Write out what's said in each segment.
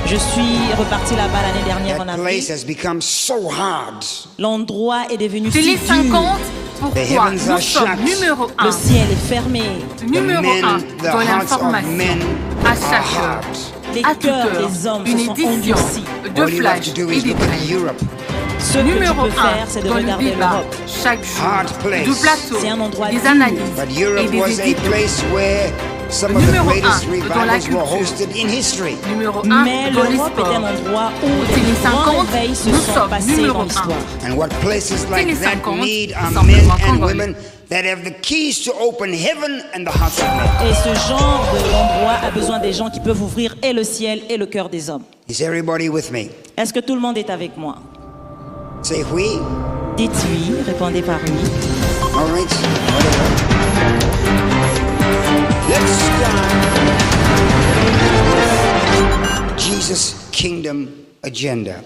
Je suis reparti là-bas l'année dernière en That Afrique. place has become so hard. L'endroit est devenu si Télé dur. 50, The pourquoi heavens are nous sommes shut. numéro Le 1. ciel est fermé. Numéro Men, 1 the dans hearts of l'information. men À are chaque heure. hard. Les À toute cœurs heure. des hommes Une se sont édition endurcis. de All you have flash to do et is look at d'éclair. Europe. Ce que tu Numéro peux 1 faire, c'est de dans le regarder débat l'Europe. chaque jour. Hard place. Du plateau, C'est un endroit des dur. analyses But et Europe des was a éditos. place where some of the Numéro greatest 1 dans la revivals were culture. hosted in history. Numéro 1 Mais dans les l'Europe est sports. un endroit où Au les Télé grands 50, réveils se nous sont sommes passés numéro dans un. l'histoire. And what places like Télé that 50, need are simplement men and congolais. women that have the keys to open heaven and the hearts of men. Et ce genre d'endroit a besoin des gens qui peuvent ouvrir et le ciel et le cœur des hommes. Is everybody with me? Est-ce que tout le monde est avec moi? Say oui. Dites oui, répondez par oui. All right. Whatever. Let's start Jesus' kingdom agenda.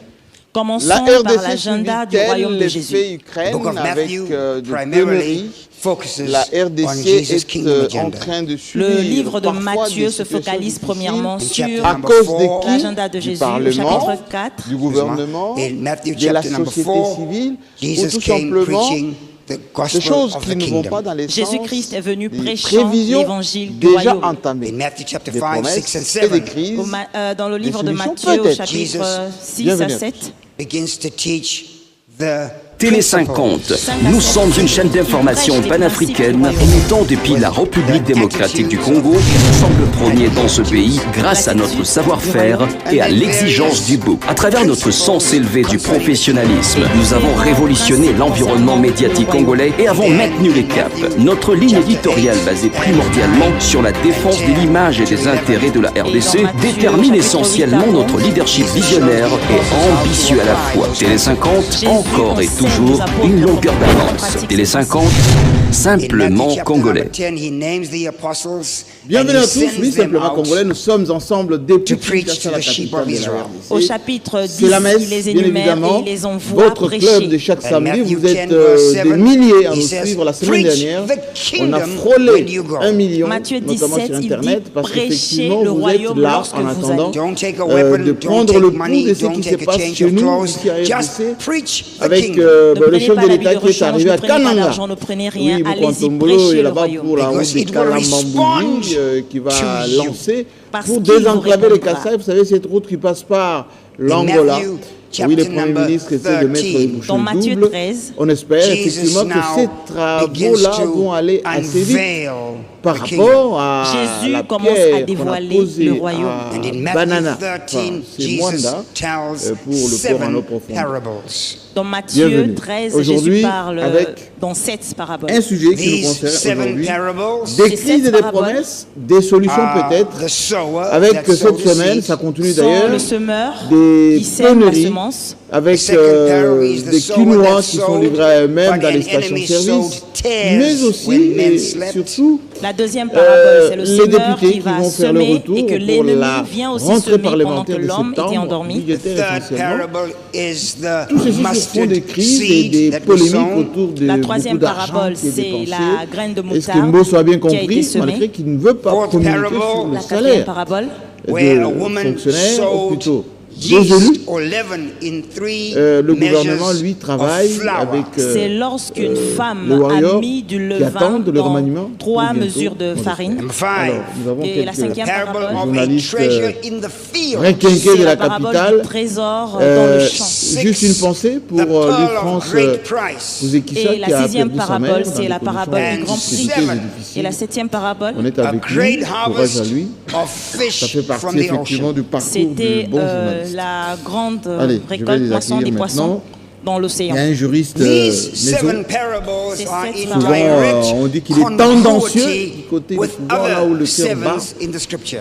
Commençons La par RDC l'agenda du suivit-elle royaume de les Jésus. faits Ukraine Book of avec Matthew de primarily pénuries. focuses La on RDC Jesus' est kingdom en agenda. train de suivre Le livre de parfois Matthieu des se situations focalise difficiles premièrement In sur chapter à number cause de 4, qui? l'agenda de Du Jésus, au Parlement, chapitre 4. du gouvernement, In Matthew de la chapter number société 4, civile, ou Jesus tout came simplement preaching the des gospel choses of qui the ne vont pas kingdom. dans les sens Jésus-Christ est venu des prêchant prévisions l'évangile du déjà royaume. entamées, In Matthew chapter des 5, 6 and promesses et 7 des crises. Dans le livre de solutions Matthieu, au peut-être. chapitre Jesus, 6 à bienvenue. 7, begins to teach the Télé 50, nous sommes une chaîne d'information panafricaine émettant depuis la République démocratique du Congo. Nous sommes le premier dans ce pays grâce à notre savoir-faire et à l'exigence du beau. À travers notre sens élevé du professionnalisme, nous avons révolutionné l'environnement médiatique congolais et avons maintenu les caps. Notre ligne éditoriale basée primordialement sur la défense de l'image et des intérêts de la RDC détermine essentiellement notre leadership visionnaire et ambitieux à la fois. Télé 50, encore et toujours une longueur d'avance. Télé 50, simplement congolais. Bienvenue à tous, oui, simplement congolais, nous sommes ensemble depuis Kinshasa, la capitale de la au RDC. chapitre 10, C'est la messe, il les bien énumère évidemment. et il les envoie Votre prêcher. club de chaque samedi, vous êtes des milliers à nous suivre. La semaine dernière, on a frôlé 1 million, Matthieu notamment 17, sur il Internet, dit, parce prêchez qu'effectivement, le vous êtes royaume là lorsque en vous attendant allez. de prendre le pouls de ce qui se passe chez nous, ici à RDC, avec Ne le prenez chef pas de l'habit l'État de qui est rechange, arrivé ne à prenez pas Kananga. d'argent, ne prenez rien, Oui, allez-y, Mukwantongolo prêchez est le là-bas royaume. pour la route Because de it will Kalambambouji qui va respond to lancer Parce pour qu'il vous désenclaver les répondra. Kassai. Vous savez, cette route qui passe par l'Angola. Matthew, Oui, le chapter Premier number ministre essaie de mettre les 13. bouchées Dans Matthieu doubles. 13, On espère Jesus effectivement que now ces begins travaux-là to vont aller assez vite unveil par the kingdom. rapport à Jésus la commence à pierre qu'on a dévoiler posée le royaume. à And in Matthew Banana. 13, Enfin, c'est Jesus Mwanda tells pour le port en eau 7 profonde. parables. dans Matthieu Bienvenue. 13, Aujourd'hui, Jésus parle avec dans 7 paraboles. Un sujet qui nous These concerne 7 aujourd'hui, parables des Ces crises et sept des paraboles promesses, des solutions are peut-être, the sower avec that cette sows the semaine, seed. ça continue Sans d'ailleurs, le semeur des qui sème la pénuries, semence, avec The second parable is the des sower quinoa that qui sont sowed, livrés à eux-mêmes but dans les an stations enemy service, sowed tares mais aussi when men et slept. surtout la deuxième parabole, c'est le les semeur députés qui qui va vont faire le semer retour et que pour l'ennemi la vient aussi rentrée semer pendant que parlementaire de l'homme était septembre, endormi. budgétaire Third essentiellement. parable is the Tout ceci sur fond mustard des crises et seed des that was polémiques sown. autour de La beaucoup troisième d'argent parabole, qui est c'est dépensé. la graine de Est-ce que moutarde Mbo soit bien qui a été compris, semée. malgré qu'il ne veut pas Fourth communiquer parable, sur le La quatrième salaire parabole, where a de woman fonctionnaires, ou sowed plutôt des yeast élus. or leaven in 3 Le gouvernement, lui, measures travaille of flour. avec c'est lorsqu'une femme le warrior a mis du qui levain attendent le dans remaniement 3 pour bientôt, mesures de on le farine. Number 5, Alors, nous avons Et la quelques cinquième parable parabole, of a journalistes treasure in the field. requinqués c'est de la la parabole capitale. du trésor dans le champ. Juste une pensée pour The pearl of l'Île-France great price. Ouzekissa Et qui la a sixième perdu sa parabole, mère dans c'est des la parabole du conditions Grand Prix. difficiles et Et difficiles. la septième parabole, On est A avec lui, great courage à harvest lui. of Ça fish fait from partie the effectivement ocean. du parcours c'était du bon journaliste. la grande Allez, je vais récolte les moisson accueillir des poissons maintenant. dans Il l'océan. y a un juriste These maison. 7 parables Ces are sept in paraboles. direct Souvent, on dit qu'il est tendancieux congruity du côté du with pouvoir, là où other le cœur bat. 7 in the scripture.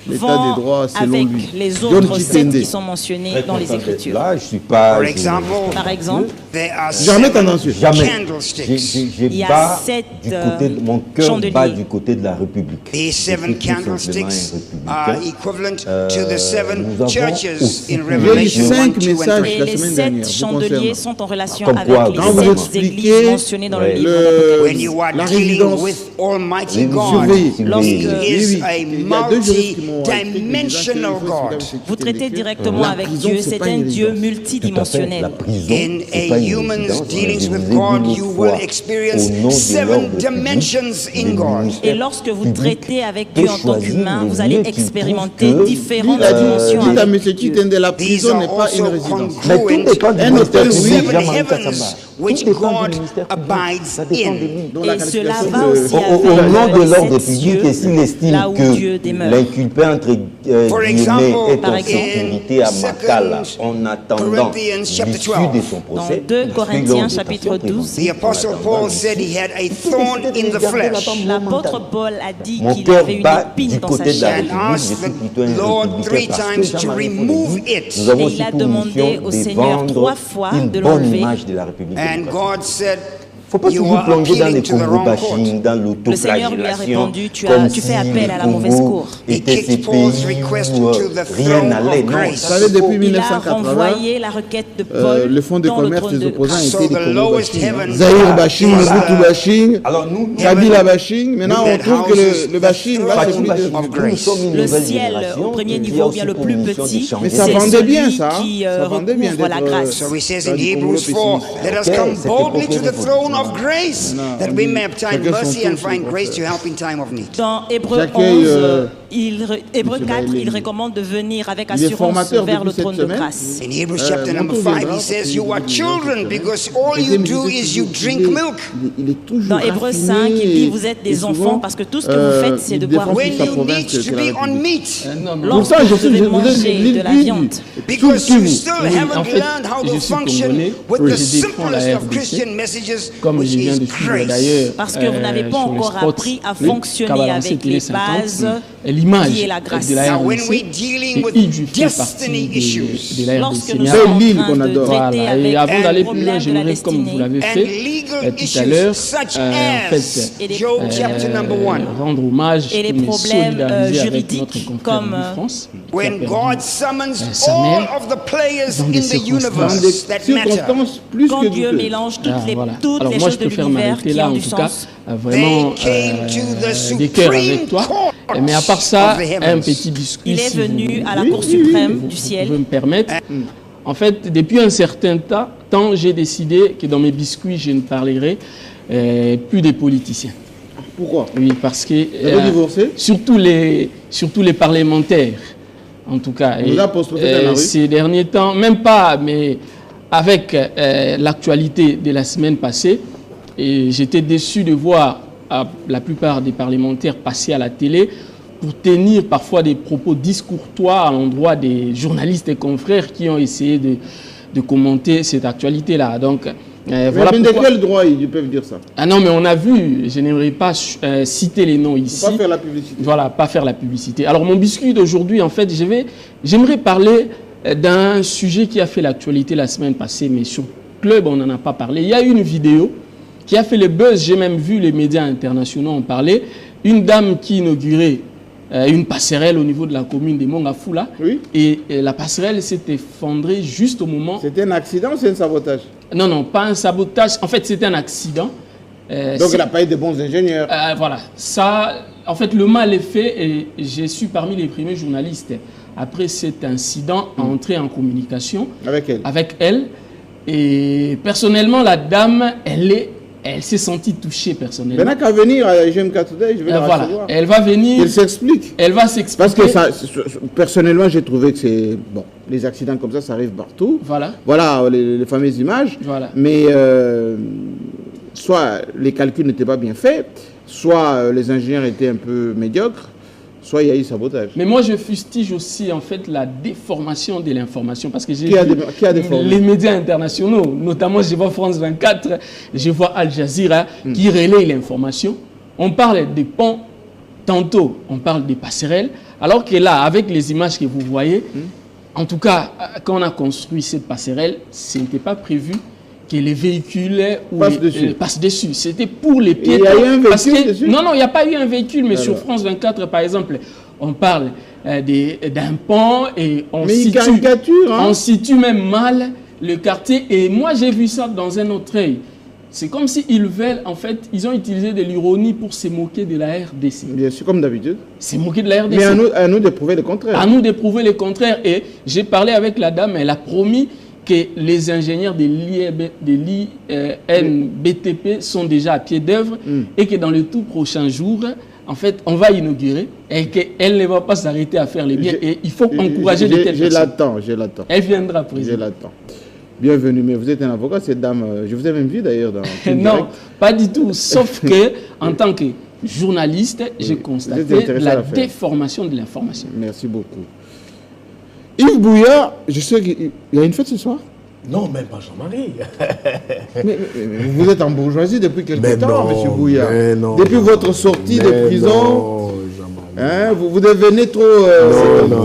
L'état Vont des droits selon avec lui. les John autres sept Kitende. qui sont mentionnés dans les Écritures. Là, je suis pas. For example, Par exemple, there are Jamais 7 tendancieux. Jamais. candlesticks. Il y a Bas sept, du côté de mon cœur chandeliers. bat du côté de la République. These Je 7 suis tout simplement un candlesticks are républicain. equivalent to the 7 nous avons churches aussi in eu Revelation 5 1, 2 and messages 3. et la les semaine sept dernière, vous chandeliers concernant. sont en relation Comme avec quoi, les quand vous sept expliquez, églises mentionnées dans le ouais, livre le- d'Apocalypse. When you are la dealing résidence with Almighty Oui, God, surveillée. Lorsque- He Oui, is oui. a Il y a deux juristes qui m'ont multidimensional God. Vous traitez directement avec Dieu, c'est un Dieu multidimensionnel. In a human's dealings with God, you will experience 7 dimensions in God. Et lorsque vous traitez avec Dieu en tant qu'humain, vous allez expérimenter différentes dimensions avec Dieu. La prison n'est pas une résidence. Mais tout dépend du un ministère hôtel, public, 7 Jean-Marie heavens Kassamba. which Tout dépend God du ministère public. abides Ça dépend de in. lui. Et cela va aussi Au nom de l'ordre public, et s'il estime là où Dieu que demeure. l'inculpé entre For guillemets example, est en in sécurité à Makala en attendant Corinthians chapter l'issue 12. de son procès. Dans 2 Corinthiens chapitre 12, The Apostle Paul said he had a thorn in the flesh. l'apôtre Paul a dit Mon qu'il cœur avait une bat épine du dans sa côté de la chair. And République, je asked suis the plutôt un Lord 3 républicain parce que times to Jean-Marie remove Follet dit, it. nous avons Et aussi il a pour demandé mission au de Seigneur vendre 3 fois une de bonne l'enlever. image de la République And démocratique. God said, Faut pas you toujours are plonger dans appealing les to the Congo wrong bashing, court. dans Le Seigneur lui a l'autoflagellation, répondu, tu comme fais si appel à la le mauvaise Congo cour. était He ces kicked Paul's pays request où to the rien throne n'allait. of Non, grace. Vous savez, depuis Il a 1980, renvoyé la requête de Paul le fonds de dans le commerce trône des de opposants grâce. So était des the Congo lowest bashing. heaven Zahir bashing, was Mobutu the bashing, Alors nous, Kabila bashing. Maintenant, on that trouve que houses le bashing va the c'est throne plus de... of nous grace. sommes une Le nouvelle ciel, génération au premier qui niveau, a bien aussi le pour plus mission petit. d'échanger. Mais ça C'est vendait bien, celui ça. qui Ça vendait bien recouvre la d'être, grâce. So he says dans in du Hebrews Congo 4, let us Ok, come c'était boldly pour to the faire throne of grace, that we may obtain chacun son mercy tour, and find son grace to procès. help in time of need. Dans Hébreux J'accueille, 11, Hébreux Monsieur 4, il Bailey. recommande de venir avec Il est assurance formateur vers le depuis trône cette de semaine. grâce. In Hebrews chapter number Montour 5, viendra he says, parce you qu'il are dit children cette because semaine. all you do is you drink milk. Il est toujours Dans Hébreux 5, il dit vous êtes des enfants parce que tout ce que vous faites, c'est de boire When du you province need que to la be on République. meat. Lorsque Pourtant, je vous sais, devez vous êtes manger de la viande. Because you still Oui, haven't en fait, learned how to je suis function congolais, with oui, the je défends la simplest of RDC, Christian messages, comme which je viens de is suivre grace. d'ailleurs. Parce que vous n'avez pas sur les encore spots, appris à oui, fonctionner Cabalancé avec Télé les 50, bases et l'image qui est la grâce. de la Now, when RDC, we're dealing et with il fait destiny partie issues, de la Lorsque RDC. nous Mais sommes en l'île train qu'on de adore. traiter voilà, avec et avant un d'aller plus loin, problème de la j'aimerais, comme vous destinée, l'avez and fait legal tout à l'heure, issues such en as fait, Job chapter number 1. rendre hommage et les et me problèmes solidariser avec juridiques notre confrère comme de France, qui a When perdu God summons sa all mère of the players dans in des the circonstances. Dans des universe that matter. circonstances plus quand que Dieu douteuses. mélange toutes les, voilà. toutes Alors les moi, choses je de préfère l'univers m'arrêter qui là, ont en du tout cas, sens. vraiment They came to the des cœurs avec supreme toi. court Mais à part ça, of the heavens. un petit biscuit. Il est si venu vous- à la Oui, Cour oui, oui. suprême vous du ciel. pouvez me permettre. En fait, depuis un certain temps, j'ai décidé que dans mes biscuits, je ne parlerai plus des politiciens. Pourquoi? Oui, parce que Vous avez divorcé? surtout les parlementaires, en tout cas. On vous a posté dans la rue? Ces derniers temps, même pas, mais avec l'actualité de la semaine passée, et j'étais déçu de voir la plupart des parlementaires passer à la télé pour tenir parfois des propos discourtois à l'endroit des journalistes et confrères qui ont essayé de commenter cette actualité-là. Donc, voilà Mais de pourquoi... quel droit ils peuvent dire ça? Ah non, mais on a vu, je n'aimerais pas citer les noms ici. Faut pas faire la publicité. Voilà, pas faire la publicité. Alors, mon biscuit d'aujourd'hui, en fait, j'aimerais parler d'un sujet qui a fait l'actualité la semaine passée, mais sur Club, on n'en a pas parlé. Il y a eu une vidéo qui a fait le buzz, j'ai même vu les médias internationaux en parler. Une dame qui inaugurait une passerelle au niveau de la commune de Mongafula. Oui. Et la passerelle s'est effondrée juste au moment... C'était un accident ou c'est un sabotage? Non, non, pas un sabotage. En fait, c'était un accident. Donc il n'a pas eu de bons ingénieurs. Voilà. Ça, en fait, le mal est fait et je suis parmi les premiers journalistes, après cet incident, à entrer en communication Avec elle. Et personnellement, la dame, elle s'est sentie touchée personnellement. Maintenant qu'à venir à GMK Today, je vais la Voilà. recevoir. Elle va venir. Elle s'explique. Elle va s'expliquer. Parce que ça, personnellement, j'ai trouvé que c'est... Bon, les accidents comme ça arrive partout. Voilà. Voilà les fameuses images. Voilà. Mais soit les calculs n'étaient pas bien faits, soit les ingénieurs étaient un peu médiocres, soit il y a eu sabotage. Mais moi, je fustige aussi, en fait, la déformation de l'information. Parce que j'ai Qui a vu déformé? les médias internationaux, notamment, je vois France 24, je vois Al Jazeera, qui relaient l'information. On parle des ponts, tantôt, on parle des passerelles, alors que là, avec les images que vous voyez, en tout cas, quand on a construit cette passerelle, ce n'était pas prévu que les véhicules passent dessus. C'était pour les piétons. Il y a eu un véhicule dessus? Non, non, il n'y a pas eu un véhicule, mais Alors. sur France 24, par exemple, on parle d'un pont et on caricature, hein? on situe même mal le quartier. Et moi, j'ai vu ça dans un autre œil. c'est comme s'ils veulent, en fait, ils ont utilisé de l'ironie pour se moquer de la RDC. Bien sûr, comme d'habitude. Se moquer de la RDC. Mais à nous de prouver le contraire. À nous de prouver le contraire. Et j'ai parlé avec la dame, elle a promis que les ingénieurs de l'INBTP sont déjà à pied d'œuvre et que dans les tout prochains jours, en fait, on va inaugurer et qu'elle ne va pas s'arrêter à faire les biens. Et il faut encourager les telles personnes. Je l'attends. Elle viendra, président. Je l'attends. Bienvenue, mais vous êtes un avocat, cette dame. Je vous ai même vu d'ailleurs dans... Non, pas du tout. Sauf que, en tant que journaliste, j'ai constaté la déformation de l'information. Merci beaucoup. Yves Bouya, je sais qu'il y a une fête ce soir? Non, même pas Jean-Marie. mais vous êtes en bourgeoisie depuis quelque temps, M. Bouya. Depuis votre sortie de prison, vous devenez trop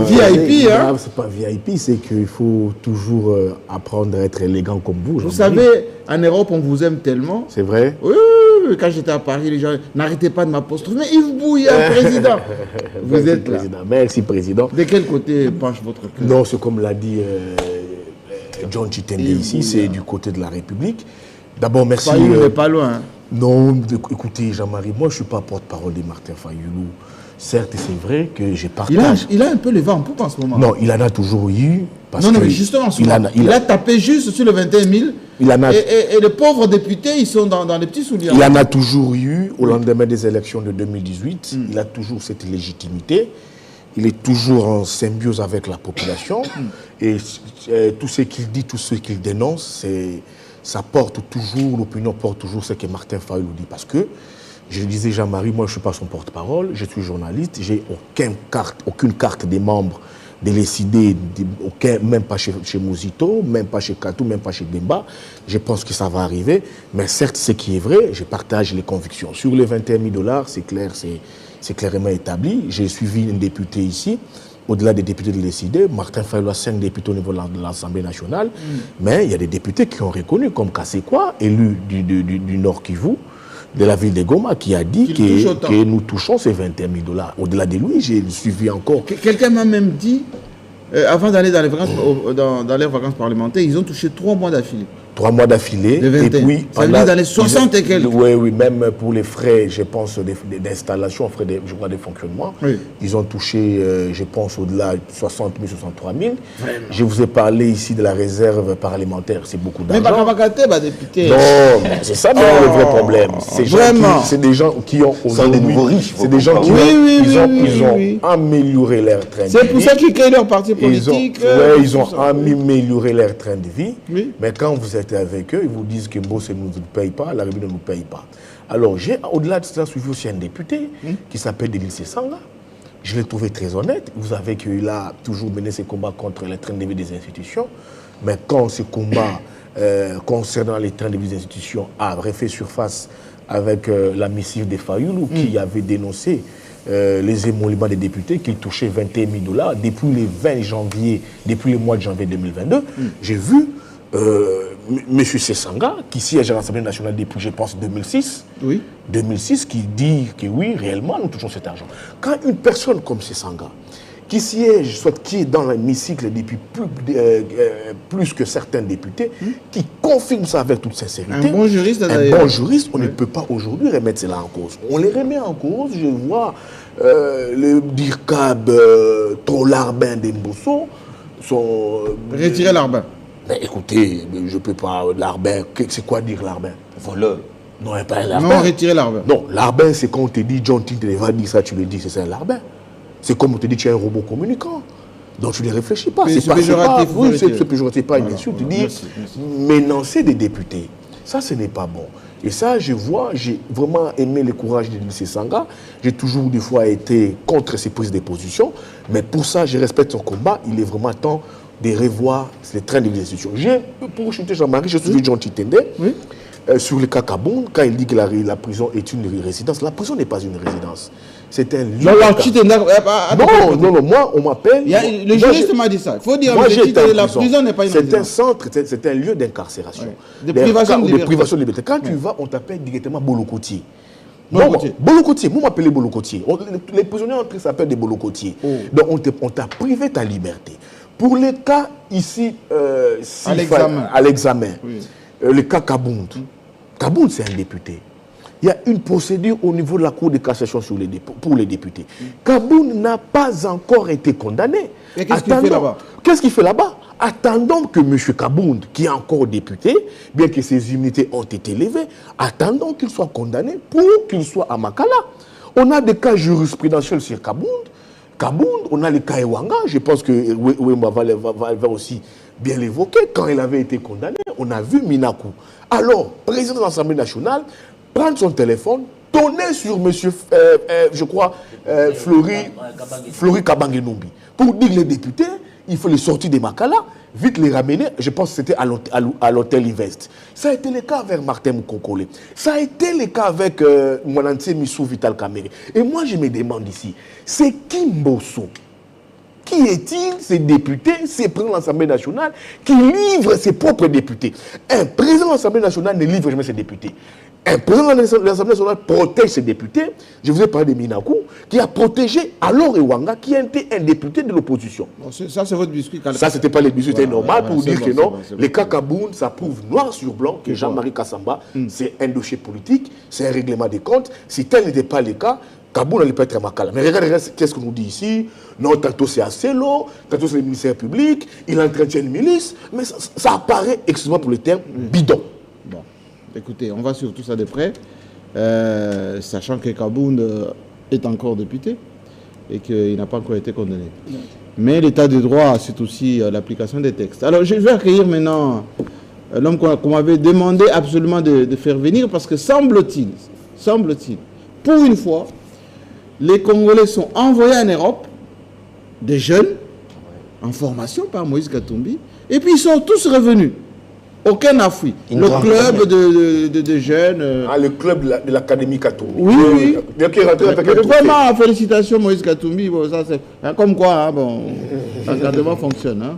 VIP. Hein? C'est pas VIP, c'est qu'il faut toujours apprendre à être élégant comme vous. Vous savez, en Europe, on vous aime tellement. C'est vrai? Oui, quand j'étais à Paris, les gens n'arrêtaient pas de m'apostropher. Mais Yves Bouya, président. Vous êtes là. Président. Merci, président. De quel côté penche votre cœur? Non, c'est comme l'a dit John Chitende ici, c'est du côté de la République. D'abord, merci. Fayoulou n'est pas loin. Hein. Non, écoutez, Jean-Marie, moi, je ne suis pas porte-parole de Martin Fayoulou. Certes, c'est vrai que je partage. Il a un peu le vent en poupe en ce moment. Non, il en a toujours eu. Parce non, mais justement, il a tapé juste sur le 21 000. Et les pauvres députés, ils sont dans les petits souliers. Il en a toujours eu au lendemain des élections de 2018. Il a toujours cette légitimité. Il est toujours en symbiose avec la population. Et tout ce qu'il dit, tout ce qu'il dénonce, ça porte toujours, l'opinion porte toujours ce que Martin Fayoulou dit. Parce que, je disais Jean-Marie, moi je ne suis pas son porte-parole, je suis journaliste, j'ai aucune carte des membres de l'ECD, même pas chez Mouzito, même pas chez Katou, même pas chez Demba. Je pense que ça va arriver. Mais certes, ce qui est vrai, je partage les convictions. Sur les 21 000 $, c'est clair, c'est clairement établi. J'ai suivi une députée ici, au-delà des députés de l'ECD. Martin Fayoulou a 5 députés au niveau de l'Assemblée nationale. Mais il y a des députés qui ont reconnu, comme Kassekwa, élu du Nord Kivu, de la ville de Goma, qui a dit que nous touchons ces 21 000 $. Au-delà de lui, j'ai suivi encore. Quelqu'un m'a même dit, avant d'aller dans les vacances parlementaires, ils ont touché 3 mois d'affilée. 3 mois d'affilée. Et puis, ça veut dire dans les 60 et quelques. Oui, même pour les frais, je pense, d'installation, frais de fonctionnement, ils ont touché, je pense, au-delà de 60 000, 63 000. Vraiment. Je vous ai parlé ici de la réserve parlementaire, c'est beaucoup d'argent. Mais Bakabakate, député. Non, c'est ça le vrai problème. C'est des gens qui ont aujourd'hui. C'est des gens qui ont amélioré leur train de vie. C'est pour ça qu'ils créent leur parti politique. Ils ont amélioré leur train de vie. Mais quand vous êtes avec eux, ils vous disent que Bosse ne nous paye pas, la République ne nous paye pas. Alors, j'ai, au-delà de cela, suivi aussi un député qui s'appelle Delis Sanga. Je l'ai trouvé très honnête. Vous savez qu'il a toujours mené ses combats contre les trains de vie des institutions. Mais quand ce combat concernant les trains de vie des institutions a refait surface avec la missive de Fayoulou qui avait dénoncé les émoluments des députés qui touchaient 21 000 $ depuis le mois de janvier 2022, j'ai vu M. Sessanga, qui siège à l'Assemblée nationale depuis, je pense, 2006, 2006, qui dit que oui, réellement, nous touchons cet argent. Quand une personne comme Sessanga, qui siège, soit qui est dans l'hémicycle depuis plus que certains députés, qui confirme ça avec toute sincérité, un bon juriste, on ne peut pas aujourd'hui remettre cela en cause. On les remet en cause, je vois le DIRCAB Trollarbin d'Embosso sont... Retirer l'Arbin. Mais écoutez, je ne peux pas, l'Arbin, c'est quoi dire l'Arbin? Voleur. Non, pas l'Arbin. Non, retirer l'Arbin. Non, l'Arbin, c'est quand on te dit, John Tinte va dire ça, tu le dis, c'est ça l'Arbin. C'est comme on te dit, tu es un robot communicant. Donc tu ne réfléchis pas. C'est péjoratif. Oui, c'est péjoratif, pas une insulte. Dire menacer des députés, ça, ce n'est pas bon. Et ça, je vois, j'ai vraiment aimé le courage de Delis Sanga. J'ai toujours, des fois, été contre ses prises de position. Mais pour ça, je respecte son combat. Il est vraiment temps de revoir les trains de l'institution. Pour chuter Jean-Marie, je suis John Chitende. Sur le cas Kaboun, quand il dit que la prison est une résidence, la prison n'est pas une résidence. C'est un lieu. Non, moi, on m'appelle. Le juriste m'a dit ça. Il faut dire que la prison n'est pas une résidence. C'est un centre, c'est un lieu d'incarcération. De privation de liberté. Quand tu vas, on t'appelle directement Bolokotier. Bolokotier, vous m'appelez Bolokotier. Les prisonniers s'appellent des Bolokotiers. Donc on t'a privé ta liberté. Pour les cas ici, à l'examen, le cas Kabound, Kaboun, c'est un député. Il y a une procédure au niveau de la Cour de cassation pour les députés. Kaboun n'a pas encore été condamné. Et qu'est-ce qu'il fait là-bas? Qu'est-ce qu'il fait là-bas? Attendons que M. Kaboun, qui est encore député, bien que ses immunités ont été levées, attendons qu'il soit condamné pour qu'il soit à Makala. On a des cas jurisprudentiels sur Kaboun. On a le cas Ewanga. Je pense que Wemba va aussi bien l'évoquer. Quand il avait été condamné, on a vu Minakou. Alors, président de l'Assemblée nationale, prendre son téléphone, tourner sur M. je crois, Flori Kabangenumbi, pour dire les députés, il faut les sortir de Makala, vite les ramener. Je pense que c'était à l'hôtel Invest. Ça a été le cas avec Martin Moukokole. Ça a été le cas avec Mwananse Missou Vital Kamere. Et moi, je me demande ici, c'est qui Mbosso? Qui est-il, ces députés, ces présidents de l'Assemblée nationale, qui livrent ses propres députés? Un président de l'Assemblée nationale ne livre jamais ses députés. Un président de l'Assemblée nationale protège ses députés. Je vous ai parlé de Minakou, qui a protégé alors Ewanga, qui était un député de l'opposition. Bon, ça, c'est votre biscuit. Ça, c'était pas les biscuits, c'était normal pour dire que non. Les cas Kaboun, ça prouve noir sur blanc que Jean-Marie Kassamba, c'est un dossier politique, c'est un règlement des comptes. Si tel n'était pas le cas, Kaboun n'allait pas être à Makala. Mais regardez, qu'est-ce qu'on nous dit ici? Non, tantôt c'est Acelo, tantôt c'est le ministère public, il entretient une milice, mais ça apparaît, excusez-moi pour le terme, bidon. Bon, écoutez, on va sur tout ça de près, sachant que Kaboun est encore député et qu'il n'a pas encore été condamné. Mais l'état de droit, c'est aussi l'application des textes. Alors, je vais accueillir maintenant l'homme qu'on m'avait demandé absolument de faire venir, parce que semble-t-il, pour une fois, les Congolais sont envoyés en Europe, des jeunes, en formation par Moïse Katumbi, et puis ils sont tous revenus. Aucun n'a fui. Le club de jeunes... le club de l'Académie Katumbi. Oui. Vraiment, félicitations Moïse Katumbi. Bon, ça c'est comme quoi, l'encadrement fonctionne. Hein.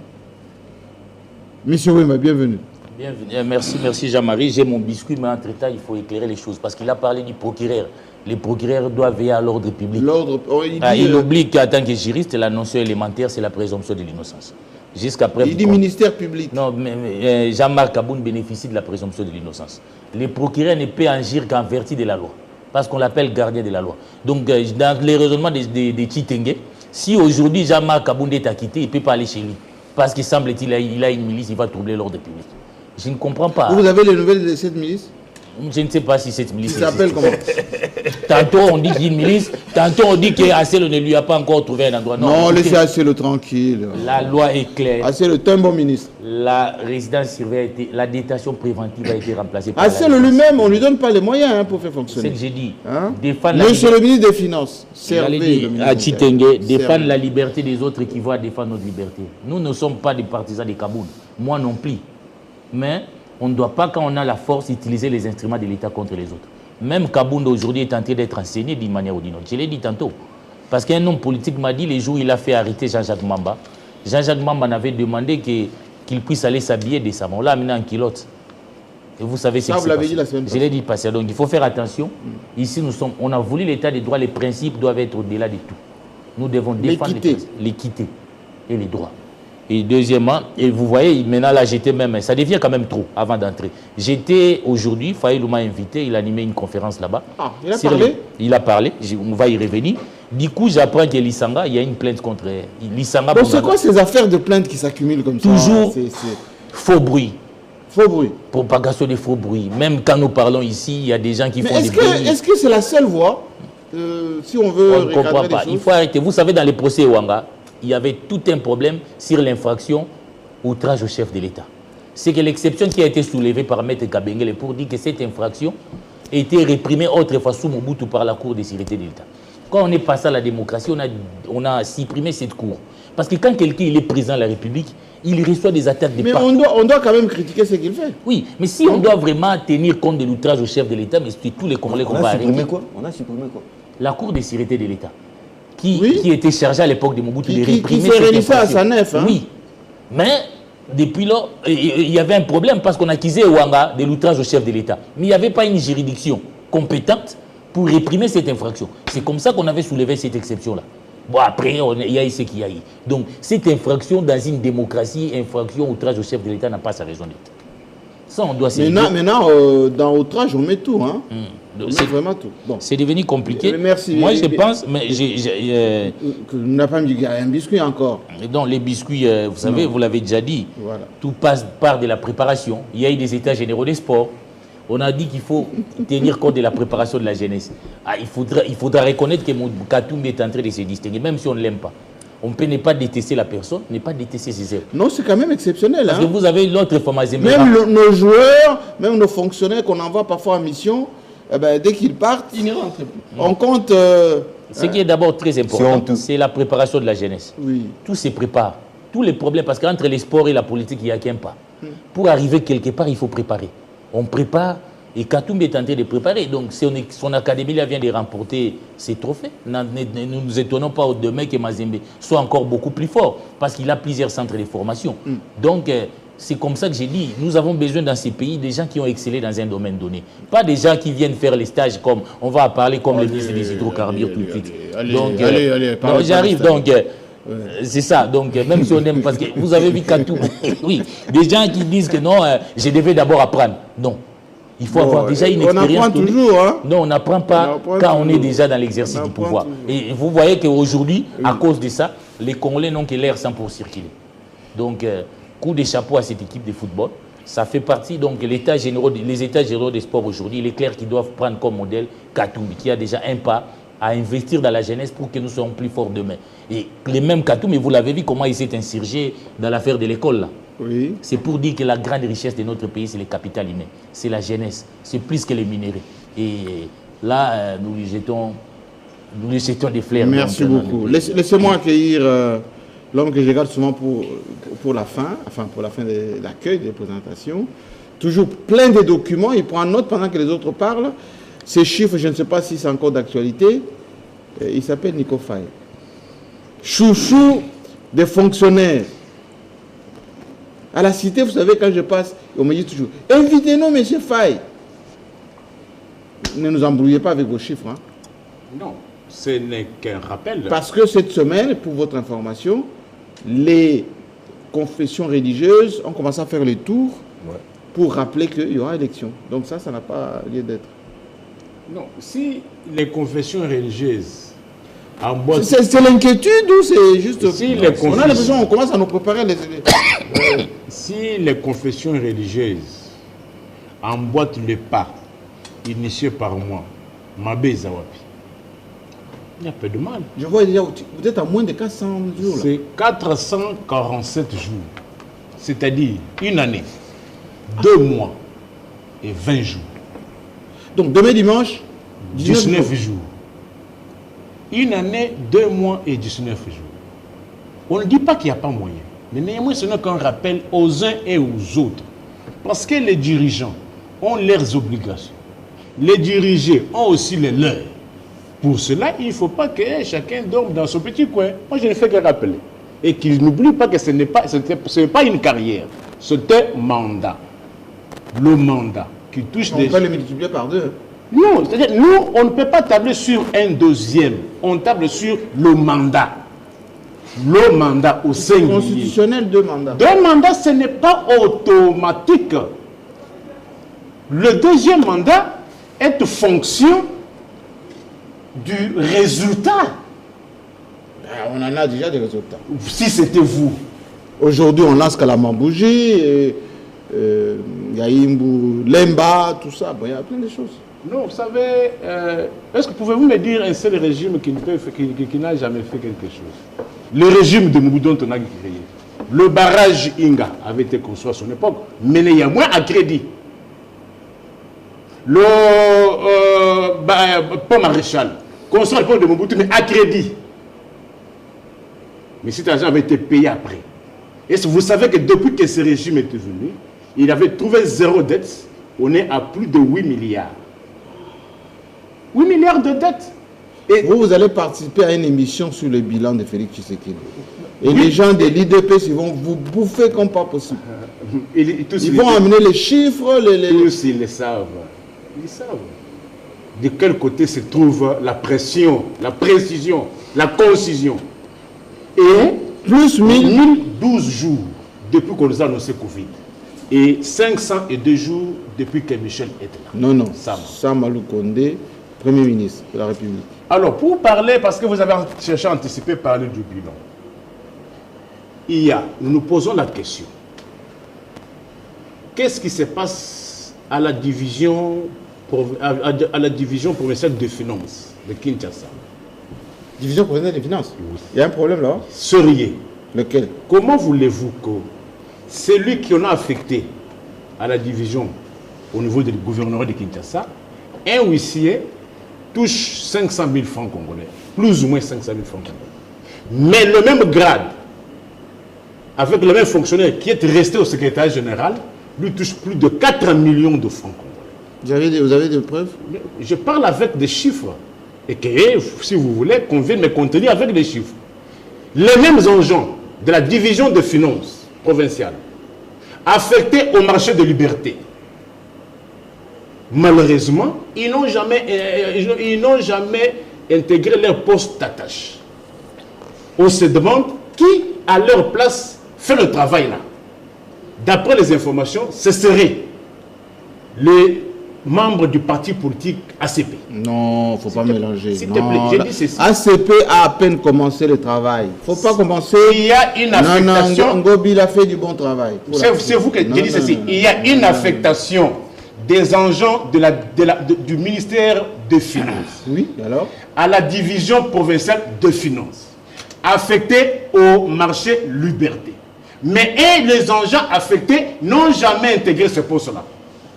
Monsieur Wema, bienvenue. Bienvenue. Merci Jean-Marie. J'ai mon biscuit, mais entre-temps, il faut éclairer les choses. Parce qu'il a parlé du procureur. Les procureurs doivent veiller à l'ordre public. Il oublie qu'en tant que juriste, la notion élémentaire, c'est la présomption de l'innocence. Jusqu'après. Il dit ministère public. Non, mais Jean-Marc Kaboun bénéficie de la présomption de l'innocence. Les procureurs ne peuvent agir qu'en vertu de la loi. Parce qu'on l'appelle gardien de la loi. Donc, dans les raisonnements des Tchitengue, si aujourd'hui Jean-Marc Kaboun est acquitté, il ne peut pas aller chez lui. Parce qu'il semble-t-il il a une milice, il va troubler l'ordre public. Je ne comprends pas. Vous avez les nouvelles de cette milice? Je ne sais pas si cette milice... Il s'appelle comment? Tantôt on dit qu'il y a une milice, tantôt on dit qu'Acelo ne lui a pas encore trouvé un endroit. Non, laissez Acelo tranquille. La loi est claire. Acelo est un bon ministre. La résidence surveillée a été... La détention préventive a été remplacée par... Acelo lui-même, on ne lui donne pas les moyens pour faire fonctionner. C'est ce que j'ai dit. Hein? Monsieur le ministre des Finances, à Tchitengue, défendre la liberté des autres qui vont défendre notre liberté. Nous ne sommes pas des partisans de Kaboun. Moi non plus. Mais... on ne doit pas, quand on a la force, utiliser les instruments de l'État contre les autres. Même Kaboun aujourd'hui est en train d'être enseigné d'une manière ou d'une autre. Je l'ai dit tantôt. Parce qu'un homme politique m'a dit les jours où il a fait arrêter Jean-Jacques Mamba. Jean-Jacques Mamba m'avait demandé qu'il puisse aller s'habiller décemment. On l'a amené en culotte. Et vous savez ce que c'est. Vous l'avez dit la semaine passée. Je l'ai dit passé. Donc il faut faire attention. Ici, on a voulu l'État des droits. Les principes doivent être au-delà de tout. Nous devons défendre l'équité et les droits. Et deuxièmement, et vous voyez, maintenant là, j'étais même, ça devient quand même trop avant d'entrer. J'étais aujourd'hui, Faïlou m'a invité, il a animé une conférence là-bas. Ah, il a parlé? Il a parlé, on va y revenir. Du coup, j'apprends que Lissanga, il y a une plainte contre Lissanga. Bon, c'est quoi ces affaires de plainte qui s'accumulent comme ça? Toujours faux bruit. Faux bruit. Propagation des faux bruits. Même quand nous parlons ici, il y a des gens qui font des bruits. Est-ce que c'est la seule voie si on veut on ne comprend pas. Il faut arrêter. Vous savez, dans les procès Ewanga, il y avait tout un problème sur l'infraction outrage au chef de l'État. C'est que l'exception qui a été soulevée par Maître Kabengele pour dire que cette infraction a été réprimée autrefois sous Mobutu par la Cour de sécurité de l'État. Quand on est passé à la démocratie, on a supprimé cette cour. Parce que quand quelqu'un est président de la République, il reçoit des attaques de partout. Mais on doit quand même critiquer ce qu'il fait. Oui, mais si on doit vraiment tenir compte de l'outrage au chef de l'État, mais c'est tous les Congolais qu'on va arrêter. On a supprimé quoi? La Cour de sécurité de l'État. Qui était chargé à l'époque de Mobutu de réprimer cette infraction. À sa nef, hein? Oui. Mais depuis là, il y avait un problème parce qu'on accusait Ewanga de l'outrage au chef de l'État. Mais il n'y avait pas une juridiction compétente pour réprimer cette infraction. C'est comme ça qu'on avait soulevé cette exception-là. Bon, après, il y a eu ce qu'il y a eu. Donc, cette infraction dans une démocratie, infraction outrage au chef de l'État n'a pas sa raison d'être. Ça, on doit Maintenant, dans outrage, on met tout. Hein. C'est vraiment tout. Bon. C'est devenu compliqué. Merci. Moi, je pense... Mais on n'a pas dit qu'il y a un biscuit encore. Non, les biscuits, vous savez, vous l'avez déjà dit. Voilà. Tout passe par de la préparation. Il y a eu des états généraux des sports. On a dit qu'il faut tenir compte de la préparation de la jeunesse. Ah, il faudra reconnaître que Katoumbi est en train de se distinguer, même si on ne l'aime pas. On peut ne pas détester la personne, ne pas détester ses œuvres. Non, c'est quand même exceptionnel. Parce que vous avez l'autre formation. Même nos joueurs, même nos fonctionnaires qu'on envoie parfois en mission, eh ben, dès qu'ils partent, ils ne rentrent plus. On compte... Ce qui est d'abord très important, c'est la préparation de la jeunesse. Oui. Tout se prépare. Tous les problèmes, parce qu'entre les sports et la politique, il n'y a qu'un pas. Pour arriver quelque part, il faut préparer. On prépare, et Katoumbi est en train de préparer. Donc, son académie là, vient de remporter ses trophées. Nous ne nous étonnons pas demain que Mazembe soit encore beaucoup plus fort, parce qu'il a plusieurs centres de formation. Donc, c'est comme ça que j'ai dit, nous avons besoin dans ces pays des gens qui ont excellé dans un domaine donné. Pas des gens qui viennent faire les stages comme, on va parler comme le ministre des hydrocarbures tout de suite. Allez, j'arrive donc... C'est ça, donc même si on aime, parce que vous avez vu Katoumbi, oui, des gens qui disent que non, je devais d'abord apprendre. Non, il faut avoir déjà une expérience. On apprend toujours, hein? Non, on n'apprend pas quand on est déjà dans l'exercice du pouvoir. Et vous voyez qu'aujourd'hui, à cause de ça, les Congolais n'ont que l'air sans pour circuler. Donc, coup de chapeau à cette équipe de football. Ça fait partie, donc, les états généraux des sports aujourd'hui. Il est clair qu'ils doivent prendre comme modèle Katoumbi, qui a déjà un pas à investir dans la jeunesse pour que nous soyons plus forts demain. Et les mêmes Katoumbi, vous l'avez vu comment il s'est insurgé dans l'affaire de l'école. Oui. C'est pour dire que la grande richesse de notre pays, c'est le capital humain. C'est la jeunesse. C'est plus que les minéraux. Et là, nous lui jetons des fleurs. Merci beaucoup. Laissez-moi accueillir l'homme que je regarde souvent pour la fin, pour la fin de l'accueil, des présentations. Toujours plein de documents. Il prend note pendant que les autres parlent. Ces chiffres, je ne sais pas si c'est encore d'actualité. Il s'appelle Nico Faye. Chouchou des fonctionnaires. À la cité, vous savez, quand je passe, on me dit toujours « Invitez-nous, M. Faye ». Ne nous embrouillez pas avec vos chiffres. Hein. Non, ce n'est qu'un rappel. Parce que cette semaine, pour votre information, les confessions religieuses ont commencé à faire les tours pour rappeler qu'il y aura élection. Donc ça n'a pas lieu d'être. Non, si les confessions religieuses... C'est l'inquiétude ou c'est juste... Si on a l'impression qu'on commence à nous préparer les... Si les confessions religieuses emboîtent le pas initié par moi, Mabé Zawapi, il y a peu de mal. Je vois déjà, vous êtes à moins de 400 jours. C'est 447 jours, c'est-à-dire une année, 2 mois et 20 jours. Donc demain dimanche, 19 jours. Une année, 2 mois et 19 jours. On ne dit pas qu'il n'y a pas moyen. Mais néanmoins, ce n'est qu'un rappel aux uns et aux autres. Parce que les dirigeants ont leurs obligations. Les dirigés ont aussi les leurs. Pour cela, il ne faut pas que chacun dorme dans son petit coin. Moi, je ne fais que rappeler. Et qu'ils n'oublient pas que ce n'est pas une carrière. C'est un mandat. Le mandat qui touche des... On peut le multiplier par 2. Non, c'est-à-dire, nous, on ne peut pas tabler sur un deuxième. On table sur le mandat. Le mandat au sein constitutionnel, 2 mandats. 2 mandats, ce n'est pas automatique. Le deuxième mandat est fonction du résultat. On en a déjà des résultats. Si c'était vous. Aujourd'hui, on lance Kalamambouji, Yaïmbou, Lemba, tout ça. Bon, il y a plein de choses. Non, vous savez, est-ce que pouvez-vous me dire un seul régime qui n'a jamais fait quelque chose? Le régime de Mobutu on a créé. Le barrage Inga avait été construit à son époque, mais il y a moins à crédit. Le pont Maréchal, construit à l'époque de Mobutu, mais à crédit. Mais cet argent avait été payé après. Et vous savez que depuis que ce régime est venu, il avait trouvé 0 dette. On est à plus de 8 milliards. 8 milliards de dettes. Et vous allez participer à une émission sur le bilan de Félix Tshisekedi. Et oui, les gens de l'IDPS, ils vont vous bouffer comme pas possible. Ils vont amener les chiffres. Tous, ils le savent. Ils savent. De quel côté se trouve la pression, la précision, la concision. Et plus 1012 jours depuis qu'on nous a annoncé Covid. et 502 jours depuis que Michel est là. Non, non. Samalou Condé, Premier ministre de la République. Alors, pour parler, parce que vous avez cherché à anticiper, parler du bilan. Nous nous posons la question. Qu'est-ce qui se passe à la division provinciale des finances de Kinshasa? Division provinciale des finances? Oui. Il y a un problème là? Seriez. Lequel? Comment voulez-vous que celui qui en a affecté à la division au niveau du gouvernement de Kinshasa, un huissier touche 500 000 francs congolais, plus ou moins 500 000 francs congolais. Mais le même grade, avec le même fonctionnaire qui est resté au secrétaire général, lui touche plus de 4 millions de francs congolais. Vous avez des preuves? Je parle avec des chiffres. Et que, si vous voulez, qu'on vienne me contenir avec des chiffres. Les mêmes agents de la division de finances provinciale, affectés au marché de liberté, malheureusement, ils n'ont jamais intégré leur poste d'attache. On se demande qui, à leur place, fait le travail là. D'après les informations, ce serait les membres du parti politique ACP. Non, il ne faut pas mélanger. S'il te plaît, j'ai dit ceci. ACP a à peine commencé le travail. Il ne faut pas commencer. Il y a une affectation. Non, Ngobi a fait du bon travail. C'est vous que j'ai dit ceci. Il y a une affectation des agents du ministère des Finances. Oui, alors? À la division provinciale de Finances. Affectés au marché liberté. Mais les agents affectés n'ont jamais intégré ce poste-là.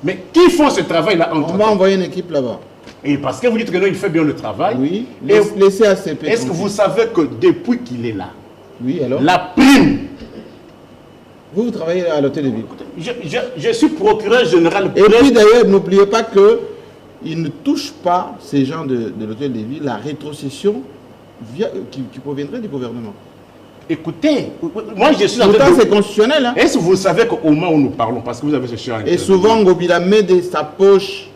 Mais qui font ce travail-là? On va envoyer une équipe là-bas. Et parce que vous dites que non, il fait bien le travail. Oui, laissez ACP. Est-ce que vous savez que depuis qu'il est là, oui, alors? La prime... Vous travaillez à l'hôtel de ville? Je suis procureur général. Et puis d'ailleurs, n'oubliez pas qu'il ne touche pas, ces gens de l'hôtel de ville, la rétrocession qui proviendrait du gouvernement. Écoutez, moi je suis... Pourtant c'est constitutionnel. Hein? Est-ce que vous savez qu'au moment où nous parlons, parce que vous avez cherché un... Et souvent Ngobila met de sa poche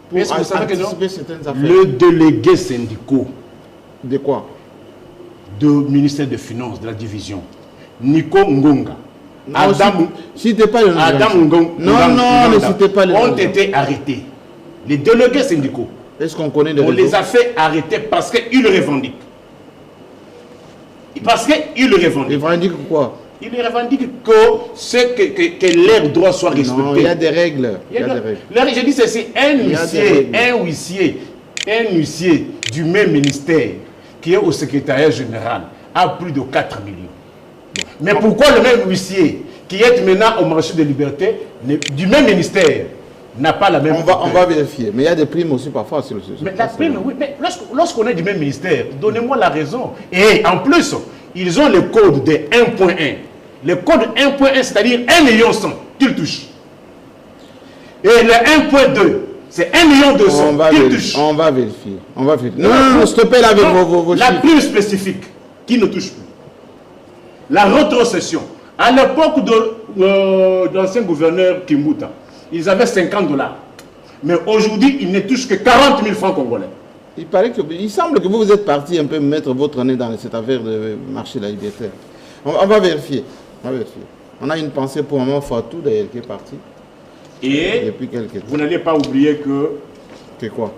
pour anticiper certaines affaires. Le délégué syndical... De quoi? Du ministère des Finances, de la division, Nico Ngonga. Non, citez pas le nom. Adam Ngonga. Non, ne citez pas le nom. Ont été arrêtés. Les délégués syndicaux. Est-ce qu'on connaît des raisons? On les a fait arrêter parce qu'ils revendiquent. Parce qu'ils revendiquent. Ils revendiquent quoi? Ils revendiquent que leurs droits soient respectés. Non, il y a des règles. Je dis ceci, un huissier du même ministère qui est au secrétariat général a plus de 4 millions. Mais pourquoi le même huissier qui est maintenant au marché de liberté du même ministère n'a pas la même... On va vérifier. Mais il y a des primes aussi parfois sur le sujet. Mais la prime, oui. Mais lorsqu'on est du même ministère, donnez-moi la raison. Et en plus, ils ont le code de 1.1. Le code 1.1, c'est-à-dire 1 million 100 qu'ils touchent. Et le 1.2, c'est 1 million 200 qu'ils touchent. On va vérifier. Non, stoppez là avec vos chiffres. La prime spécifique, qui ne touche plus. La rétrocession. À l'époque de l'ancien gouverneur Kimbuta, ils avaient 50 $. Mais aujourd'hui, ils ne touchent que 40 000 francs congolais. Il semble que vous êtes parti un peu mettre votre nez dans cette affaire de marché de la liberté. On va vérifier. On a une pensée pour Maman Fatou, d'ailleurs, qui est parti. Et depuis quelques temps. Vous n'allez pas oublier que... Que quoi?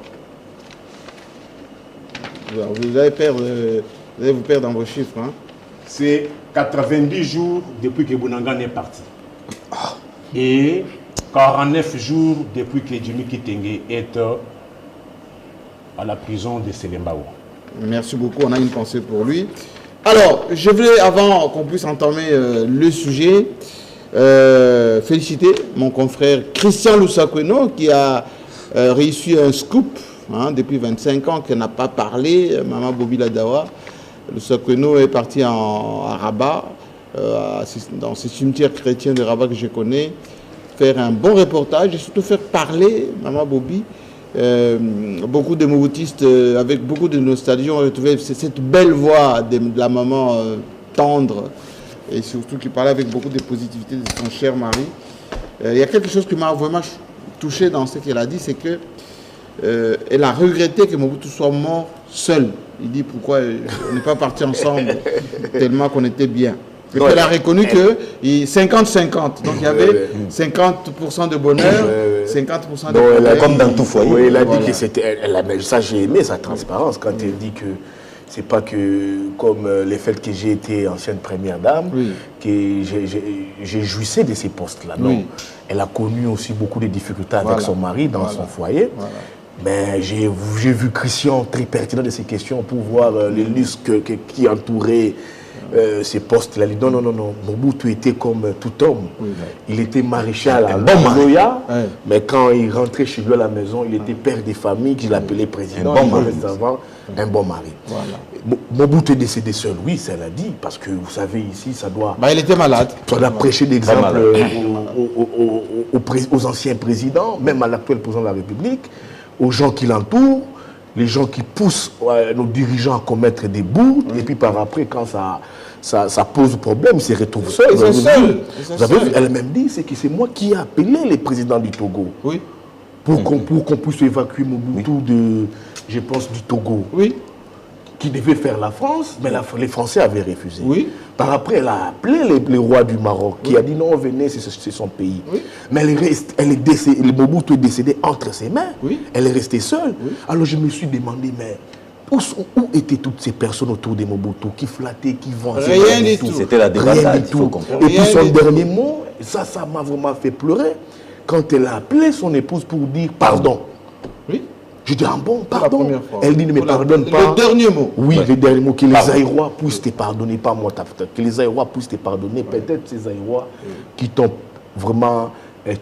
Vous allez vous perdre dans vos chiffres. Hein? C'est 90 jours depuis que Bounangan est parti. Et 49 jours depuis que Jimmy Kitenge est à la prison de Selembao. Merci beaucoup, on a une pensée pour lui. Alors, je voulais, avant qu'on puisse entamer le sujet, féliciter mon confrère Christian Lusakweno qui a réussi un scoop depuis 25 ans, qui n'a pas parlé, Maman Bobila Dawa. Lusakweno est parti à Rabat, dans ces cimetières chrétiens de Rabat que je connais, faire un bon reportage et surtout faire parler Maman Bobi. Beaucoup de moutistes avec beaucoup de nostalgie ont retrouvé cette belle voix de la maman tendre et surtout qui parlait avec beaucoup de positivité de son cher mari. Il y a quelque chose qui m'a vraiment touché dans ce qu'elle a dit, c'est que elle a regretté que Mobutu soit mort seul. Il dit pourquoi on n'est pas parti ensemble tellement qu'on était bien. Elle a reconnu que 50-50. Donc il y avait 50% de bonheur, 50% de bonheur. Comme dans tout foyer. Oui, elle a dit que c'était... Ça, j'ai aimé sa transparence quand elle dit que c'est pas que comme le fait que j'ai été ancienne première dame, que j'ai jouissé de ces postes-là. Non. Elle a connu aussi beaucoup de difficultés avec son mari dans son foyer. Mais j'ai vu Christian très pertinent de ces questions pour voir les lustres qui entouraient ces postes-là. Il dit non, Mobutu était comme tout homme. Il était maréchal à Loya, mais quand il rentrait chez lui à la maison, il était père des familles, qu'il appelait président. Un bon mari. Mobutu est décédé seul, oui, ça l'a dit, parce que vous savez, ici, ça doit... il était malade. Ça doit prêcher d'exemple aux anciens présidents, même à l'actuel président de la République, aux gens qui l'entourent, les gens qui poussent nos dirigeants à commettre des bourdes, et puis par après, quand ça pose problème, ils se retrouvent seuls. Vous avez vu, elle a même dit, c'est que c'est moi qui ai appelé les présidents du Togo. Pour qu'on puisse évacuer Mobutu je pense, du Togo. Qui devait faire la France, mais les Français avaient refusé. Par après, elle a appelé les rois du Maroc, qui a dit non, venez, c'est son pays. Mais Mobutu est décédé entre ses mains. Elle est restée seule. Alors je me suis demandé, mais où étaient toutes ces personnes autour de Mobutu qui flattaient, qui vendaient? Rien du tout. C'était la débandade. Et puis son dernier mot, ça m'a vraiment fait pleurer, quand elle a appelé son épouse pour dire pardon. Je dis, bon, pardon. Elle dit, ne me pardonne pas. Le dernier mot. Oui, le dernier mot, que les Aïrois puissent te pardonner, pas moi, que les Aïrois puissent te pardonner. Peut-être ces Aïrois qui t'ont vraiment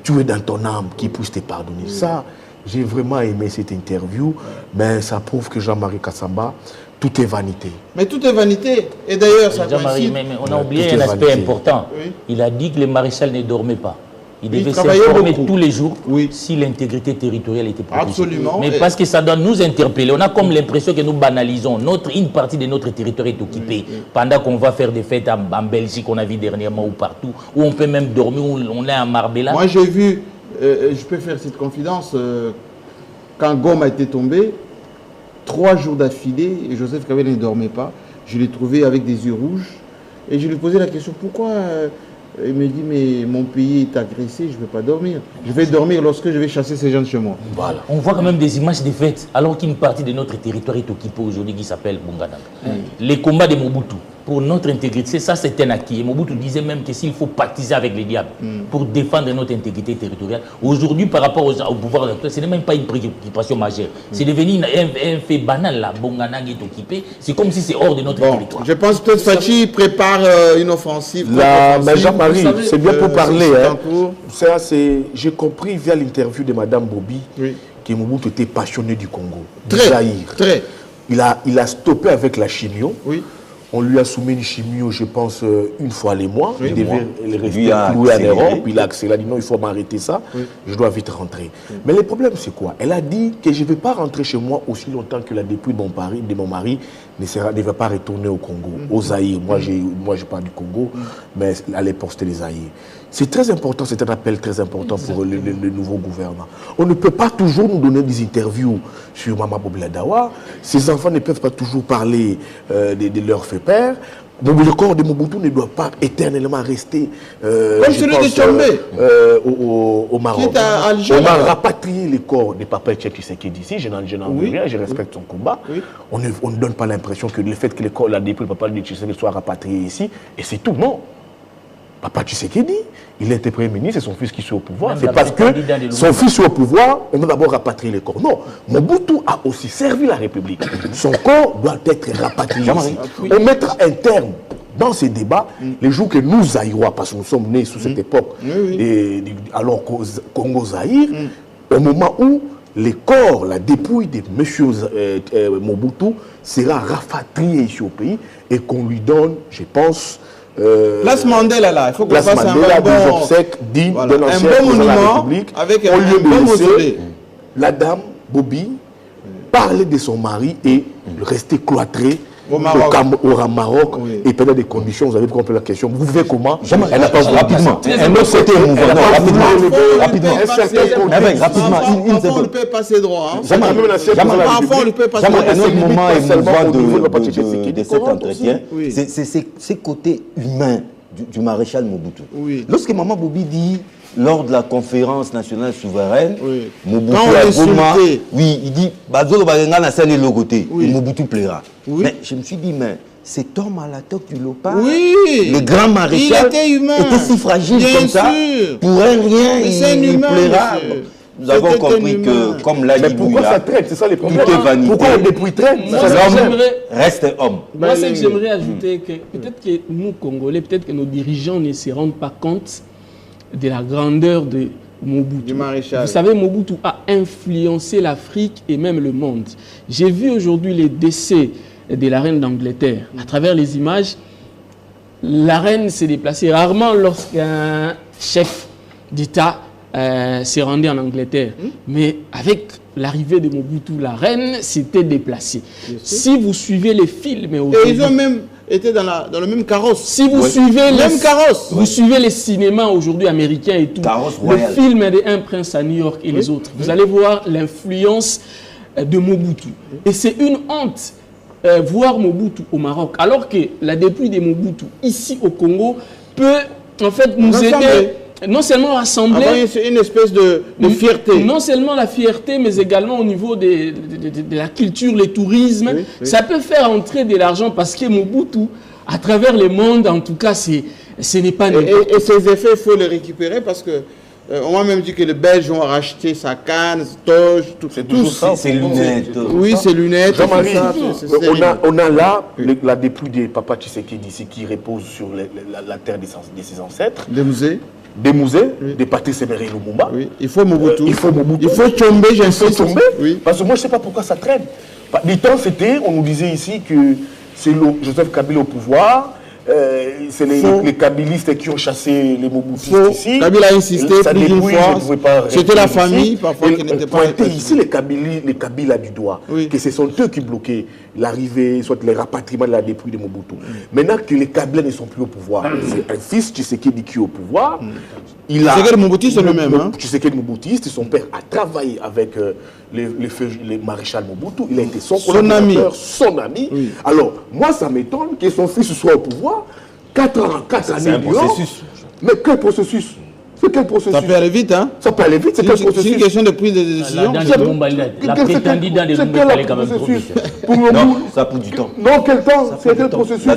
tué dans ton âme, qui puissent te pardonner. Ça, j'ai vraiment aimé cette interview, mais ça prouve que Jean-Marie Kassamba, tout est vanité. Mais tout est vanité. Et d'ailleurs, ça coïncide. Mais on a oublié un aspect important. Il a dit que les maréchals ne dormaient pas. Il devait s'informer tous les jours si l'intégrité territoriale était protégée. Absolument. Mais parce que ça doit nous interpeller. On a comme l'impression que nous banalisons. Une partie de notre territoire est occupée. Pendant qu'on va faire des fêtes en Belgique, on a vu dernièrement, ou partout, où on peut même dormir, où on est à Marbella. Moi, j'ai vu, je peux faire cette confidence, quand Gom a été tombé, 3 jours d'affilée, et Joseph Kabila ne dormait pas. Je l'ai trouvé avec des yeux rouges. Et je lui ai posé la question, pourquoi il me dit, mais mon pays est agressé, je ne vais pas dormir. Je vais dormir lorsque je vais chasser ces gens de chez moi. Voilà. On voit quand même des images de fêtes, alors qu'une partie de notre territoire est occupée aujourd'hui, qui s'appelle Bunganang. Les combats de Mobutu, pour notre intégrité, ça c'est un acquis. Et Mobutu disait même que s'il faut pactiser avec les diables pour défendre notre intégrité territoriale, aujourd'hui par rapport au pouvoir actuel, ce n'est même pas une préoccupation majeure. C'est devenu un fait banal là. Bunganang est occupé, c'est comme si c'est hors de notre territoire. Je pense que Fachi prépare une offensive. Jean-Marie, c'est bien pour parler. J'ai compris via l'interview de Mme Bobby que Mobutu était passionné du Congo. Très. Il a stoppé avec la chimio. On lui a soumis une chimio, je pense, une fois les mois. Il devait rester cloué en Europe. Il a accéléré. Il a dit non, il faut m'arrêter ça. Je dois vite rentrer. Mais le problème, c'est quoi? Elle a dit que je ne vais pas rentrer chez moi aussi longtemps que la dépouille de mon mari ne va pas retourner au Congo, au Zaïre. Moi, je parle du Congo, mais à l'époque, c'était les Zaïre. C'est très important, c'est un appel très important pour le nouveau gouvernement. On ne peut pas toujours nous donner des interviews sur Mama Bobila Dawa. Ces enfants ne peuvent pas toujours parler de leur fait père. Le corps de Mobutu ne doit pas éternellement rester comme celui de Tchombe au Maroc. On a rapatrié le corps de Papa Tshisekedi ici. Je n'en veux rien, je respecte son combat. On ne donne pas l'impression que le fait que le corps la dépouille de Papa Tshisekedi soit rapatrié ici, et c'est tout. Non. Papa Tshisekedi, il était Premier ministre, c'est son fils qui est au pouvoir. C'est parce que son fils est au pouvoir, on doit d'abord rapatrier le corps. Non, Mobutu a aussi servi la République. Son corps doit être rapatrié ici. On mettra un terme dans ces débats, les jours que nous, Aïrois, parce que nous sommes nés sous cette époque, alors Congo-Zaïre, au moment où le corps, la dépouille de M. Mobutu sera rapatrié ici au pays et qu'on lui donne, je pense, Place Mandela là, il faut qu'on fasse un bon obsèques dignes de l'ancien président de la République. Avec au lieu de laisser la dame Bobby parler de son mari et rester cloîtré au Maroc et pendant des conditions, vous avez compris la question. Vous vivez comment? Elle n'a pas rapidement. Un autre côté rapidement. On ne peut pas passer droit. Parfois, on ne peut pas passer droit. Un autre moment émouvant de cet entretien, c'est ces côtés humains du maréchal Mobutu. Oui. Lorsque Maman Bobi dit, lors de la conférence nationale souveraine, Mobutu a Goma, oui, il dit Bazolo Barenga na scène logoté, et Mobutu plaira. Mais je me suis dit, mais cet homme à la toque du Lopard, le grand maréchal, était si fragile comme ça, pour un rien, il plaira. Nous avons compris que, comme l'a dit pourquoi ça traite? C'est ça les problèmes. Pourquoi depuis traite? L'homme reste homme. Moi, ce que j'aimerais ajouter, que peut-être que nous, Congolais, peut-être que nos dirigeants ne se rendent pas compte de la grandeur de Mobutu. Du maréchal. Vous savez, Mobutu a influencé l'Afrique et même le monde. J'ai vu aujourd'hui les décès de la reine d'Angleterre. À travers les images, la reine s'est déplacée rarement lorsqu'un chef d'État s'est rendu en Angleterre. Mais avec l'arrivée de Mobutu, la reine s'était déplacée. Si vous suivez les films... Et ils ont même été dans le même carrosse. Si vous suivez vous suivez les cinémas aujourd'hui américains et tout, le film de Un prince à New York et les autres, vous allez voir l'influence de Mobutu. Et c'est une honte voir Mobutu au Maroc, alors que la dépouille de Mobutu ici au Congo peut en fait nous aider. Non seulement rassembler... C'est une espèce de fierté. Non seulement la fierté, mais également au niveau de la culture, le tourisme. Ça peut faire entrer de l'argent parce que Mobutu, à travers le monde, en tout cas, ce n'est pas... Et ces effets, il faut les récupérer parce que... on m'a même dit que les Belges ont racheté sa canne, toge, tout ça. Ses lunettes. Oui, ses lunettes. Jean-Marie, on a là la dépouille de Papa Tshisekedi ici qui repose sur la terre de ses ancêtres. Des musées, des Patrice Emery Lumumba. Oui. Il faut Mobutu. Il faut Chombe, j'insiste. Oui. Parce que moi, je ne sais pas pourquoi ça traîne. Du temps, on nous disait ici que c'est Joseph Kabila au pouvoir, c'est les kabylistes qui ont chassé les Mobutistes ici. Kabila a insisté plusieurs fois. C'était la famille, parfois, qui n'était pas... ici les Kabila du doigt, que ce sont eux qui bloquaient l'arrivée, soit les rapatriements de la dépouille de Mobutu. Maintenant que les Kabila ne sont plus au pouvoir, c'est un fils Tshisekedi qui est au pouvoir. Tshisekedi Mobutu, c'est le même. Tshisekedi Mobutu, son père a travaillé avec les maréchal Mobutu. Il a été son collaborateur, son ami. Alors, moi, ça m'étonne que son fils soit au pouvoir. 4 années. C'est un processus. Mais quel processus? C'est quel processus? Ça peut aller vite, hein? Ça peut aller vite, c'est quel processus? C'est une question de prise de décision. La prétendue dans des Lumumba, elle est quand même trop vite. Non, ça prend du temps. Non, quel temps? C'est quel processus?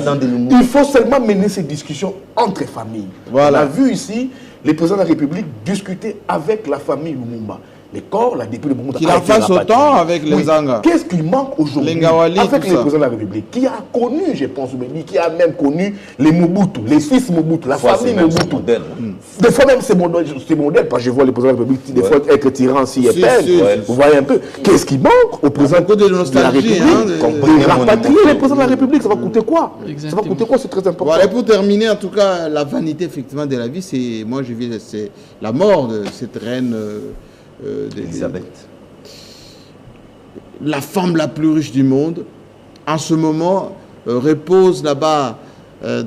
Il faut seulement mener ces discussions entre familles. Voilà. On a vu ici les présidents de la République discuter avec la famille Lumumba. Les corps, la dépouille de Mobutu. Qu'il en fasse autant avec les Zanga. Qu'est-ce qui manque aujourd'hui avec les présidents de la République? Qui a connu, je pense, qui a même connu les Mobutu, les fils Mobutu, la famille Mobutu. Des fois même c'est modèle, parce que je vois les présidents de la République, des fois être tyran s'il est peine. Vous voyez un peu. Qu'est-ce qui manque aux présidents de la République? De rapatrier les présidents de la République, ça va coûter quoi? Ça va coûter quoi? C'est très important. Voilà, pour terminer, en tout cas, la vanité effectivement de la vie, c'est, moi je vis, c'est la mort de cette reine... Elisabeth. La femme la plus riche du monde, en ce moment, repose là-bas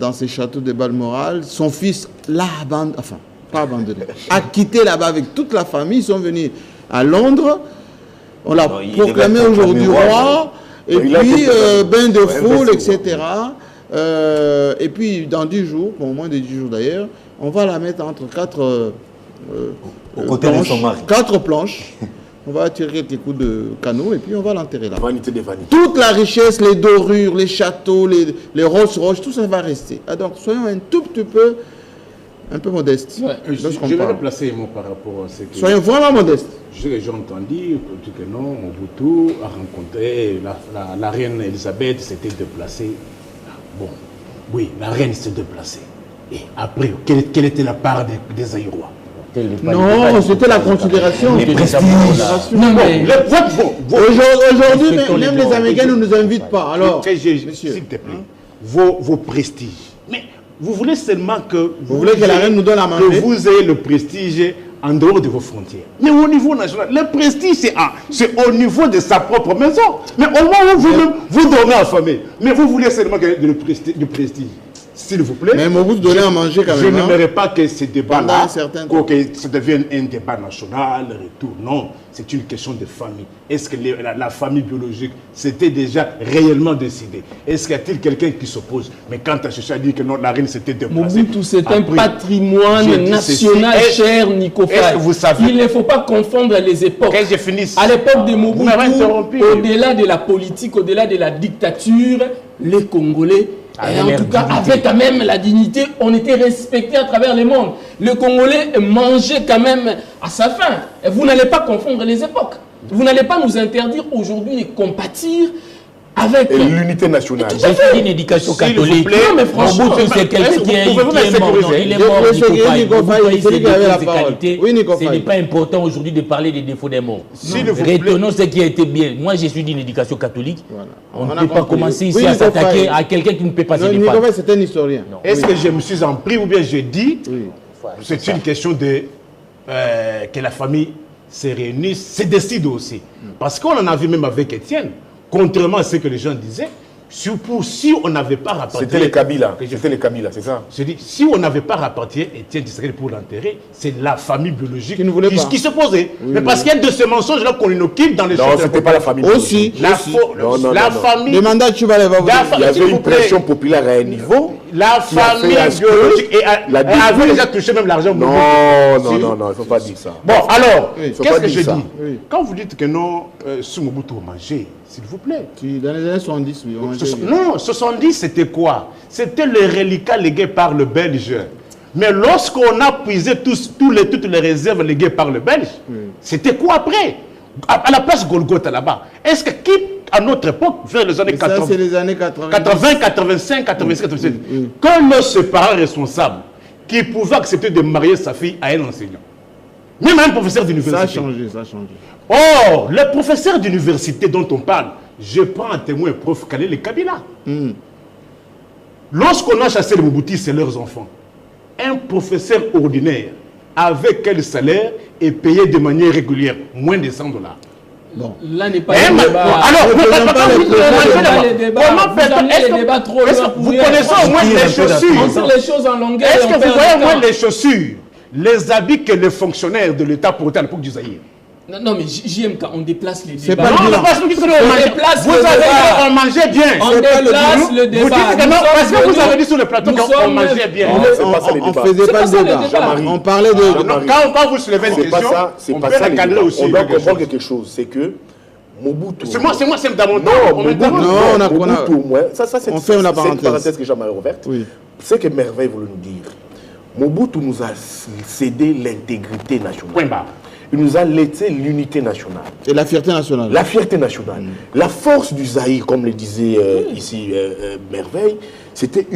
dans ses châteaux de Balmoral. Son fils l'a abandonné, enfin, pas abandonné, a quitté là-bas avec toute la famille. Ils sont venus à Londres. On l'a proclamé aujourd'hui roi. Et puis, bain de foule, etc. Et puis, dans 10 jours, bon, moins de 10 jours d'ailleurs, on va la mettre entre 4... au côté de son mari. 4 planches. On va tirer quelques coups de canot et puis on va l'enterrer là. Vanité des vanités. Toute la richesse, les dorures, les châteaux, les Rolls-Royce, tout ça va rester. Ah, donc soyons un tout petit peu, modestes. Ouais, je vais replacer mon par rapport à ce que... Soyons vraiment modestes. J'ai entendu que non, Mobutu a rencontré la reine Elisabeth, s'était déplacée. Bon, oui, la reine s'est déplacée. Et après, quelle était la part des Aïrois? Non, c'était la considération. Aujourd'hui, même les Américains ne nous invitent pas. Alors, s'il te plaît, vos prestiges. Mais vous voulez seulement que... Vous voulez que la reine nous donne à manger? Que vous ayez le prestige en dehors de vos frontières. Mais au niveau national, le prestige, c'est au niveau de sa propre maison. Mais au moment où vous dormez affamé, mais vous voulez seulement du prestige. s'il vous plaît. Mais Mobutu donnait à manger quand même. Je n'aimerais pas que ce débat-là, je n'aimerais pas que ce débat-là, que ça devienne un débat national, retour. Non, c'est une question de famille. Est-ce que la famille biologique, c'était déjà réellement décidé? Est-ce qu'il y a-t-il quelqu'un qui s'oppose? Mais quand Tachicha dit que non, la reine s'était déplacée. Mobutu, c'est un patrimoine national, cher Nico Faye. Il ne faut pas confondre les époques. Que je finisse. À l'époque de Mobutu, au-delà de la politique, au-delà de la dictature, les Congolais, en tout cas, avec quand même la dignité, on était respectés à travers le monde. Le Congolais mangeait quand même à sa faim. Et vous n'allez pas confondre les époques. Vous n'allez pas nous interdire aujourd'hui de compatir avec l'unité nationale. J'ai fait une éducation catholique. Non, mais franchement, c'est quelqu'un qui est mort. Il est mort, ce n'est pas important aujourd'hui de parler des défauts des morts. Retenons ce qui a été bien. Moi, je suis d'une éducation catholique. On ne peut pas commencer ici à s'attaquer à quelqu'un qui ne peut pas se défendre. C'est un historien. Est-ce que je me suis en pris ou bien je dis c'est une question de que la famille se réunisse, se décide aussi. Parce qu'on en a vu même avec Étienne. Contrairement à ce que les gens disaient, si on n'avait pas rapatrié... C'était les Kabila, c'est ça? Je dis, si on n'avait pas rapatrié Étienne Tshisekedi pour l'enterrer, c'est la famille biologique qui se posait. Oui, mais parce qu'il y a de ces mensonges-là qu'on inocule dans les choses... Non, c'était pas la famille aussi. La famille... Les mandats, tu vas les voir. Il y avait une pression populaire à un niveau... La famille biologique avait déjà touché même l'argent. Non, il ne faut pas dire ça. Bon, alors, qu'est-ce que je dis? Quand vous dites que non, sous Mobutu mangeait, s'il vous plaît. Dans les années 70, oui. Non, 70, c'était quoi? C'était le reliquat légué par le Belge. Mais lorsqu'on a puisé toutes les réserves léguées par le Belge, c'était quoi après? À la place Golgotha là-bas. Est-ce que qui, à notre époque, vers les années 80, c'est les années 80, 85, 86, 87, comme ce parent responsable qui pouvait accepter de marier sa fille à un enseignant, même un professeur d'université. Ça a changé, ça a changé. Oh, le professeur d'université dont on parle, je prends un témoin prof Kalele Kabila. Lorsqu'on a chassé les Mobutu, c'est leurs enfants. Un professeur ordinaire, avec quel salaire est payé de manière régulière? Moins de $100. Bon. Là n'est pas le débat. Alors, comment faire le débat trop loin? Vous connaissez au moins les chaussures? On sait les choses en longueur. Est-ce que vous voyez au moins les chaussures, les habits que les fonctionnaires de l'État portaient à l'époque du Zaïre? Non, mais JMK, on déplace les Non, débats. on déplace le débat. Vous avez dit on mangeait bien. On déplace le débat. Vous dites que non, parce que vous avez dit sur le plateau qu'on mangeait bien. On ne faisait pas le débat. On parlait de... Quand vous soulevez une question, on peut la cadrer aussi. On doit comprendre quelque chose, c'est que Mobutu... C'est moi, c'est dans mon temps. Non, Mobutu au moins... Ça, on fait une parenthèse que Jean-Marie ouverte. C'est que Merveille voulait nous dire. Mobutu nous a cédé l'intégrité nationale. Point barre. Il nous a laissé l'unité nationale. Et la fierté nationale. La fierté nationale. La force du Zaïre, comme le disait ici Merveille, c'était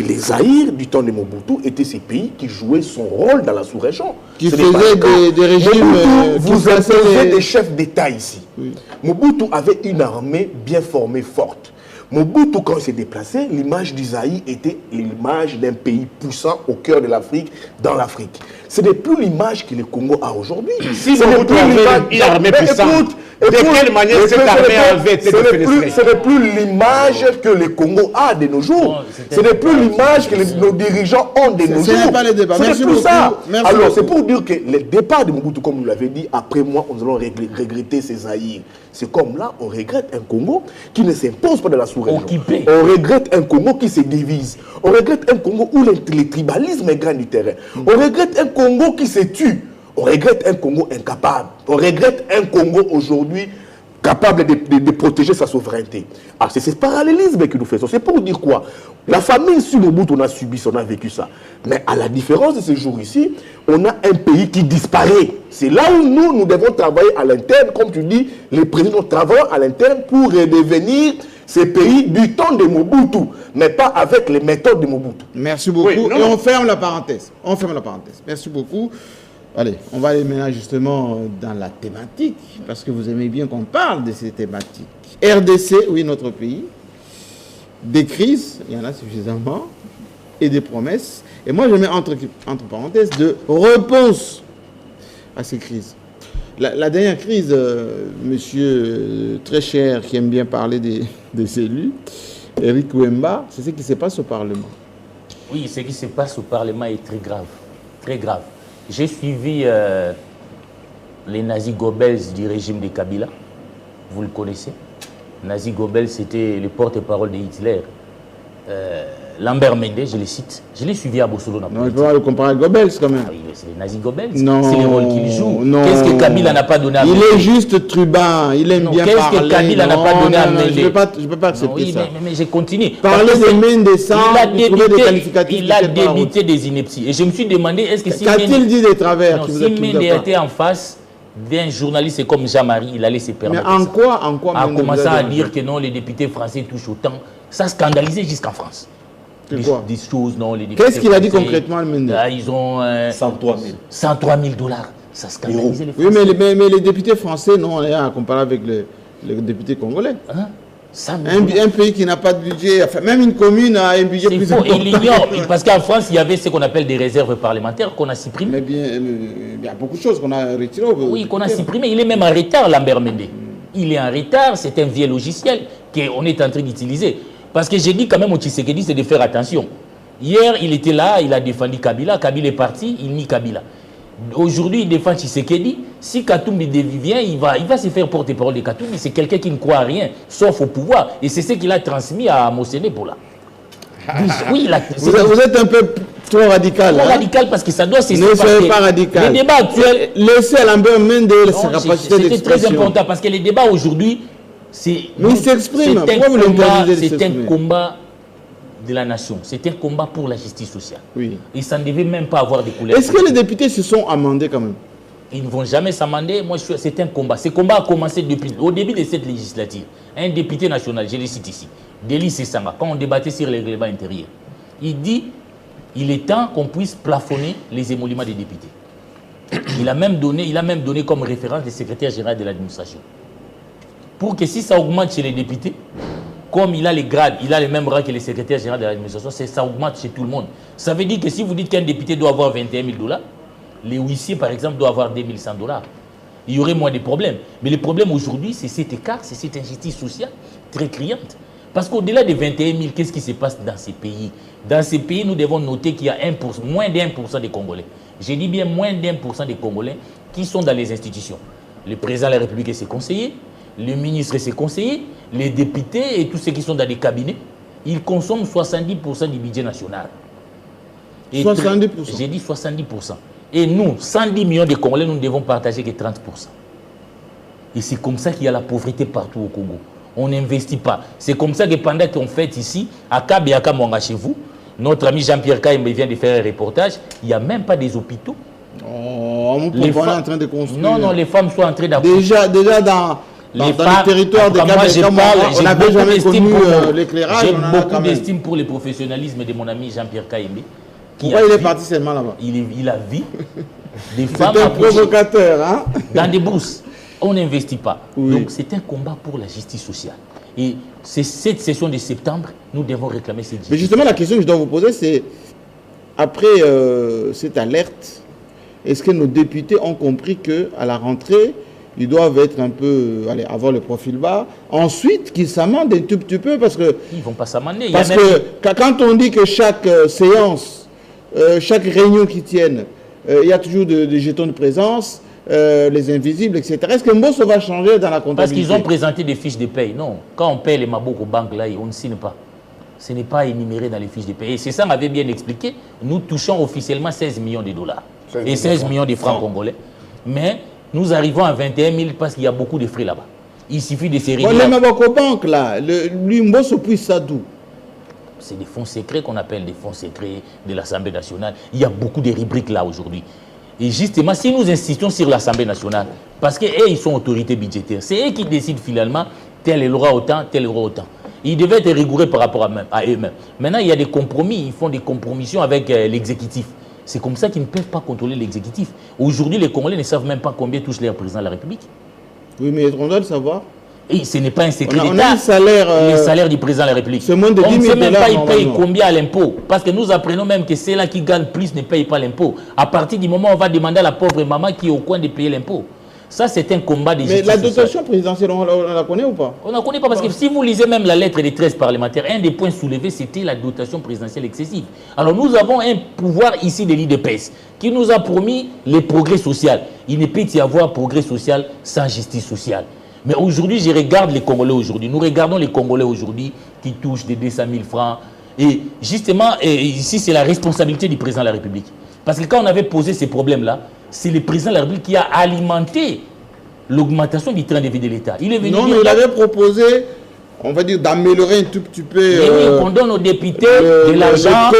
les Zaïre du temps de Mobutu étaient ces pays qui jouaient son rôle dans la sous-région. Qui faisaient des régimes... Vous avez des chefs d'État ici. Mobutu avait une armée bien formée, forte. Mobutu, quand il s'est déplacé, l'image du Zaïre était l'image d'un pays puissant au cœur de l'Afrique, dans l'Afrique. Ce n'est plus l'image que le Congo a aujourd'hui. Si Mobutu avait une armée puissante, de quelle manière cette armée avait été défenestrée? Ce n'est plus l'image que le Congo a de nos jours. Ce n'est plus l'image que nos dirigeants ont de nos jours. Ce n'est pas le débat. Merci beaucoup. Alors, c'est pour dire que le départ de Mobutu, comme nous l'avez dit, après moi, nous allons regretter ces Zaïre. C'est comme là, on regrette un Congo qui ne s'impose pas de la sous-région. On regrette un Congo qui se divise. On regrette un Congo où le tribalisme est grand du terrain. On regrette un Congo qui se tue. On regrette un Congo incapable. On regrette un Congo aujourd'hui capable de protéger sa souveraineté. Ah, c'est ce parallélisme que nous faisons. C'est pour dire quoi? La famille sur le bout, on a subi ça, on a vécu ça. Mais à la différence de ce jour ici, on a un pays qui disparaît. C'est là où nous devons travailler à l'interne. Comme tu dis, les présidents travaillent à l'interne pour redevenir ces pays du temps de Mobutu, mais pas avec les méthodes de Mobutu. Merci beaucoup. Et on ferme la parenthèse. On ferme la parenthèse. Merci beaucoup. Allez, on va aller maintenant justement dans la thématique, parce que vous aimez bien qu'on parle de ces thématiques. RDC, oui, notre pays. Des crises, il y en a suffisamment, et des promesses. Et moi, je mets entre parenthèses de réponse à ces crises. La dernière crise, monsieur très cher, qui aime bien parler des élus, Eric Wemba, c'est ce qui se passe au Parlement. Oui, ce qui se passe au Parlement est très grave. Très grave. J'ai suivi les nazis Goebbels du régime de Kabila. Vous le connaissez. Nazi Goebbels, c'était le porte-parole de Hitler. Lambert Mende, je le cite. Je l'ai suivi à Bossolo. Non, il faut pas le comparer à Goebbels quand même. Ah oui, c'est les nazis Goebbels. Non. C'est le rôle qu'il joue. Non. Qu'est-ce que Kabila n'a pas donné à Mende? Il est juste trubin. Il aime bien parler. Qu'est-ce que Kabila n'a pas donné à Mende? Je ne peux pas accepter ça. Mais je continue. Parler de Mende sans trouver des qualificatifs. Il a débité des inepties. Et je me suis demandé, est-ce que si qu'a-t-il dit des travers? Si Mende était en face d'un journaliste comme Jean-Marie, il allait se permettre. Mais en quoi a commencé à dire que non, les députés français touchent autant. Ça scandalisait jusqu'en France. Des choses, non, les députés. Qu'est-ce qu'il a dit concrètement, Mende? Ils ont 103 000. 103 000 $. Ça scandalisait les Français. Oui, mais les députés français, non, on est à comparer avec les députés congolais. Hein? Un pays qui n'a pas de budget, enfin, même une commune a un budget plus important. Il ignore, parce qu'en France, il y avait ce qu'on appelle des réserves parlementaires qu'on a supprimées. Mais bien, il y a beaucoup de choses qu'on a retirées. Oui, qu'on a supprimées. Il est même en retard, Lambert Mende. Il est en retard, c'est un vieux logiciel qu'on est en train d'utiliser. Parce que j'ai dit quand même au Tshisekedi, c'est de faire attention. Hier, il était là, il a défendu Kabila. Kabila est parti, il nie Kabila. Aujourd'hui, il défend Tshisekedi. Si Katumbi vient, il va se faire porte-parole de Katumbi. C'est quelqu'un qui ne croit à rien, sauf au pouvoir. Et c'est ce qu'il a transmis à Mosene Bola. Oui, vous êtes un peu trop radical. Trop radical parce que ça doit se passer. Ne soyez pas radical. Les débats actuels... Laissez Lambert Mende sa capacité d'expression. C'était très important parce que les débats aujourd'hui... Mais il s'exprime. Pourquoi vous l'interdisez de s'exprimer? C'est un combat de la nation. C'est un combat pour la justice sociale. Oui. Et ça ne devait même pas avoir des couleurs. Est-ce que les députés se sont amendés quand même? Ils ne vont jamais s'amender. Moi, c'est un combat. Ce combat a commencé au début de cette législature. Un député national, je le cite ici, Délis Sessanga, quand on débattait sur les règlements intérieurs, il dit il est temps qu'on puisse plafonner les émoluments des députés. Il a même donné comme référence le secrétaire général de l'administration. Pour que si ça augmente chez les députés, comme il a les grades, il a les mêmes rangs que le secrétaire général de l'administration, ça augmente chez tout le monde. Ça veut dire que si vous dites qu'un député doit avoir 21 000 $, les huissiers, par exemple, doivent avoir 2100 $. Il y aurait moins de problèmes. Mais le problème aujourd'hui, c'est cet écart, c'est cette injustice sociale très criante. Parce qu'au-delà des 21 000, qu'est-ce qui se passe dans ces pays? Dans ces pays, nous devons noter qu'il y a moins d'1% des Congolais. Je dis bien moins d'1% des Congolais qui sont dans les institutions. Le président de la République et ses conseillers, le ministre et ses conseillers, les députés et tous ceux qui sont dans des cabinets, ils consomment 70% du budget national. 70%? J'ai dit 70%. Et nous, 110 millions de Congolais, nous ne devons partager que 30%. Et c'est comme ça qu'il y a la pauvreté partout au Congo. On n'investit pas. C'est comme ça que pendant qu'on fait ici, à Kabiaka Mwanga chez vous, notre ami Jean-Pierre Kaimbe vient de faire un reportage, il n'y a même pas des hôpitaux. Oh, les femmes sont en train de construire. Non, les femmes sont en train d'accoucher. Déjà dans le territoire de Kabiaka, on n'avait jamais connu l'éclairage. J'ai beaucoup d'estime pour le professionnalisme de mon ami Jean-Pierre Kaimbe. Pourquoi il est parti seulement là-bas? Il a vu des femmes c'est un provocateur, hein? Dans des bourses. On n'investit pas. Oui. Donc c'est un combat pour la justice sociale. Et c'est cette session de septembre, nous devons réclamer cette justice. Mais justement, la question que je dois vous poser, c'est, après cette alerte, est-ce que nos députés ont compris qu'à la rentrée, ils doivent être un peu, avoir le profil bas, ensuite qu'ils s'amendent un tout petit peu, parce que... Ils ne vont pas s'amender. Parce que quand on dit que chaque séance, chaque réunion qu'ils tiennent, il y a toujours des jetons de présence, les invisibles, etc. Est-ce que Mbosso va changer dans la comptabilité? Parce qu'ils ont présenté des fiches de paye. Non. Quand on paye les maboko aux banques, là, on ne signe pas. Ce n'est pas énuméré dans les fiches de paye. Et c'est ça m'avait bien expliqué. Nous touchons officiellement 16 millions de dollars. Et 16 millions de francs congolais. Mais nous arrivons à 21 000 parce qu'il y a beaucoup de frais là-bas. Il suffit de se réunir. Les maboko banques, là, lui, Mbosso puisse ça d'où? C'est des fonds secrets qu'on appelle des fonds secrets de l'Assemblée nationale. Il y a beaucoup de rubriques là aujourd'hui. Et justement, si nous insistons sur l'Assemblée nationale, parce qu'eux, ils sont autorités budgétaires, c'est eux qui décident finalement, tel est aura autant, tel aura autant. Ils devaient être rigoureux par rapport à eux-mêmes. Maintenant, il y a des compromis, ils font des compromissions avec l'exécutif. C'est comme ça qu'ils ne peuvent pas contrôler l'exécutif. Aujourd'hui, les Congolais ne savent même pas combien touche leur président de la République. Oui, mais on doit le savoir. Et ce n'est pas un secret d'État. On a un salaire, le salaire du président de la République. C'est moins de 10 000 $. On ne sait même pas il paye combien à l'impôt. Parce que nous apprenons même que ceux-là qui gagnent plus ne payent pas l'impôt. À partir du moment où on va demander à la pauvre maman qui est au coin de payer l'impôt. Ça, c'est un combat des justice. Mais la dotation présidentielle, on la connaît ou pas? On ne la connaît pas parce que si vous lisez même la lettre des 13 parlementaires, un des points soulevés, c'était la dotation présidentielle excessive. Alors nous avons un pouvoir ici de l'IDPS qui nous a promis les progrès sociaux. Il ne peut y avoir progrès social sans justice sociale. Mais aujourd'hui, je regarde les Congolais aujourd'hui. Nous regardons les Congolais aujourd'hui qui touchent des 200 000 francs. Et justement, ici, c'est la responsabilité du président de la République. Parce que quand on avait posé ces problèmes-là, c'est le président de la République qui a alimenté l'augmentation du train de vie de l'État. Il est venu non, mais il avait proposé, on va dire, d'améliorer un tout petit peu... oui, on donne aux députés de l'argent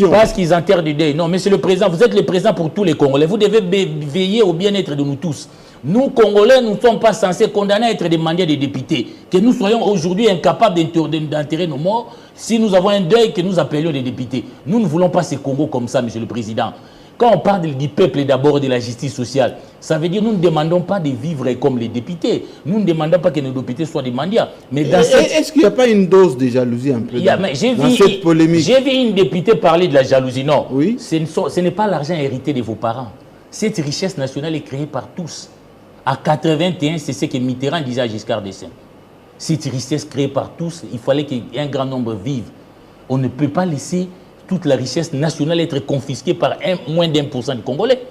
parce qu'ils enterrent des deuils. Non, monsieur le président, vous êtes le président pour tous les Congolais. Vous devez veiller au bien-être de nous tous. Nous, Congolais, nous ne sommes pas censés condamner à être des mandats des députés. Que nous soyons aujourd'hui incapables d'enterrer nos morts, si nous avons un deuil, que nous appelions des députés. Nous ne voulons pas ces Congos comme ça, monsieur le président. Quand on parle du peuple d'abord de la justice sociale, ça veut dire que nous ne demandons pas de vivre comme les députés. Nous ne demandons pas que nos députés soient des mandats. Mais est-ce qu'il n'y a pas une dose de jalousie un peu dans cette polémique? J'ai vu une députée parler de la jalousie. Non, oui. Ce n'est pas l'argent hérité de vos parents. Cette richesse nationale est créée par tous. À 81, c'est ce que Mitterrand disait à Giscard d'Estaing. Cette richesse créée par tous, il fallait qu'un grand nombre vive. On ne peut pas laisser toute la richesse nationale être confisquée par moins d'1% des Congolais.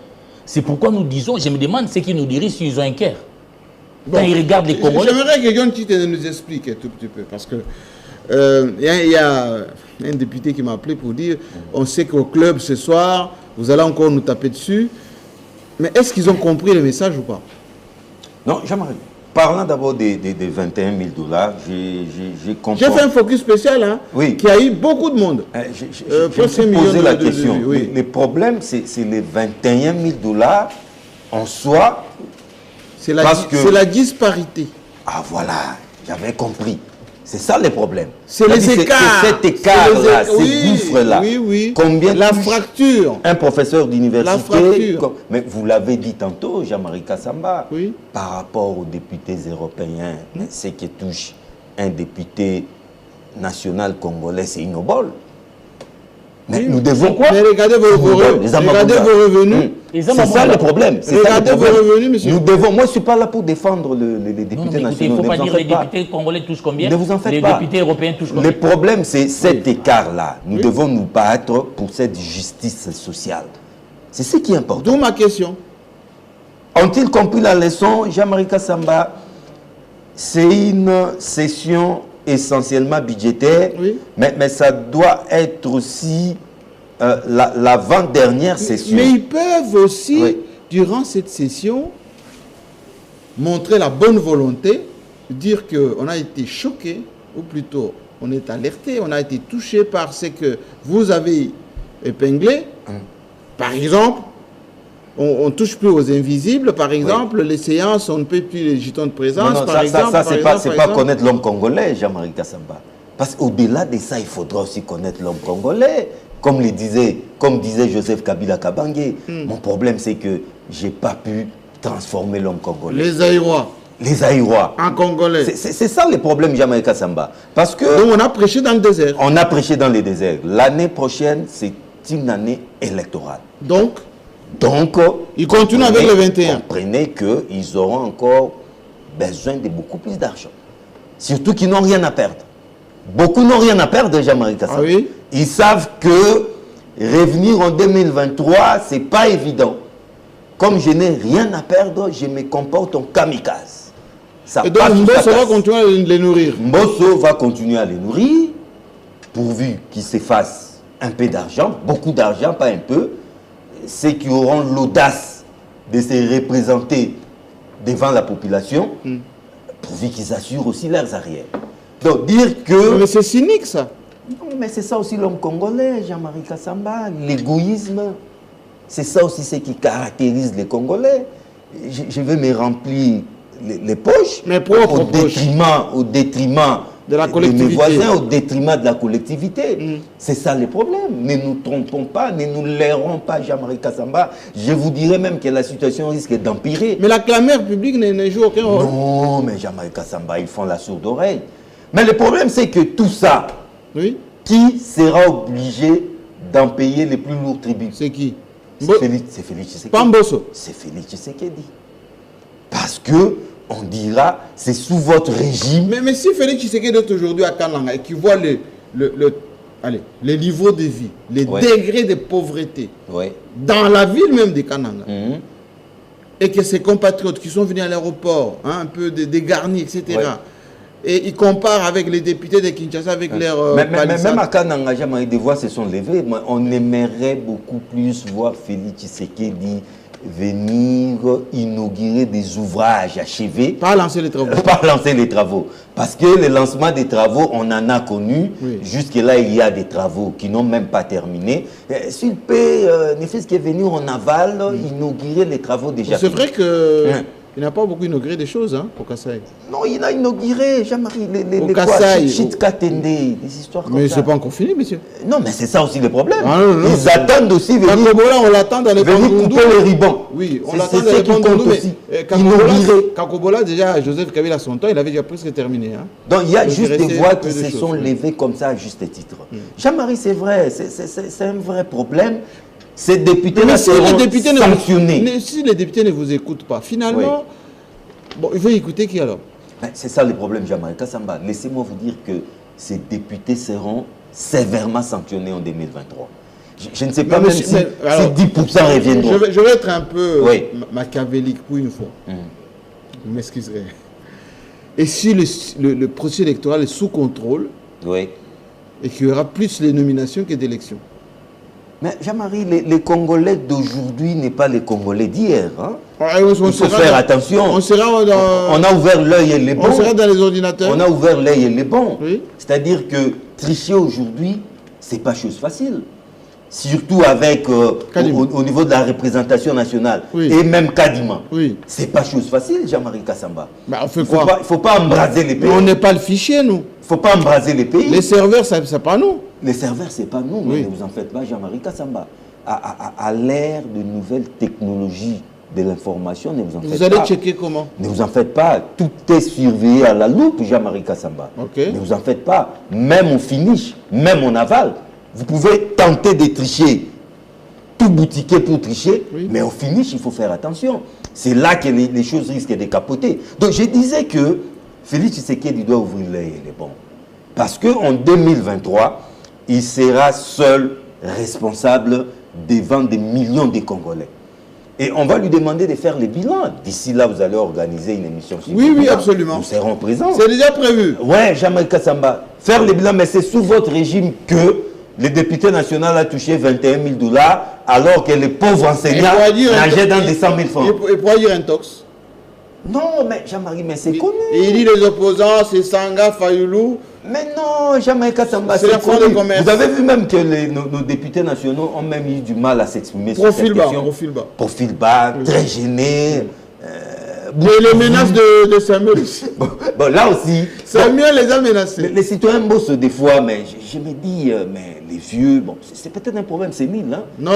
C'est pourquoi nous disons, je me demande ce qu'ils nous dirigent s'ils ont un cœur. Quand ils regardent les Congolais... J'aimerais que quelqu'un qui nous explique un tout petit peu, parce que il y a un député qui m'a appelé pour dire, on sait qu'au club ce soir, vous allez encore nous taper dessus, mais est-ce qu'ils ont compris le message ou pas? Non, j'aimerais. Parlant d'abord des 21 000 $, j'ai compris. J'ai fait un focus spécial, hein, oui. Qui a eu beaucoup de monde. Je me suis posé la question. Oui. Le problème, c'est les 21 000 $ en soi. C'est la disparité. Ah voilà, j'avais compris. C'est ça le problème. C'est les écarts. Cet écart-là, ces gouffres-là. Oui, oui. Combien la fracture. Un professeur d'université. Mais vous l'avez dit tantôt, Jean-Marie Kassamba, oui. Par rapport aux députés européens, ce qui touche un député national congolais, c'est inobole. Mais nous devons quoi? Mais regardez vos revenus. C'est ça le problème. Regardez vos revenus, monsieur. Nous devons. Moi, je ne suis pas là pour défendre les députés nationaux. Il ne faut pas dire les députés congolais touchent combien. Ne vous en faites pas. Les députés européens touchent combien. Le problème, c'est cet écart-là. Nous devons nous battre pour cette justice sociale. C'est ce qui est important. D'où ma question. Ont-ils compris la leçon, Jean-Marie Kassamba? C'est une session essentiellement budgétaire, oui. mais ça doit être aussi l'avant-dernière session. Mais ils peuvent aussi, oui. Durant cette session, montrer la bonne volonté, dire qu'on a été choqué, ou plutôt on est alerté, on a été touché par ce que vous avez épinglé. Par exemple, on ne touche plus aux invisibles, par exemple, oui. Les séances, on ne peut plus les jetons de présence, non, par exemple. Ça, c'est pas connaître l'homme congolais, Jean-Marie Kassamba. Parce qu'au-delà de ça, il faudra aussi connaître l'homme congolais. Comme disait Joseph Kabila Kabange, mon problème, c'est que je n'ai pas pu transformer l'homme congolais. Les Aïrois. Les Aïrois. En congolais. C'est ça le problème, Jean-Marie Kassamba. Parce que... Donc on a prêché dans le désert. On a prêché dans le désert. L'année prochaine, c'est une année électorale. Donc, ils continuent avec le 21. Comprenez qu'ils auront encore besoin de beaucoup plus d'argent. Surtout qu'ils n'ont rien à perdre. Beaucoup n'ont rien à perdre, Jean-Marie Kassamba. Ah oui? Ils savent que revenir en 2023, ce n'est pas évident. Comme je n'ai rien à perdre, je me comporte en kamikaze. Et donc Mbosso va continuer à les nourrir. Mbosso va continuer à les nourrir, pourvu qu'il se fasse un peu d'argent, beaucoup d'argent, pas un peu. Ceux qui auront l'audace de se représenter devant la population, pourvu qu'ils assurent aussi leurs arrières. Donc dire que... Mais c'est cynique ça. Non, mais c'est ça aussi l'homme congolais, Jean-Marie Kassamba, l'égoïsme. C'est ça aussi ce qui caractérise les Congolais. Je vais me remplir les poches, mes propres au détriment de la collectivité. De mes voisins, au détriment de la collectivité. C'est ça le problème. Ne nous trompons pas, ne nous lairons pas, Jean-Marie Kassamba. Je vous dirais même que la situation risque d'empirer. Mais la clameur publique ne joue aucun rôle. Non, mais Jean-Marie Kassamba, ils font la sourde oreille. Mais le problème, c'est que tout ça, oui. Qui sera obligé d'en payer les plus lourds tributs? C'est qui? C'est Félix Tshisekedi. Pas Mbosso. C'est Félix Tshisekedi. Parce que on dira, c'est sous votre régime. Mais si Félix Tshisekedi est aujourd'hui à Kananga et qu'il voit les niveaux de vie, les degrés de pauvreté dans la ville même de Kananga, et que ses compatriotes qui sont venus à l'aéroport, hein, un peu dégarnis, etc., et ils comparent avec les députés de Kinshasa, avec leurs... Même à Kananga, des voix se sont levées. On aimerait beaucoup plus voir Félix Tshisekedi venir inaugurer des ouvrages achevés. Pas lancer les travaux. Pas lancer les travaux. Parce que le lancement des travaux, on en a connu. Jusque-là, il y a des travaux qui n'ont même pas terminé. S'il peut, ne fait-ce que venir en aval, inaugurer les travaux déjà. C'est vrai que... Il n'a pas beaucoup inauguré des choses, hein, au Kassai. Non, il a inauguré, Jean-Marie, les Kassai. Chit-Katende, des histoires comme ça. Mais c'est pas encore fini, monsieur. Non, mais c'est ça aussi le problème. Non, ils attendent aussi venir. Kakobola, on l'attend dans les couper les ribans. Oui, on l'attend dans les Bandondou. Mais Kakobola, déjà, Joseph Kabila, son temps, il avait déjà presque terminé. Hein. Donc il y a juste des voix qui se sont levées comme ça à juste titre. Jean-Marie, c'est vrai, c'est un vrai problème. Ces députés seront sanctionnés. Mais si les députés ne vous écoutent pas, finalement, bon, il faut écouter qui alors? C'est ça le problème, Jean-Marie Kassamba. Laissez-moi vous dire que ces députés seront sévèrement sanctionnés en 2023. Je ne sais pas même si 10% reviendront. Je vais être un peu machiavélique pour une fois. Vous m'excuserez. Et si le processus électoral est sous contrôle, et qu'il y aura plus les nominations que d'élections? Mais Jean-Marie, les Congolais d'aujourd'hui n'est pas les Congolais d'hier. Hein? Il faut faire attention. On a ouvert l'œil et les bons. On sera dans les ordinateurs. On a ouvert l'œil et les bons. C'est-à-dire que tricher aujourd'hui, c'est pas chose facile. Surtout avec au niveau de la représentation nationale et même Kadima. C'est pas chose facile, Jean-Marie Kassamba. Bah, on fait quoi? Il ne faut pas embraser les pays. Mais on n'est pas le fichier, nous. Il ne faut pas embraser les pays. Les serveurs, c'est pas nous. Les serveurs, c'est pas nous, mais ne vous en faites pas, Jean-Marie Kassamba. À l'ère de nouvelles technologies de l'information, ne vous en faites pas. Vous allez checker comment? Ne vous en faites pas. Tout est surveillé à la loupe, Jean-Marie Kassamba. Ne vous en faites pas. Même au finish, même en aval. Vous pouvez tenter de tricher, tout boutiquer pour tricher, mais au finish, il faut faire attention. C'est là que les choses risquent de capoter. Donc je disais que Félix Tshisekedi doit ouvrir l'œil et les bons. Parce qu'en 2023, il sera seul responsable devant des millions de Congolais. Et on va lui demander de faire le bilan. D'ici là, vous allez organiser une émission. Oui, absolument. Nous serons présents. C'est déjà prévu. Ouais, Jean-Marie Kassamba. Faire le bilan, mais c'est sous votre régime que le député national a touché 21 000 $, alors que les pauvres enseignants nageaient dans des 100 000 francs. Et pourquoi dire un tox? Non, mais Jean-Marie, mais c'est connu. Et il dit les opposants, c'est Sanga, Fayoulou. Mais non, Jean-Marie Kassamba, c'est la fraude de commerce. Vous avez vu même que nos députés nationaux ont même eu du mal à s'exprimer sur cette question. Profil bas, très gêné. les menaces de Samuel aussi. Bon, là aussi. Samuel les a menacés. Les citoyens bossent des fois, mais je me dis, mais les vieux, bon, c'est peut-être un problème sénile, hein? Non.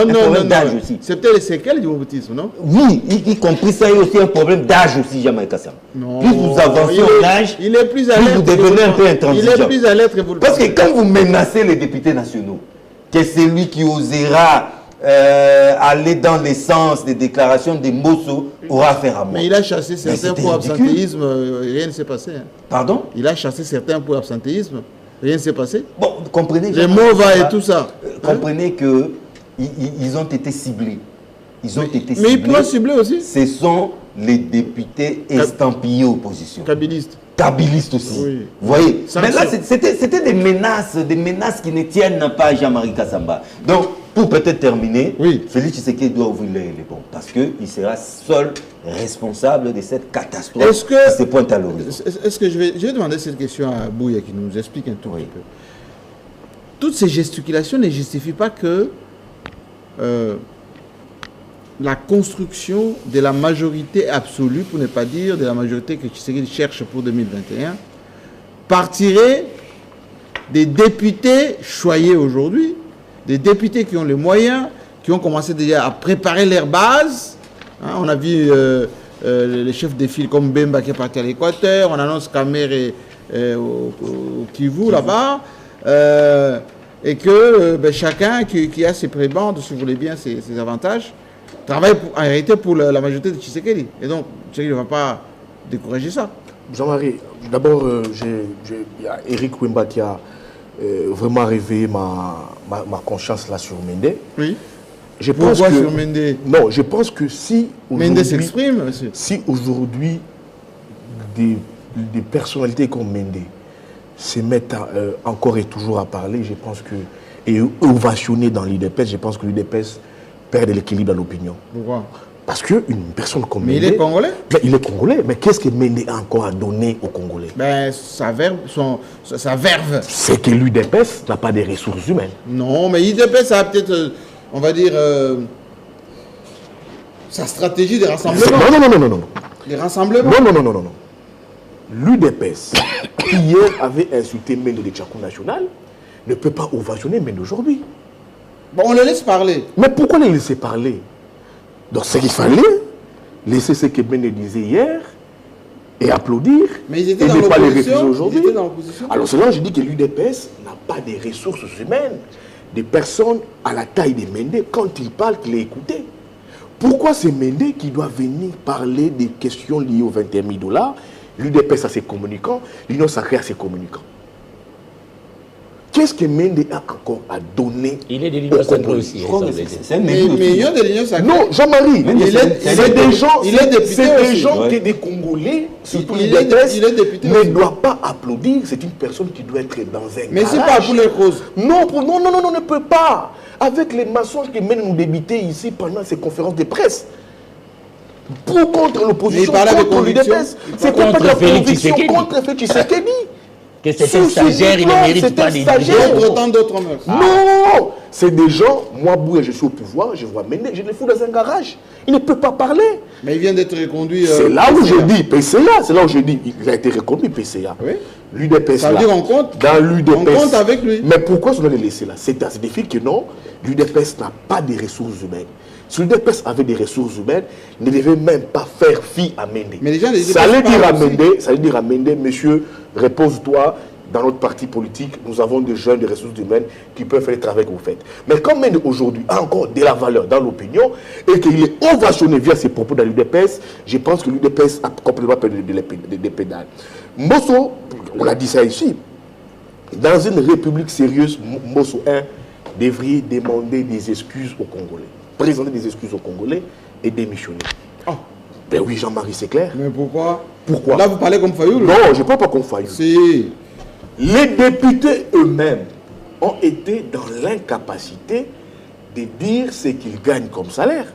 Aussi. C'est peut-être les séquelles du moutisme, non? Oui, y compris ça, il y a aussi un problème d'âge aussi, Jean-Marie Kassamba. Plus vous avancez en âge, il est plus à plus vous devenez un peu intransigeant. Il est plus à l'être que vous le Parce que quand vous menacez les députés nationaux, que c'est lui qui osera aller dans le sens des déclarations de Mosso aura affaire à moi. Mais il a chassé certains pour absentéisme, rien ne s'est passé. Hein. Pardon? Il a chassé certains pour absentéisme, rien ne s'est passé. Bon, comprenez. Les MOVA et tout ça. Comprenez que ils ont été ciblés. Ils ont été ciblés. Mais ils pourraient cibler aussi. Ce sont les députés estampillés opposition. Kabilistes. Kabilistes aussi. Oui. Vous voyez? Mais là, c'était des menaces qui ne tiennent pas à Jean-Marie Kassamba. Donc, pour peut-être terminer, Félix Tshisekedi doit ouvrir les bons parce qu'il sera seul responsable de cette catastrophe qui se pointe à l'horizon. Est-ce que je vais demander cette question à Bouya qui nous explique un tout petit peu. Toutes ces gesticulations ne justifient pas que la construction de la majorité absolue, pour ne pas dire de la majorité que Tshisekedi cherche pour 2021, partirait des députés choyés aujourd'hui, des députés qui ont les moyens, qui ont commencé déjà à préparer leur base. Hein, on a vu les chefs de file comme Bemba qui est parti à l'Équateur, on annonce Kamer au Kivu là-bas, et que chacun qui a ses prébendes, si vous voulez bien, ses avantages, travaille en réalité pour la majorité de Tshisekedi. Et donc, Tshisekedi ne va pas décourager ça. Jean-Marie, d'abord, il y a Eric Wimba qui a vraiment réveillé ma conscience là sur Mende. Oui. Pourquoi sur Mende? Non, je pense que si Mende s'exprime, monsieur. Si aujourd'hui des personnalités comme Mende se mettent encore et toujours à parler, je pense que, et ovationner dans l'UDPS, je pense que l'UDPS perd de l'équilibre dans l'opinion. Pourquoi? Parce qu'une personne comme Mende... Mais il est congolais? Il est congolais, mais qu'est-ce que Mende a encore à donner aux Congolais? Sa verve. C'est que l'UDPS n'a pas de ressources humaines. Non, mais l'UDPS a peut-être, on va dire, sa stratégie de rassemblement. Non. Les rassemblements? Non. L'UDPS, qui hier avait insulté Mende de Tchakou National, ne peut pas ovationner Mende aujourd'hui. Bon, on le laisse parler. Mais pourquoi les laisser parler? Donc, c'est qu'il fallait laisser ce que Mende disait hier et applaudir. Mais ils étaient dans l'opposition aujourd'hui. Alors, cela, je dis que l'UDPS n'a pas de ressources humaines, des personnes à la taille de Mende, quand il parle, qu'il est écouté. Pourquoi c'est Mende qui doit venir parler des questions liées aux 21 000 $? L'UDPS a ses communicants, l'Union sacrée a ses communicants. Qu'est-ce que Mende a encore à donner? Il est de l'Union sacrée aussi. C'est un million de l'Union sacrée. Non, Jean-Marie, c'est des gens, des Congolais, surtout l'UDPS, ne doit pas applaudir. C'est une personne qui doit être dans un Mais c'est pas pour les causes. Non, ne peut pas. Avec les mensonges que Mende nous débitait ici pendant ces conférences de presse. Pour contre l'opposition, contre l'UDPS. C'est contre Félix Tshisekedi. Que c'est un stagiaire, il ne mérite pas des d'autres mœurs. Non, c'est des gens, moi, Bouya, je suis au pouvoir, je vois Mende, je le fous dans un garage. Il ne peut pas parler. Mais il vient d'être reconduit. C'est là où je dis PCA, c'est là où je dis, il a été reconduit PCA. Oui. L'UDPS, ça veut dire on compte. Dans l'UDPS. On compte avec lui. Mais pourquoi on doit le laisser là? C'est à défi que non, l'UDPS n'a pas de ressources humaines. Si l'UDPS avait des ressources humaines, ne devait même pas faire fi à Mende. Mais les gens, ça allait dire à Mende, monsieur, repose-toi, dans notre parti politique, nous avons des jeunes de ressources humaines qui peuvent faire le travail que vous faites. Mais comme Mende aujourd'hui a encore de la valeur dans l'opinion et qu'il est ovationné via ses propos dans l'UDPS, je pense que l'UDPS a complètement perdu des pédales. Mbosso, on a dit ça ici, dans une république sérieuse, Mbosso 1 devrait demander des excuses aux Congolais. Présenter des excuses aux Congolais et démissionner. Oh. Ben oui, Jean-Marie, c'est clair. Mais pourquoi? Là, vous parlez comme Fayoul? Non, je ne parle pas comme Fayoul. Si. Les députés eux-mêmes ont été dans l'incapacité de dire ce qu'ils gagnent comme salaire.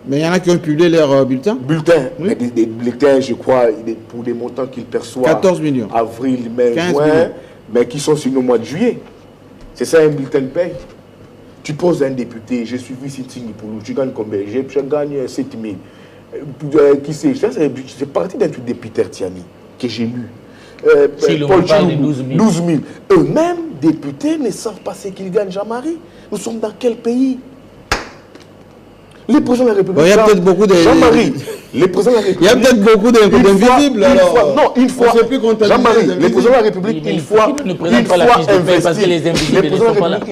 Mais il y en a qui ont publié leur bulletin? Oui. Des bulletins, je crois, pour des montants qu'ils perçoivent. 14 millions. Avril, mai, juin, mais qui sont sur le mois de juillet. C'est ça un bulletin de paye. Tu poses un député, j'ai suivi Sintini Poulou, tu gagnes combien? Je gagne 7 000. Qui c'est? C'est parti d'un truc de Peter Tiani que j'ai lu. Paul Chilou, 12 000. Eux-mêmes, députés, ne savent pas ce qu'ils gagnent, Jean-Marie. Nous sommes dans quel pays? Les présidents de la République. Il y a peut-être beaucoup de. Jean-Marie, les présidents de la République. Il y a peut-être beaucoup d'invisibles. Une fois. Jean-Marie, les présidents de la République, une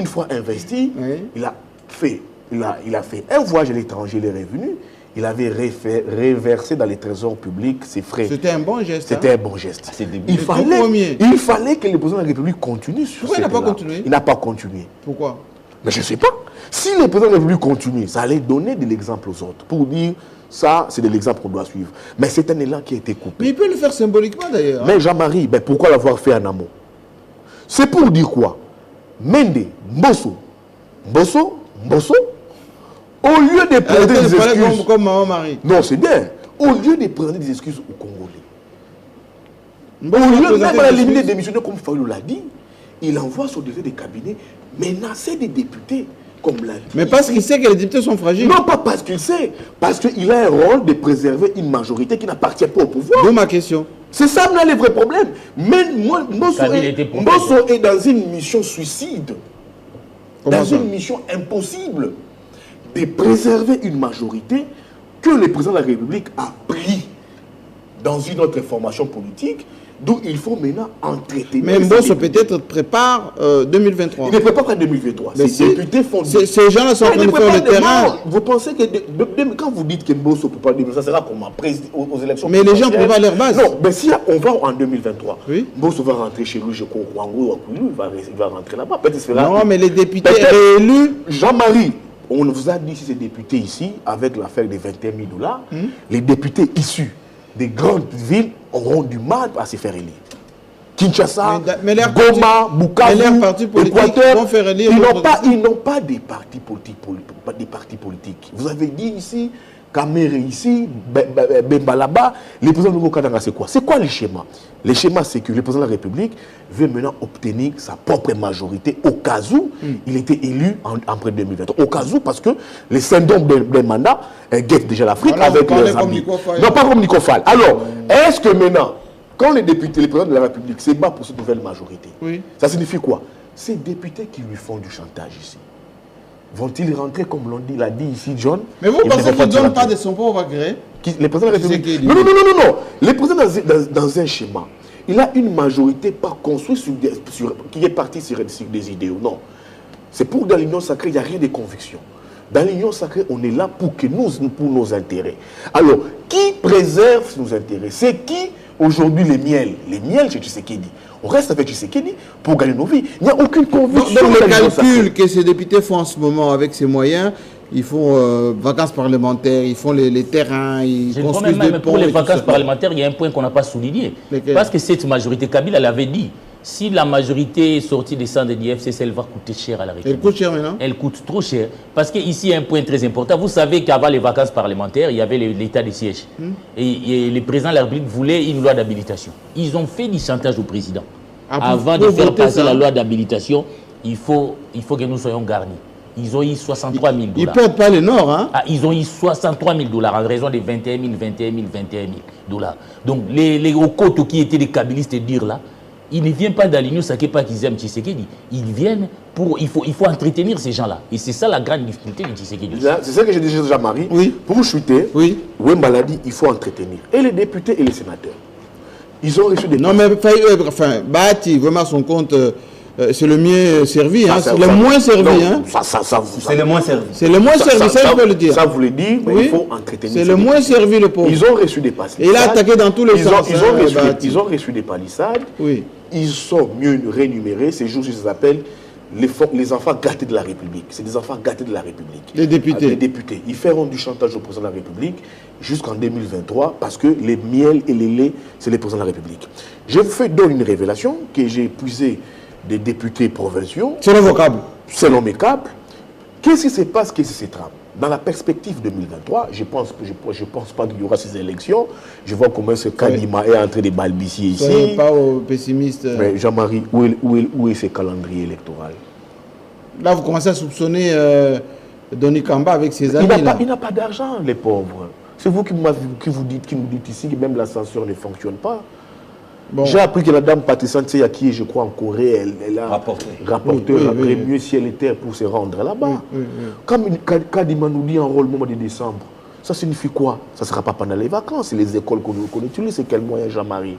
fois investi, il a fait un voyage à l'étranger, il est revenu. Il avait reversé dans les trésors publics ses frais. C'était un bon geste. C'était un bon geste. Il fallait que le président de la République continue sur Pourquoi il n'a pas continué? Il n'a pas continué. Pourquoi? Mais je ne sais pas. Si le président de la République continue, ça allait donner de l'exemple aux autres. Pour dire, ça, c'est de l'exemple qu'on doit suivre. Mais c'est un élan qui a été coupé. Mais il peut le faire symboliquement d'ailleurs. Mais Jean-Marie, pourquoi l'avoir fait en amont? C'est pour dire quoi? Mende, Mbosso, au lieu de prendre des excuses... Comme Maman Marie. Non, c'est bien. Au lieu de prendre des excuses aux Congolais, au lieu même à la limite de démissionner, comme Fayoulou l'a dit, il envoie son directeur de cabinet menacer des députés, comme l'a dit. Mais parce qu'il sait que les députés sont fragiles. Non, pas parce qu'il sait. Parce qu'il a un rôle de préserver une majorité qui n'appartient pas au pouvoir. D'où ma question. C'est ça, le vrai problème. Mais Mbosso est dans une mission suicide. Dans une mission impossible de préserver une majorité que le président de la République a pris dans une autre formation politique, d'où il faut maintenant entretenir. Mais Mbosso peut-être prépare 2023. Il ne prépare pas 2023. Ces députés font... Ces gens-là sont en train de faire le terrain. Vous pensez que quand vous dites que Mbosso ne peut pas 2023, ça sera comme après aux élections. Mais les gens préparent leur base. Non, mais si on va en 2023, oui. Mbosso va rentrer chez lui, je crois, il va rentrer là-bas. Non, mais les députés réélus... Jean-Marie, on vous a dit si ces députés ici, avec l'affaire des 21 000 $, les députés issus des grandes villes auront du mal à se faire élire. Kinshasa, Goma, Bukavu, Équateur, ils n'ont pas des partis politiques. Vous avez dit ici, Kamere ici, Bemba là-bas, les présidents de nouveau Kadanga, c'est quoi? C'est quoi les schémas? Les schémas, c'est que le président de la République veut maintenant obtenir sa propre majorité au cas où il était élu après 2023. Au cas où, parce que les syndromes des mandats guettent déjà l'Afrique avec leurs amis. Non, pas comme Nico Fall. Alors, est-ce que maintenant, quand les députés, les présidents de la République se battent pour cette nouvelle majorité, ça signifie quoi? Ces députés qui lui font du chantage ici, vont-ils rentrer comme l'a dit ici John? Mais vous pensez qu'ils ne donnent pas de son propre gré? Les présidents de la République. Non. Les présidents dans un schéma, il a une majorité pas construite qui est partie sur des idéaux. Non. C'est pour dans l'union sacrée, il n'y a rien de conviction. Dans l'union sacrée, on est là pour nos intérêts. Alors, qui préserve nos intérêts? C'est qui aujourd'hui les miels? Les miels chez Tshisekedi. On reste avec Tshisekedi pour gagner nos vies. Il n'y a aucune conviction. Donc le calcul que ces députés font en ce moment avec ces moyens, ils font vacances parlementaires, ils font les terrains, ils construisent des ponts. Pour les vacances parlementaires, il y a un point qu'on n'a pas souligné. Parce que cette majorité, Kabila l'avait dit, si la majorité est sortie des centres de l'IFC, elle va coûter cher à la République. Elle coûte cher maintenant? Elle coûte trop cher. Parce qu'ici, il y a un point très important. Vous savez qu'avant les vacances parlementaires, il y avait l'état de siège. Et le président de la République voulait une loi d'habilitation. Ils ont fait du chantage au président. Avant de faire passer la loi d'habilitation, il faut que nous soyons garnis. Ils ont eu 63 000 $. Ils ne perdent pas le Nord, hein? Ils ont eu 63 000 $ en raison des 21 000 $. Donc, les Okoto qui étaient des kabylistes dire là, ils ne viennent pas dans l'Union sacrée pas qu'ils aiment Tshisekedi. Ils viennent pour... Il faut entretenir ces gens-là. Et c'est ça la grande difficulté de Tshisekedi. C'est ça que j'ai dit à Jean-Marie. Oui. Pour vous chuter, Wembala dit il faut entretenir. Et les députés et les sénateurs, ils ont reçu des... Non, mais enfin, Bati, vraiment son compte... c'est le mieux servi, hein? C'est le moins servi. C'est le moins servi. C'est le moins servi, ça je peux le dire. Ça vous le dire, mais il faut entretenir. C'est le moins servi, le pauvre. Ils ont reçu des palissades. Et il a attaqué dans tous les sens. Ils ont reçu des palissades. Oui. Ils sont mieux rémunérés. Ces jours, ils s'appellent les enfants gâtés de la République. C'est des enfants gâtés de la République. Les députés. Les députés. Ils feront du chantage au président de la République jusqu'en 2023 parce que les miels et les laits, c'est les présidents de la République. Je vous fais donc une révélation que j'ai épuisée des députés provinciaux. Selon vos câbles. Selon mes câbles. Qu'est-ce qui se passe? Qu'est-ce qui se trame? Dans la perspective 2023, je pense pas qu'il y aura ces élections. Je vois comment ce Kadima est en train de balbutier ici. Soyez pas pessimiste. Mais Jean-Marie, où est ce calendrier électoral? Là, vous commencez à soupçonner Denis Kamba avec ses amis. Il n'a pas d'argent, les pauvres. C'est vous qui nous dites ici que même l'ascenseur ne fonctionne pas. Bon. J'ai appris que la dame Patricia Tseyaki, je crois en Corée, elle a rapporté mieux ciel et terre pour se rendre là-bas. Comme Kadima nous dit enrôlement de décembre, ça signifie quoi? Ça ne sera pas pendant les vacances, c'est les écoles qu'on utilise, c'est quel moyen, Jean-Marie?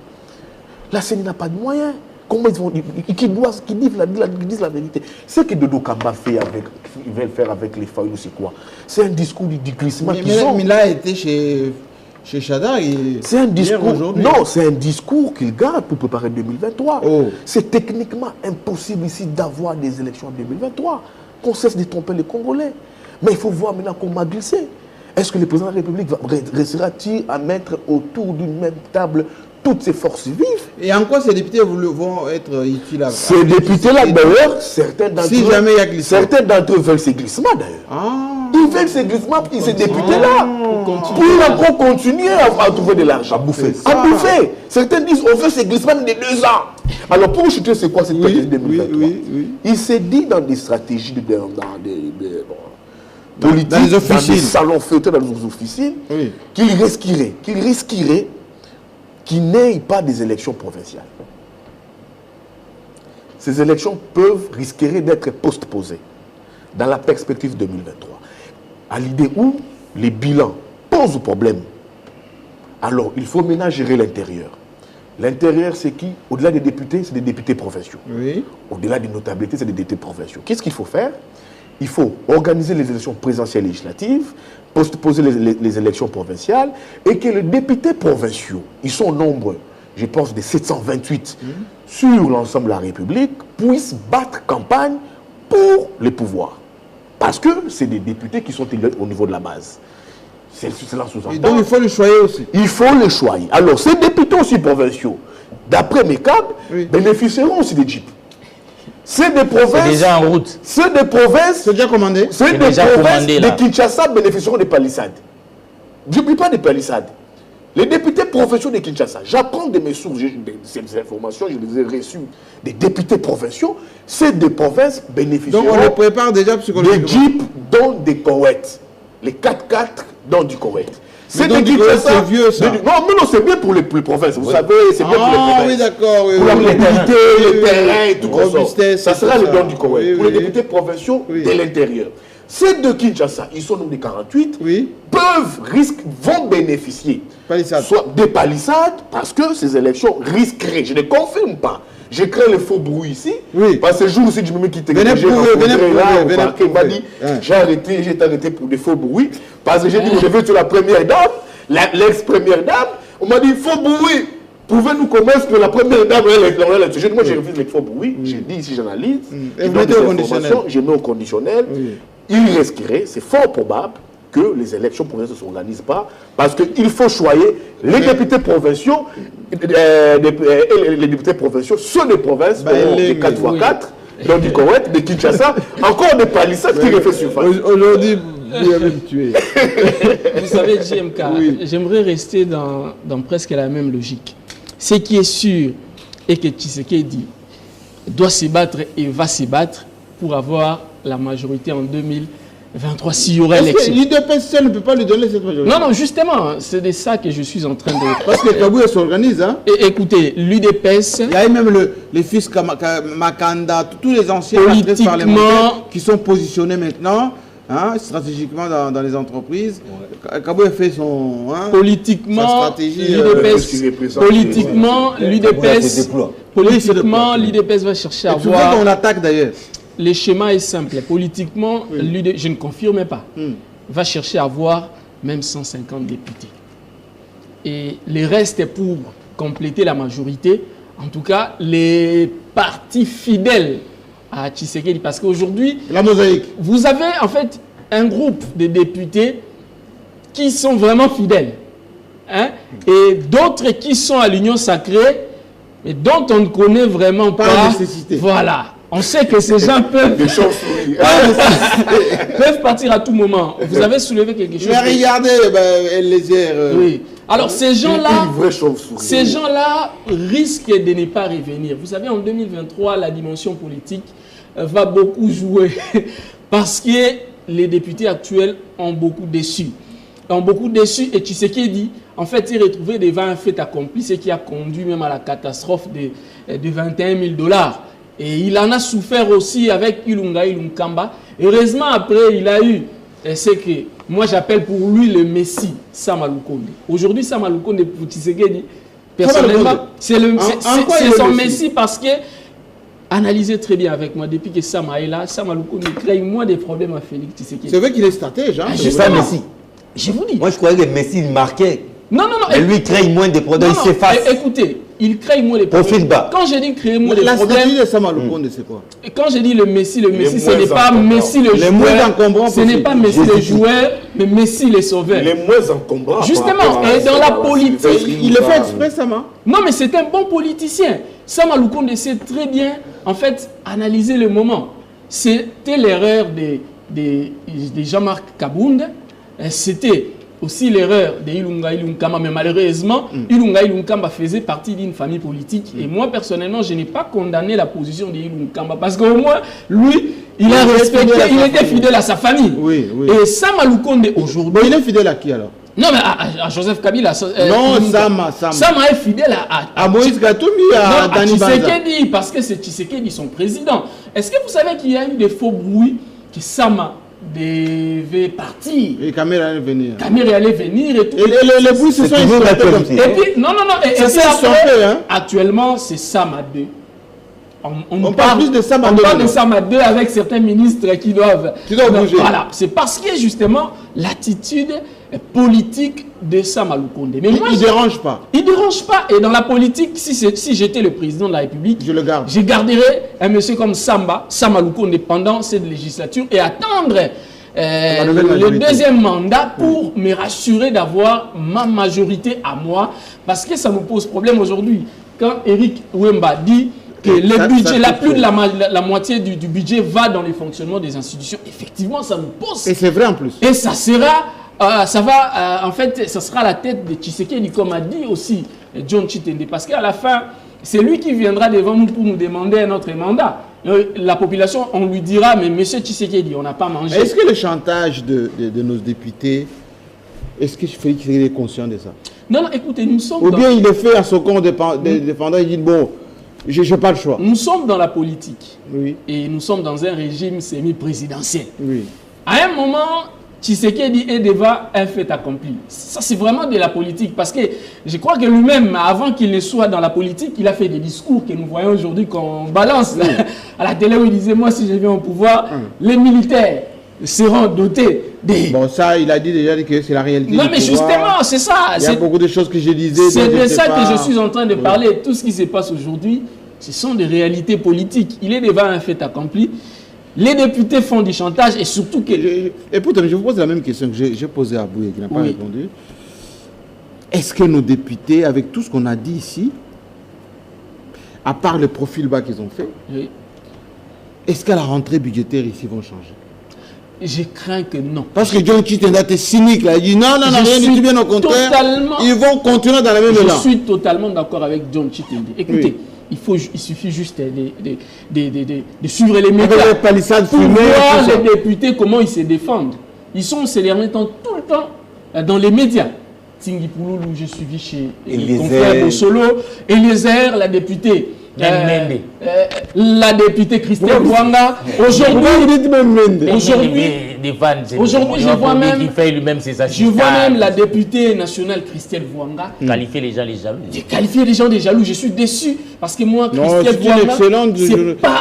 La CENI n'a pas de moyens. Comment ils vont disent la vérité? Ce que Dodo Kamba ils veulent faire avec les Fayou, c'est quoi? C'est un discours du glissement qu'ils ont. Mais il a été chez Chada, c'est un discours. Non, c'est un discours qu'il garde pour préparer 2023. C'est techniquement impossible ici d'avoir des élections en 2023. Qu'on cesse de tromper les Congolais. Mais il faut voir maintenant qu'on m'a glissé. Est-ce que le président de la République réussira-t-il à mettre autour d'une même table toutes ces forces vives? Et en quoi ces députés vont être utiles? Ces députés-là, d'ailleurs, certains d'entre eux veulent ces glissements, d'ailleurs. Ils veulent ces glissements, ces députés-là, pour encore continuer à trouver de l'argent. À bouffer. Certains disent, on veut ces glissements de 2 ans. Alors, pour chuter, c'est quoi cette période 2023? Il s'est dit dans des stratégies politiques, dans des salons feutrés, dans les officines, qu'il risquerait qu'il n'ait pas des élections provinciales. Ces élections risqueraient d'être postposées dans la perspective 2023. À l'idée où les bilans posent problème Alors, il faut maintenant gérer l'intérieur. L'intérieur, c'est qui? Au-delà des députés, c'est des députés provinciaux. Oui. Au-delà des notabilités, c'est des députés provinciaux. Qu'est-ce qu'il faut faire? Il faut organiser les élections présidentielles et législatives, poser les élections provinciales, et que les députés provinciaux, ils sont nombreux, je pense des 728 sur l'ensemble de la République, puissent battre campagne pour les pouvoirs. Parce que c'est des députés qui sont élus au niveau de la base. C'est cela sous-entend. Donc il faut les choyer aussi. Il faut les choyer. Alors ces députés aussi provinciaux, d'après mes câbles, bénéficieront aussi des jeeps. C'est des provinces. C'est déjà en route. C'est des provinces. C'est déjà commandé. C'est des provinces de Kinshasa bénéficieront des palissades. J'oublie pas des palissades. Les députés provinciaux de Kinshasa, j'apprends de mes sources, ces informations, je les ai reçues des députés provinciaux, c'est des provinces bénéficiaires. Donc on les prépare déjà psychologiquement. Des jeeps dans des Koweït. Les 4x4 dans du Koweït. C'est des Kinshasa. C'est vieux ça. Non, c'est bien pour les provinces. Vous savez, c'est bien pour les provinces. Ah oui, d'accord. Pour la mobilité, les terrains et tout ça. Ça sera le don du Koweït. Pour les députés provinciaux de l'intérieur. Ces deux Kinshasa, ils sont nommés 48, vont bénéficier soit des palissades, parce que ces élections risqueraient, je ne confirme pas, je crains le faux bruit ici, parce que ce jour aussi, je me mets quitter, il m'a dit, j'ai été arrêté pour des faux bruits, parce que j'ai dit, je vais sur la première dame, l'ex-première dame, on m'a dit, faux bruit, pouvez-nous convaincre que la première dame, moi je refuse les faux bruits, j'ai dit ici, j'analyse, je mets au conditionnel, il risquerait, c'est fort probable, que les élections provinciales ne s'organisent pas, parce qu'il faut choyer les députés provinciaux, les députés provinciaux sont des provinces, des 4x4, donc du Koweït, de Kinshasa, encore des palissades qui refait surface. Aujourd'hui, vous avez tué. Vous savez, JMK, j'aimerais rester dans presque la même logique. Ce qui est sûr est que Tshisekedi doit se battre et va se battre pour avoir la majorité en 2023 s'il y aurait élection. L'UDPS ne peut pas lui donner cette majorité. Non, justement, c'est de ça que je suis en train de... Parce que Kabouya s'organise, hein. Et écoutez, l'UDPS... Il y a même les fils Makanda, tous les anciens parlementaires qui sont positionnés maintenant, hein, stratégiquement dans les entreprises. Kabouya fait son... Hein, politiquement, sa stratégie. Politiquement, l'UDPS va chercher à voir... C'est on l'attaque d'ailleurs. Le schéma est simple. Politiquement, je ne confirme pas, va chercher à avoir même 150 députés. Et le reste est pour compléter la majorité. En tout cas, les partis fidèles à Tshisekedi. Parce qu'aujourd'hui, la mosaïque. Vous avez en fait un groupe de députés qui sont vraiment fidèles. Hein, et d'autres qui sont à l'union sacrée, mais dont on ne connaît vraiment pas la nécessité. Voilà. On sait que ces gens peuvent partir à tout moment. Vous avez soulevé quelque chose. Mais regardez les airs. Oui. Alors ces gens-là risquent de ne pas revenir. Vous savez, en 2023, la dimension politique va beaucoup jouer parce que les députés actuels ont beaucoup déçu. Et Tshisekedi, en fait, s'est retrouvé devant un fait accompli, ce qui a conduit même à la catastrophe de 21 000 $. Et il en a souffert aussi avec Ilunga Ilunkamba. Heureusement, après, il a eu ce que moi j'appelle pour lui le Messie, Sama Lukonde. Aujourd'hui, Sama Lukonde, pour Tshisekedi, personnellement, c'est son Messie parce que, analysez très bien avec moi, depuis que Sama est là, Sama Lukonde crée moins de problèmes à Félix Tshisekedi. C'est vrai qu'il est stratège, hein? C'est ça, Messi. Je vous dis. Moi, je croyais que Messi il marquait. Non. Et lui, il crée moins de problèmes, il s'efface. Écoutez, il crée moins de problèmes. Quand je dis créer moins de problèmes... La stratégie de Sama Lukonde, c'est quoi? Et quand je dis le Messi, ce n'est pas Messi le joueur. Ce n'est pas Messi le joueur, mais Messi le sauveur. Les moins encombrants. Justement, et dans la politique... Il le fait exprès, Sama? Non, mais c'est un bon politicien. Sama Lukonde sait très bien, en fait, analyser le moment. C'était l'erreur de Jean-Marc Kabound. C'était aussi l'erreur de Ilunga Ilunkamba, mais malheureusement, Ilunga Ilunkamba faisait partie d'une famille politique. Et moi, personnellement, je n'ai pas condamné la position de Ilunkamba parce qu'au moins, lui, il a respecté, il était fidèle à sa famille. Oui. Et Sama Lukonde, aujourd'hui... il est fidèle à qui alors? Non, mais à Joseph Kabila. Non, Sama. Sama est fidèle à Moïse Gatoumi, à Dani Banza. Parce que c'est Tshisekedi son président. Est-ce que vous savez qu'il y a eu des faux bruits que Sama devait partir. Et Cameroun allait venir. Cameroun allait venir et tout. Et les bruits se sont estompés comme ça. Et puis, non. Et puis après, actuellement, c'est Sama 2. On parle plus de Sama 2. On parle de Sama 2 avec certains ministres qui doivent bouger. Voilà, c'est parce que justement l'attitude politique de Sama Lukonde. Mais moi, il ne dérange pas. Il ne dérange pas. Et dans la politique, si j'étais le président de la République, je garderais un monsieur comme Sama Lukonde pendant cette législature et attendre le deuxième mandat pour me rassurer d'avoir ma majorité à moi. Parce que ça nous pose problème aujourd'hui. Quand Eric Ouemba dit que le budget, plus de la moitié du budget va dans le fonctionnement des institutions, effectivement, ça nous pose. Et c'est vrai en plus. Et ça sera, en fait, ça sera la tête de Tshisekedi, comme a dit aussi John Chitende. Parce qu'à la fin, c'est lui qui viendra devant nous pour nous demander un autre mandat. La population, on lui dira, mais monsieur Tshisekedi, on n'a pas mangé. Est-ce que le chantage de nos députés, est-ce que Félix Tshisekedi est conscient de ça? Non, écoutez, nous sommes... Ou bien il le fait à son compte défendant, il dit, bon, je n'ai pas le choix. Nous sommes dans la politique. Oui. Et nous sommes dans un régime semi-présidentiel. Oui. À un moment, Tshisekedi est devant un fait accompli. Ça, c'est vraiment de la politique. Parce que je crois que lui-même, avant qu'il ne soit dans la politique, il a fait des discours que nous voyons aujourd'hui qu'on balance à la télé où il disait, moi, si je viens au pouvoir, les militaires seront dotés des... Bon, ça, il a dit déjà que c'est la réalité. Non, mais justement, c'est ça. Il y a beaucoup de choses que je disais. C'est de ça que je suis en train de parler. Tout ce qui se passe aujourd'hui, ce sont des réalités politiques. Il est devant un fait accompli. Les députés font du chantage et surtout que... Et pourtant, je vous pose la même question que j'ai posée à Bouye, qui n'a pas répondu. Est-ce que nos députés, avec tout ce qu'on a dit ici, à part le profil bas qu'ils ont fait, est-ce qu'à la rentrée budgétaire ici, ils vont changer? Je crains que non. Parce que John Chitenda était cynique là. Il dit non, rien du tout, bien au contraire. Ils vont continuer dans la même élan. Je suis totalement d'accord avec John Chitenda. Écoutez, il suffit juste de suivre les médias pour voir les députés comment ils se défendent. Ils sont ces derniers temps tout le temps dans les médias. Tingi Pouloulou, j'ai suivi chez le confrère Bossolo, Eliezer, la députée. La députée Christelle Bouanga. Aujourd'hui, je vois même la députée nationale Christelle Bouanga qualifier les gens des jaloux. Qualifier les gens des jaloux. Je suis déçu parce que moi, Christelle Bouanga,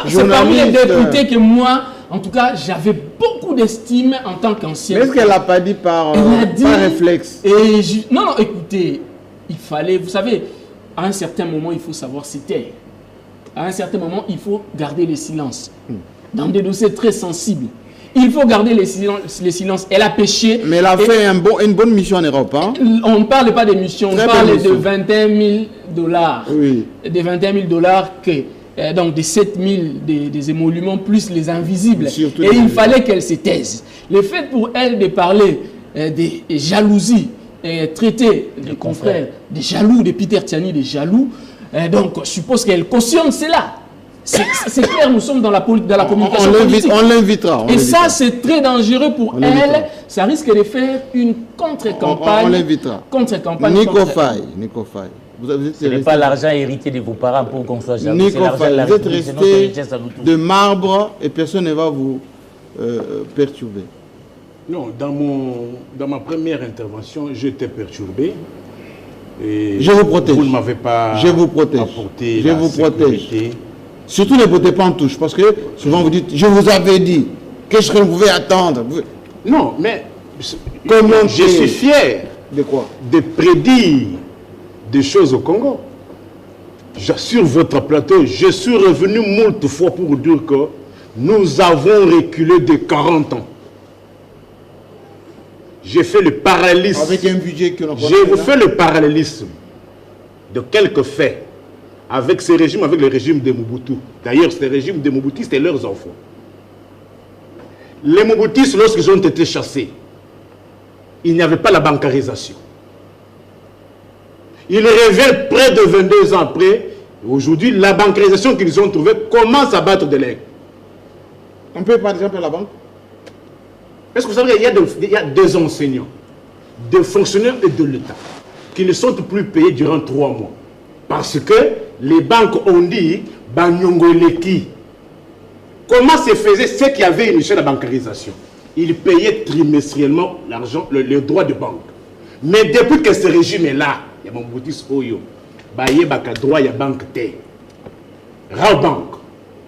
c'est parmi les députés que moi, en tout cas, j'avais beaucoup d'estime en tant qu'ancien. Mais est-ce qu'elle n'a pas dit par réflexe? Non, écoutez, il fallait, vous savez, à un certain moment, il faut savoir se taire. À un certain moment, il faut garder le silence. Dans des dossiers très sensibles, il faut garder les silences. Elle a péché. Mais elle a fait une bonne mission en Europe. Hein? On ne parle pas de mission, on parle de 21 000 $. Oui. Des 21 000 $, donc des 7 000 des émoluments plus les invisibles. Et il fallait qu'elle se taise. Le fait pour elle de parler des jalousies, traiter des confrères, des jaloux, de Peter Tiani, des jaloux, donc, je suppose qu'elle cautionne cela. C'est clair, nous sommes dans la communication politique. On l'invitera. Et ça, c'est très dangereux pour elle. Ça risque de faire une contre-campagne. On l'invitera. Contre-campagne. Nico Faye. Ce n'est pas l'argent hérité de vos parents pour qu'on soit jaloux. Nico Faye, vous êtes resté de marbre et personne ne va vous perturber. Non, dans ma première intervention, j'étais perturbé. Et je vous protège. Vous ne m'avez pas apporté la sécurité. Surtout ne votez pas en touche, parce que souvent vous dites, je vous avais dit, qu'est-ce que vous pouvez attendre? Non, mais je suis fier de quoi? De prédire des choses au Congo. J'assure votre plateau, je suis revenu moult fois pour vous dire que nous avons reculé de 40 ans. J'ai fait le parallélisme. Avec un budget que l'on connaît. Je vous fais le parallélisme de quelques faits avec ce régime, avec le régime de Mobutu. D'ailleurs, ce régime de Mobutu, c'était leurs enfants. Les Mobutistes, lorsqu'ils ont été chassés, il n'y avait pas la bancarisation. Ils reviennent près de 22 ans après. Aujourd'hui, la bancarisation qu'ils ont trouvée commence à battre de l'air. On peut par exemple à la banque? Est-ce que vous savez qu'il y a des enseignants, des fonctionnaires et de l'État qui ne sont plus payés durant 3 mois? Parce que les banques ont dit Banyongo Leki. Comment se faisait ce qui avait initié la bancarisation? ils payaient trimestriellement l'argent, le droit de banque. Mais depuis que ce régime est là, il y a mon boutis Oyo, il y a droit à banque T. Raobank.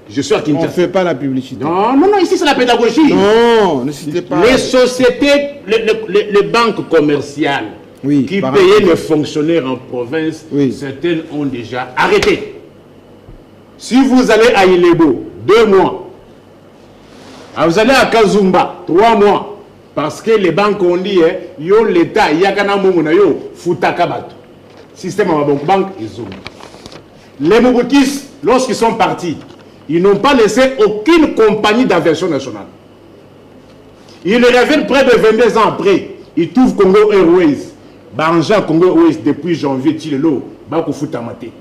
Je suis à Kinshasa. On ne fait pas la publicité. Non, non, non, ici c'est la pédagogie. Non, ne citez pas. Les sociétés, les banques commerciales qui payaient les fonctionnaires en province, certaines ont déjà arrêté. Si vous allez à Ilebo, 2 mois. Vous allez à Kazumba, 3 mois. Parce que les banques ont dit, yo l'État, yakana mumuna yo, futakabato. Système à banque, ils ont. Les Mobutis, lorsqu'ils sont partis, ils n'ont pas laissé aucune compagnie d'aviation nationale. Ils reviennent près de 22 ans après. Ils trouvent Congo Airways. Banja Congo Airways depuis janvier, Tilelo, Bako Futamate.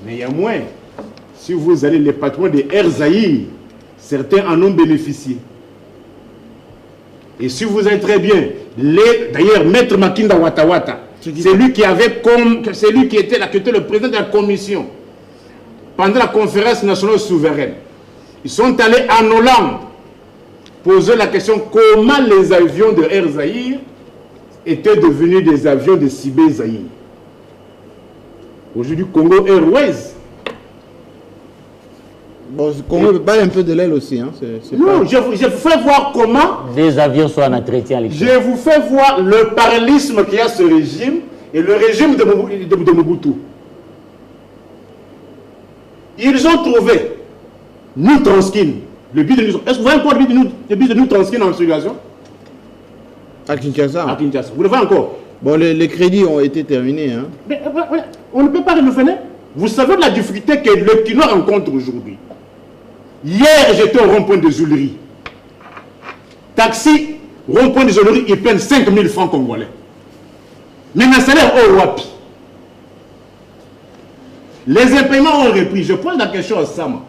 Mais il y a moins. Si vous allez les patrons de Air Zahir, certains en ont bénéficié. Et si vous êtes très bien, d'ailleurs, Maître Makinda Watawata, c'est lui qui avait c'est lui qui était le président de la commission pendant la conférence nationale souveraine. Ils sont allés en Hollande poser la question comment les avions de Air Zahir étaient devenus des avions de Sibé Zahir. Aujourd'hui, Congo Airways. Bon, Congo bat un peu de l'aile aussi. Hein. Non, je vous fais voir comment les avions sont en entretien. Je vous fais voir le parallélisme qu'il y a ce régime et le régime de Mobutu. Ils ont trouvé nous Transkin. Le but de nous. Est-ce que vous voyez encore le but de nous Transkin en circulation? À Kinshasa. À Kinshasa. Vous le voyez encore? Bon, les crédits ont été terminés. Hein. Mais on ne peut pas renouveler. Vous savez la difficulté que le Kino rencontre aujourd'hui. Hier, j'étais au rond-point de Zuluri. Taxi, rond-point de Zuluri, ils prennent 5 000 francs congolais. Mais un salaire au WAPI. Les impayements ont repris. Je pose la question à Sama.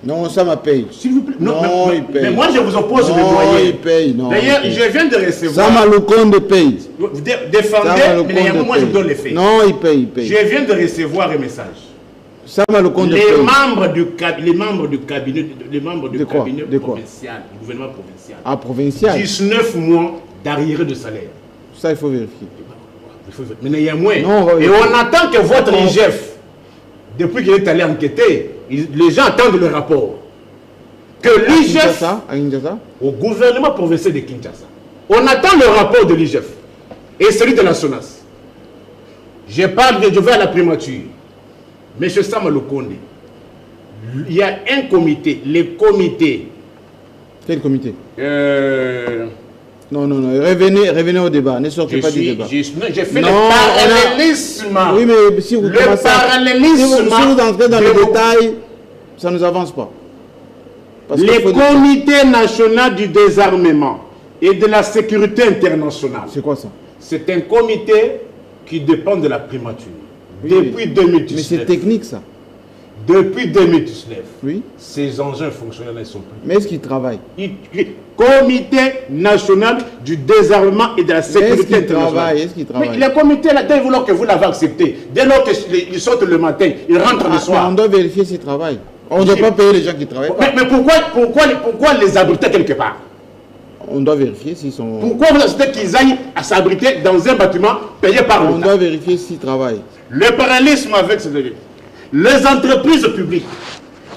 Non, Sama paye. S'il vous plaît. Non, il paye. Mais moi, je vous oppose le loyer. Il paye. D'ailleurs, je viens de recevoir. Sama Lukonde paye. Vous défendez, mais il y a un moment, je vous donne les faits. Non, il paye. Je viens de recevoir un message. Les membres du cabinet provincial, du gouvernement provincial. Ah, provincial. 19 mois d'arriéré de salaire. Ça, il faut vérifier. Mais il y a moins. Et on attend que votre IGF, depuis qu'il est allé enquêter, les gens attendent le rapport. Que l'IGF, au gouvernement provincial de Kinshasa, on attend le rapport de l'IGF et celui de la SONAS. Je vais à la primature. Monsieur Sama Lukonde, il y a un comité, les comités. Quel comité? Non, revenez au débat, ne sortez pas du débat. J'ai fait le parallélisme. Oui, mais si vous si vous entrez dans les détails, ça ne nous avance pas. Les comités nationaux du désarmement et de la sécurité internationale. C'est quoi ça? C'est un comité qui dépend de la primature. Oui, depuis 2019. Mais c'est technique ça. Depuis 2019. Oui. Ces engins fonctionnels ne sont plus. Mais est-ce qu'ils travaillent? Comité national du désarmement et de la sécurité internationale. Est-ce qu'ils travaillent? Mais les comités là, dès lors que vous l'avez accepté, dès lors qu'ils sortent le matin, ils rentrent le soir. On doit vérifier s'ils travaillent. On ne doit pas payer les gens qui travaillent pas. Mais pourquoi les abriter quelque part? On doit vérifier s'ils sont... Pourquoi vous acceptez qu'ils aillent à s'abriter dans un bâtiment payé par l'État? On doit vérifier s'ils travaillent. Le parallélisme avec ce délai. Les entreprises publiques,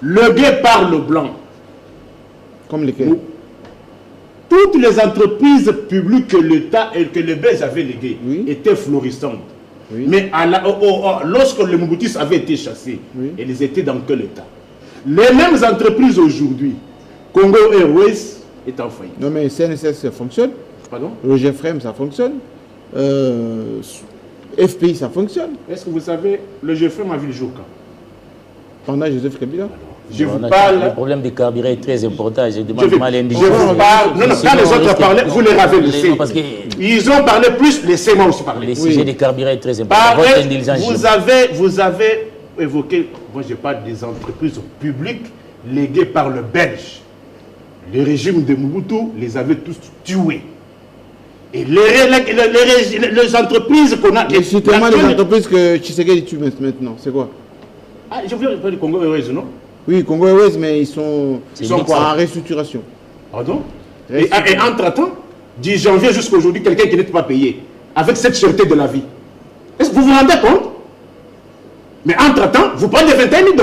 le gay parle blanc. Comme lesquelles? Toutes les entreprises publiques que l'État et que le Belge avait léguées étaient florissantes. Oui. Mais lorsque les Mobutis avaient été chassés, elles étaient dans quel état? Les mêmes entreprises aujourd'hui, Congo Airways est en faillite. Non mais CNSS ça fonctionne. Pardon? Le GFREM ça fonctionne. FPI ça fonctionne. Est-ce que vous savez, le GFREM a vu le jour quand? Pendant Joseph Kabila. Je vous parle... Le problème des carburants est très important. Je demande mal indiqué. Je vous parle... Non, quand les autres parlaient, vous les avez laissés. Ils ont parlé plus, laissez-moi aussi parler. Le sujet des carburants est très important. Vous avez évoqué... Moi, je parle des entreprises publiques léguées par le Belge. Le régime de Mobutu les avait tous tués. Et les entreprises qu'on a... Et justement, les entreprises que Tshisekedi tue maintenant, c'est quoi? Ah, je veux parler du Congo Airways, non? Oui, Congo Airways, mais ils sont en restructuration. Pardon? Et entre-temps, du janvier jusqu'à aujourd'hui, quelqu'un qui n'est pas payé, avec cette cherté de la vie. Est-ce que vous vous rendez compte? Mais entre-temps, vous prenez 21 000 $.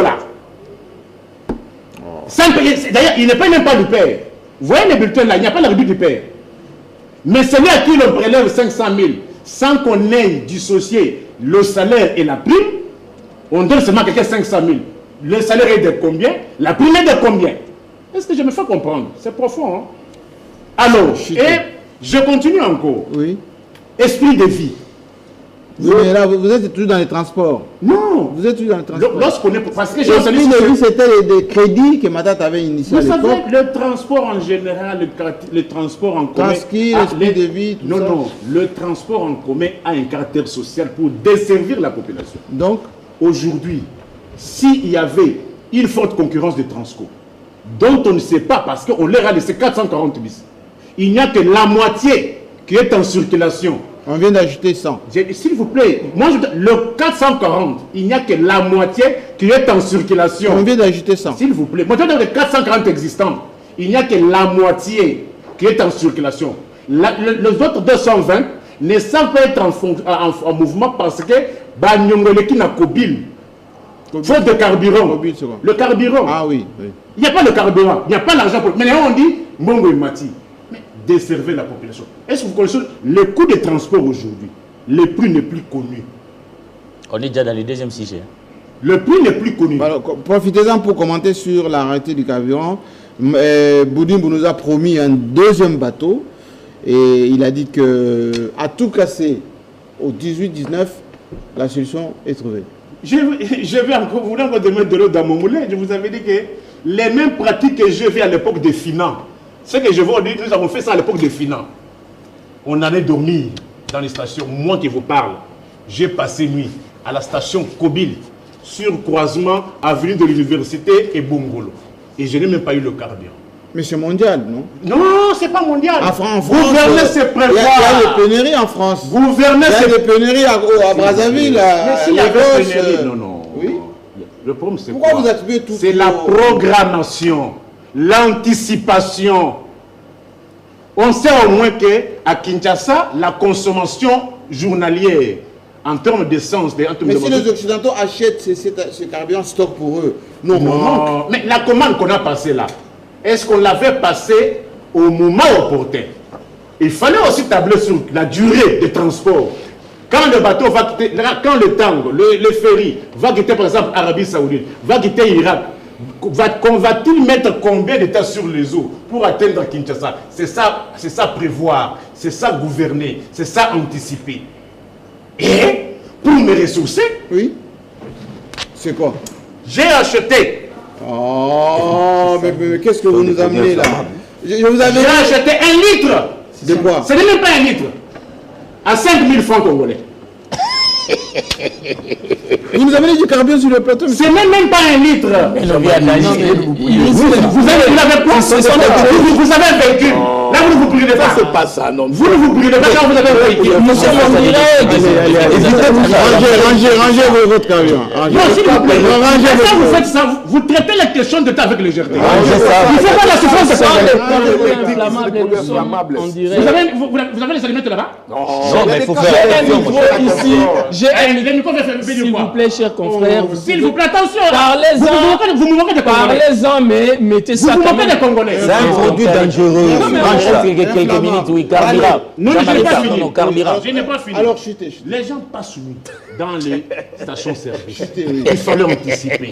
Sans payer. D'ailleurs, il ne paye même pas du père. Vous voyez les bulletins là, il n'y a pas la rubrique du père. Mais celui à qui l'on prélève 500 000 sans qu'on ait dissocié le salaire et la prime, on donne seulement à quelqu'un 500 000. Le salaire est de combien? La prime est de combien? Est-ce que je me fais comprendre? C'est profond. Hein? Alors, et je continue encore. Oui. Esprit de vie. Oui, mais là, vous êtes toujours dans les transports. Non. Vous êtes toujours dans les transports. Lorsqu'on est... Parce que l'esprit de vie, c'était des crédits que Matat avait initiés à l'époque. Vous savez, le transport en général, le transport en commun... Transki, l'esprit de vie, tout ça. Non, le transport en commun a un caractère social pour desservir la population. Donc, aujourd'hui, s'il y avait une forte concurrence de Transco, dont on ne sait pas, parce qu'on leur a laissé 440 bis, il n'y a que la moitié qui est en circulation. On vient d'ajouter 100. S'il vous plaît, moi, le 440, il n'y a que la moitié qui est en circulation. On vient d'ajouter 100. S'il vous plaît, moi, dans les 440 existants, il n'y a que la moitié qui est en circulation. Les autres 220 ne savent pas être en mouvement parce que Banyongoleki n'a Kobil. Faute de carburant. Mobile, le carburant. Ah oui, oui. Il n'y a pas de carburant, il n'y a pas d'argent pour... Mais on dit, Mongo et Mati, desservez la population. Est-ce que vous connaissez le coût des transports aujourd'hui? Le prix n'est plus connu. On est déjà dans le deuxième sujet. Le prix n'est plus connu. Alors, profitez-en pour commenter sur l'arrêté du carburant. Boudimbo nous a promis un deuxième bateau et il a dit que à tout casser au 18-19, la solution est trouvée. Je vais encore, vous voulez encore de mettre de l'eau dans mon moulin. Je vous avais dit que les mêmes pratiques que je vis à l'époque des finances, ce que je vous dis, nous avons fait ça à l'époque des finances. On allait dormir dans les stations. Moi qui vous parle, j'ai passé nuit à la station Kobil, sur croisement avenue de l'université et Bongolo. Et je n'ai même pas eu le carburant. Mais c'est mondial, non? Non, c'est pas mondial. En France, gouverner, c'est prévoir. Il y a des pénuries en France. Gouverner, il y a des pénuries à Brazzaville, à Lagos. Non. Oui. Le problème, c'est pourquoi vous attribuez tout? C'est la programmation, l'anticipation. On sait au moins qu'à Kinshasa, la consommation journalière, en termes d'essence... Mais si les Occidentaux achètent ce carburant stock pour eux, non. Mais la commande qu'on a passée là, est-ce qu'on l'avait passée au moment opportun? Il fallait aussi tabler sur la durée de transport. Quand le bateau va quitter, quand le tango, le ferry va quitter par exemple Arabie Saoudite, va quitter Irak, va-t-il mettre combien de temps sur les eaux pour atteindre Kinshasa? C'est ça prévoir, c'est ça gouverner, c'est ça anticiper. Et pour me ressourcer, oui, c'est quoi? J'ai acheté. Oh, mais qu'est-ce que vous nous amenez là? J'ai acheté 1 litre. De quoi? Ce n'est même pas 1 litre. À 5 000 francs congolais. Vous nous amenez du carburant sur le plateau? Ce n'est même pas 1 litre. Vous avez un véhicule. Là, vous ne vous brûlez pas. C'est pas ça, non. Vous ne vous brûlez pas quand vous avez un véhicule. Nous sommes en direct. Rangez votre carburant. Non, s'il vous plaît. Quand vous faites ça, vous traitez la question de temps avec les GRT. Il ne faut pas la souffrance de ça. Vous avez les allumettes là-bas? Non, mais il faut faire ici. J'ai un micro, s'il vous plaît, chers confrères. S'il vous plaît, attention. Parlez-en. Vous me moquez de Congolais. Parlez-en, mais mettez ça. Vous me moquez de Congolais. C'est un produit dangereux. Quelques minutes, oui, carburant. Non, je n'ai pas fini. Carburant. Je n'ai pas fini. Alors, chutez. Les gens passent nuit dans les stations-service. Il fallait anticiper.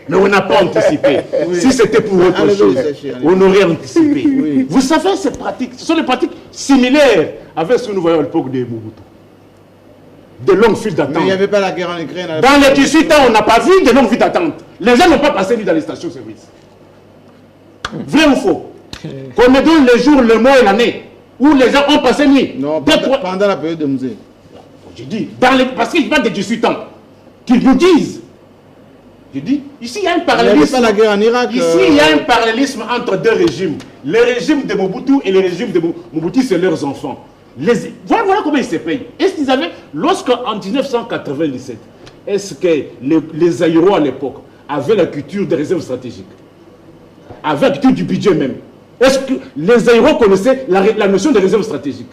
Mais on n'a pas anticipé. Si c'était pour autre chose, on aurait anticipé. Vous savez, ces pratiques, ce sont des pratiques similaires avec ce que nous voyons à l'époque de Mobutu. De longues files d'attente. Mais il n'y avait pas la guerre en Ukraine. Dans les 18 ans, on n'a pas vu de longues files d'attente. Les gens n'ont pas passé nuit dans les stations-service. Vrai ou faux? Qu'on me donne le jour, le mois et l'année où les gens ont passé nuit. Non, pendant la période de musée. Je dis, parce qu'ils parlent de 18 ans, qu'ils nous disent. Je dis, ici il y a un parallélisme. Il n'y avait pas la guerre en Irak. Ici il y a un parallélisme entre deux régimes. Le régime de Mobutu et le régime de Mobutu, c'est leurs enfants. Voilà comment ils se payent. Est-ce qu'ils avaient, lorsqu'en 1997, est-ce que les aéros à l'époque avec la culture des réserves stratégiques, avec la culture du budget même. Est-ce que les aéros connaissaient la notion de réserve stratégique?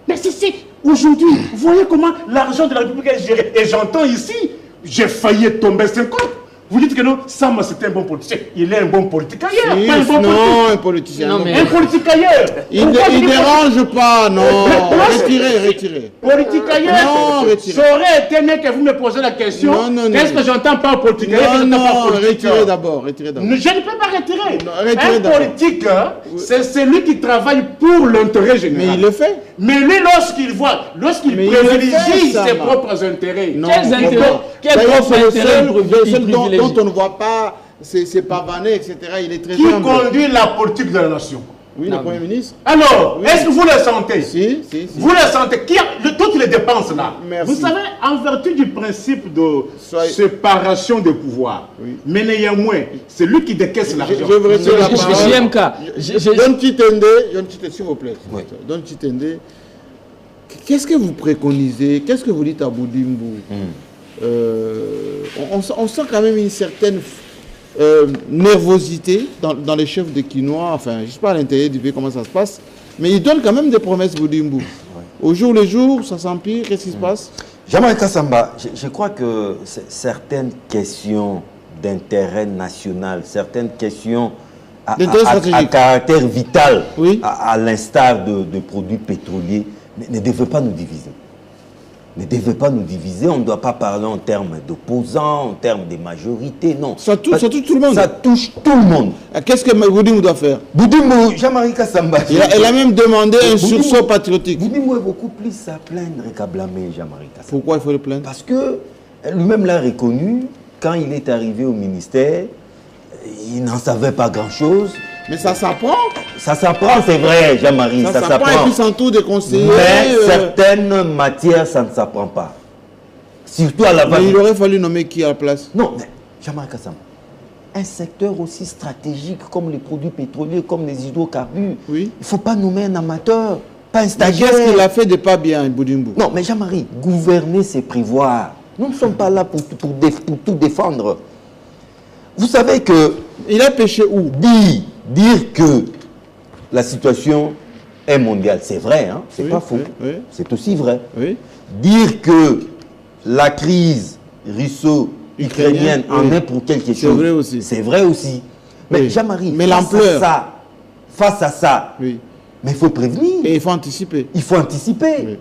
Mais c'est aujourd'hui, vous voyez comment l'argent de la République est géré. Et j'entends ici, j'ai failli tomber 50. Vous dites que non, Sam, c'est un bon politicien. Il est un bon politique ailleurs. Si, pas un bon non, un politicien. Non, mais... Un politique ailleurs. Il ne dérange pas, non. Retirez. Politique ailleurs. Non, retirez. Ça aurait été mieux que vous me posiez la question. Qu'est-ce que j'entends par politique ailleurs? Non, retirez d'abord. Je ne peux pas retirer. Non, retirez un politique, c'est celui qui travaille pour l'intérêt général. Mais il le fait. Mais lui, lorsqu'il privilégie ses propres intérêts. Non, quels intérêts? Le seul dont on ne voit pas c'est pavané, etc. Il est très Qui conduit la politique de la nation? Oui, le Premier ministre. Alors, est-ce que vous le sentez? Si. Vous le sentez? Qui a toutes les dépenses là? Merci. Vous savez, en vertu du principe de séparation des pouvoirs, mais néanmoins, c'est lui qui décaisse l'argent. Je veux retirer la parole. JMK. Don Titende, s'il vous plaît. Don Titende, qu'est-ce que vous préconisez? Qu'est-ce que vous dites à Boudimbo? On sent quand même une certaine nervosité dans les chefs de Quinois. Enfin, je ne sais pas à l'intérieur du pays comment ça se passe, mais ils donnent quand même des promesses, Boudimbo. Au jour le jour, ça s'empire. Qu'est-ce qui se passe? Jean-Marie Kassamba, je crois que certaines questions d'intérêt national, certaines questions à caractère vital, à l'instar de produits pétroliers, ne devraient pas nous diviser. On ne doit pas parler en termes d'opposants, en termes de majorité, non. Ça touche tout le monde. Ça touche tout le monde. Qu'est-ce que Boudimbo doit faire? Boudimbo, Jean-Marie Kassamba. Elle a même demandé un sursaut patriotique. Boudimbo est beaucoup plus à plaindre qu'à blâmer, Jean-Marie Kassamba. Pourquoi il faut le plaindre? Parce que lui-même l'a reconnu, quand il est arrivé au ministère, il n'en savait pas grand-chose. Mais ça s'apprend. Ça s'apprend, c'est vrai, Jean-Marie, ça s'apprend. Et puis s'entoure de conseillers. Mais certaines matières, ça ne s'apprend pas. Surtout à la base. Mais il aurait fallu nommer qui à la place? Non, mais Jean-Marie Kassamba, un secteur aussi stratégique comme les produits pétroliers, comme les hydrocarbures, il ne faut pas nommer un amateur, pas un stagiaire. Qu'est-ce qu'il a fait de pas bien, Boudimbo? Non, mais Jean-Marie, gouverner, c'est prévoir. Nous ne sommes pas là pour tout défendre. Vous savez que... Il a péché où? Dire que la situation est mondiale, c'est vrai, hein? C'est pas faux. C'est aussi vrai. Dire que la crise russo-ukrainienne en est pour quelque chose, c'est vrai aussi. C'est vrai aussi. Mais Jean-Marie, face à ça, mais il faut prévenir. Et il faut anticiper. Il faut anticiper.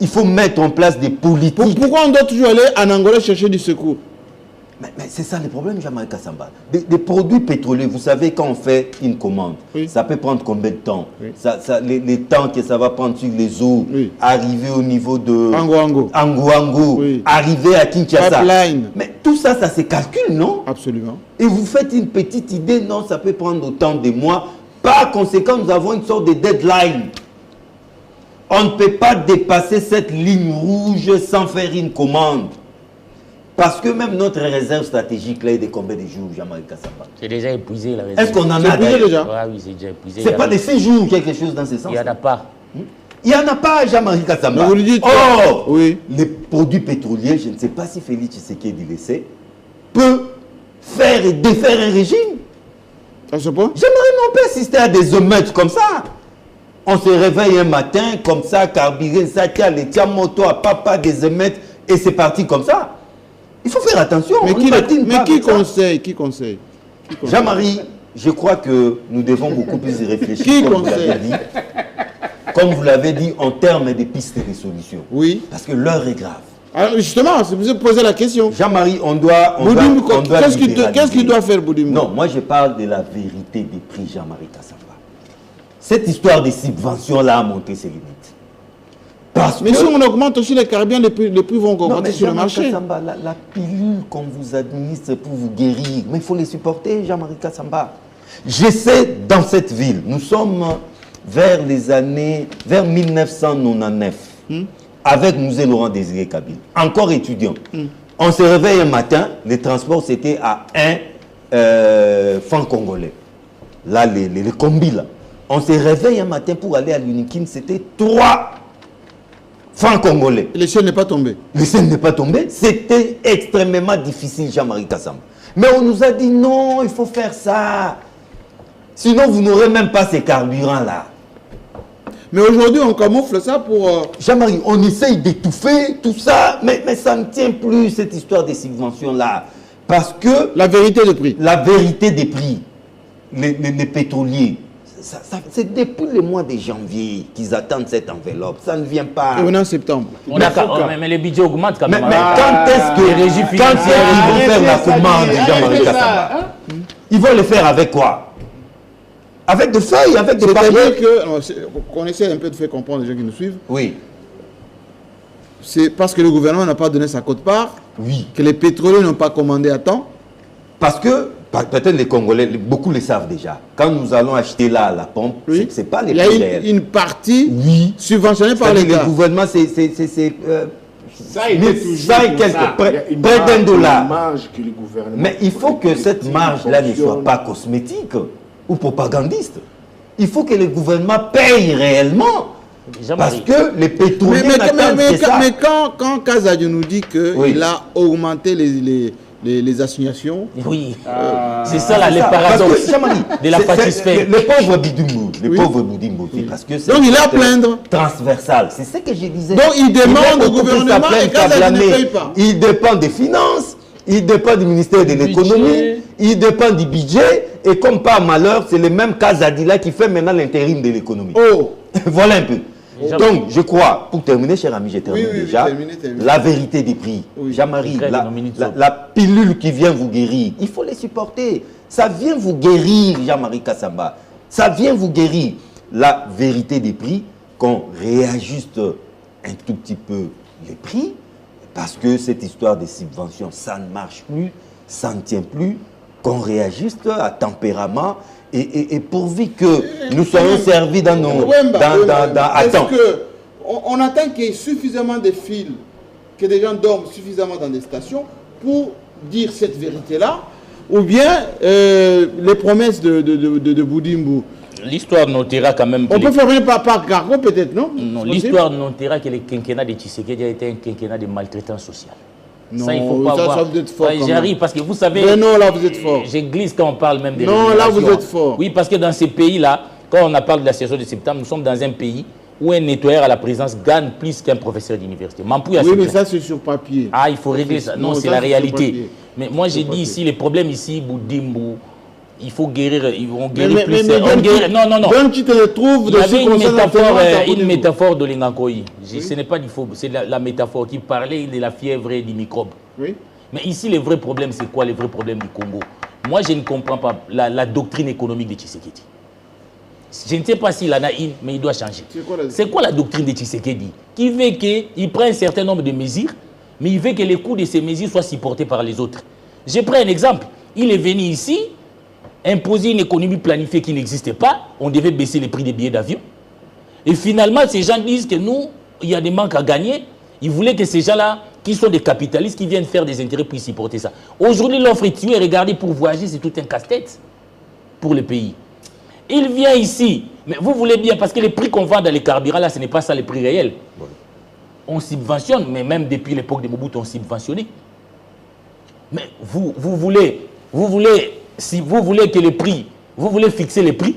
Il faut mettre en place des politiques. Pourquoi on doit toujours aller en Angola chercher du secours? Mais c'est ça le problème, Jean-Marie Kassamba. Des produits pétroliers, vous savez, quand on fait une commande, ça peut prendre combien de temps? Les temps que ça va prendre sur les eaux, arriver au niveau de Angoango, arriver à Kinshasa. Pipeline. Mais tout ça, ça se calcule, non? Absolument. Et vous faites une petite idée, non, ça peut prendre autant de mois. Par conséquent, nous avons une sorte de deadline. On ne peut pas dépasser cette ligne rouge sans faire une commande. Parce que même notre réserve stratégique, là, est de combien de jours, Jean-Marie Kassamba? C'est déjà épuisé, la réserve. Est-ce qu'on en a déjà? Oui, c'est déjà épuisé. C'est pas de 6 jours, quelque chose dans ce sens? Il n'y en a pas. Il n'y en a pas, Jean-Marie Kassamba. Vous le dites. Les produits pétroliers, je ne sais pas si Félix Tshisekedi le sait, peut faire et défaire un régime. À ce point? Jean-Marie, on peut assister à des émeutes comme ça. On se réveille un matin, comme ça, carburé, ça, tiens, les tiens, moto à papa, des émeutes, et c'est parti comme ça. Il faut faire attention. Mais qui conseille? Jean-Marie, je crois que nous devons beaucoup plus y réfléchir. Qui conseille? Comme vous l'avez dit, en termes de pistes de solutions. Oui. Parce que l'heure est grave. Alors justement, c'est pour ça que vous posez la question. Jean-Marie, on doit qu'est-ce qu'il doit faire, Boudimbo? Non, moi je parle de la vérité des prix, Jean-Marie Kassamba. Cette histoire des subventions-là a monté ses limites. Mais si on augmente aussi les carburants, les prix vont augmenter sur le marché. Kassamba, la pilule qu'on vous administre pour vous guérir, mais il faut les supporter, Jean-Marie Kassamba. J'essaie dans cette ville, nous sommes vers 1999, avec Musée Laurent Désiré Kabila, encore étudiant. On se réveille un matin, les transports c'était à 1 franc congolais. Là, les combis là. On se réveille un matin pour aller à l'Unikin, c'était 3 francs congolais. Le ciel n'est pas tombé. Le ciel n'est pas tombé. C'était extrêmement difficile, Jean-Marie Kassamba. Mais on nous a dit non, il faut faire ça. Sinon, vous n'aurez même pas ces carburants-là. Mais aujourd'hui, on camoufle ça pour... Jean-Marie, on essaye d'étouffer tout ça, mais ça ne tient plus, cette histoire des subventions-là. Parce que... La vérité des prix. La vérité des prix. Les pétroliers. C'est depuis le mois de janvier qu'ils attendent cette enveloppe. Ça ne vient pas. Et on est en septembre. Mais les budgets augmentent quand même. Mais quand est-ce que les régies financières ils vont faire la commande, Jean-Marie Kassamba? Ils vont le faire avec quoi? Avec des feuilles, avec des papiers. C'est-à-dire qu'on essaie un peu de faire comprendre les gens qui nous suivent. Oui. C'est parce que le gouvernement n'a pas donné sa quote-part. Oui. Que les pétroliers n'ont pas commandé à temps. Parce que, peut-être les Congolais, beaucoup le savent déjà. Quand nous allons acheter là à la pompe, oui. c'est pas les prix réels. Il y a une partie subventionnée par l'État. Le gouvernement, c'est ça, il est toujours près d'un dollar. Mais il faut que cette marge-là ne soit pas cosmétique ou propagandiste. Il faut que le gouvernement paye réellement. Parce que les pétroliers mais quand Kazadi nous dit qu'il a augmenté les assignations... Oui, c'est ça là, les paradoxes de la satisfaction. Le pauvre Boudimbo, parce que c'est... Donc il est à plaindre. Transversal, c'est ce que je disais. Donc il demande au gouvernement et Kazadi ne paye pas. Il dépend des finances, il dépend du ministère de l'économie, il dépend du budget, et comme par malheur, c'est le même Kazadi là qui fait maintenant l'intérim de l'économie. Oh. Voilà un peu. Donc, je crois, pour terminer, cher ami, j'ai terminé déjà, la vérité des prix. Oui. Jean-Marie, la pilule qui vient vous guérir, il faut les supporter. Ça vient vous guérir, Jean-Marie Kassamba. Ça vient vous guérir. La vérité des prix, qu'on réajuste un tout petit peu les prix, parce que cette histoire des subventions, ça ne marche plus, ça ne tient plus, qu'on réajuste à tempérament. Et pourvu que nous soyons servis dans nos... Est-ce qu'on attend qu'il y ait suffisamment de fils, que des gens dorment suffisamment dans des stations pour dire cette vérité-là, ou bien les promesses de Boudimbo? L'histoire notera quand même... On peut faire venir par cargo peut-être, non? Non, l'histoire notera que le quinquennat de Tshisekedi a été un quinquennat de maltraitance sociale. Non, ça, il faut pas voir. Vous êtes fort. J'arrive parce que vous savez. Mais non, là vous êtes fort. Je glisse quand on parle même des. Non, là vous êtes fort. Oui, parce que dans ces pays-là, quand on parle de la session de septembre, nous sommes dans un pays où un nettoyeur à la présidence gagne plus qu'un professeur d'université. Oui, mais ça c'est sur papier. Ah, il faut régler ça. Non, c'est la réalité. Mais moi j'ai dit ici, les problèmes ici, Boudimbo, il faut guérir, ils vont guérir plus. Non. Donc tu te retrouves il y avait une métaphore de l'Ingakoï. Ce n'est pas du faux, c'est la métaphore qui parlait de la fièvre et du microbe. Oui. Mais ici, le vrai problème, c'est quoi le vrai problème du Congo? Moi, je ne comprends pas la doctrine économique de Tshisekedi. Je ne sais pas s'il en a une, mais il doit changer. C'est quoi la doctrine de Tshisekedi? Qui veut qu'il prenne un certain nombre de mesures, mais il veut que les coûts de ces mesures soient supportés par les autres. Je prends un exemple. Il est venu ici, imposer une économie planifiée qui n'existait pas, on devait baisser les prix des billets d'avion. Et finalement, ces gens disent que nous, il y a des manques à gagner. Ils voulaient que ces gens-là, qui sont des capitalistes, qui viennent faire des intérêts pour supporter ça. Aujourd'hui, l'offre est tuée. Regardez, pour voyager, c'est tout un casse-tête pour le pays. Il vient ici, mais vous voulez bien, parce que les prix qu'on vend dans les carburants, là, ce n'est pas ça les prix réels. On subventionne, mais même depuis l'époque de Mobutu, on subventionnait. Mais vous voulez que les prix, vous voulez fixer les prix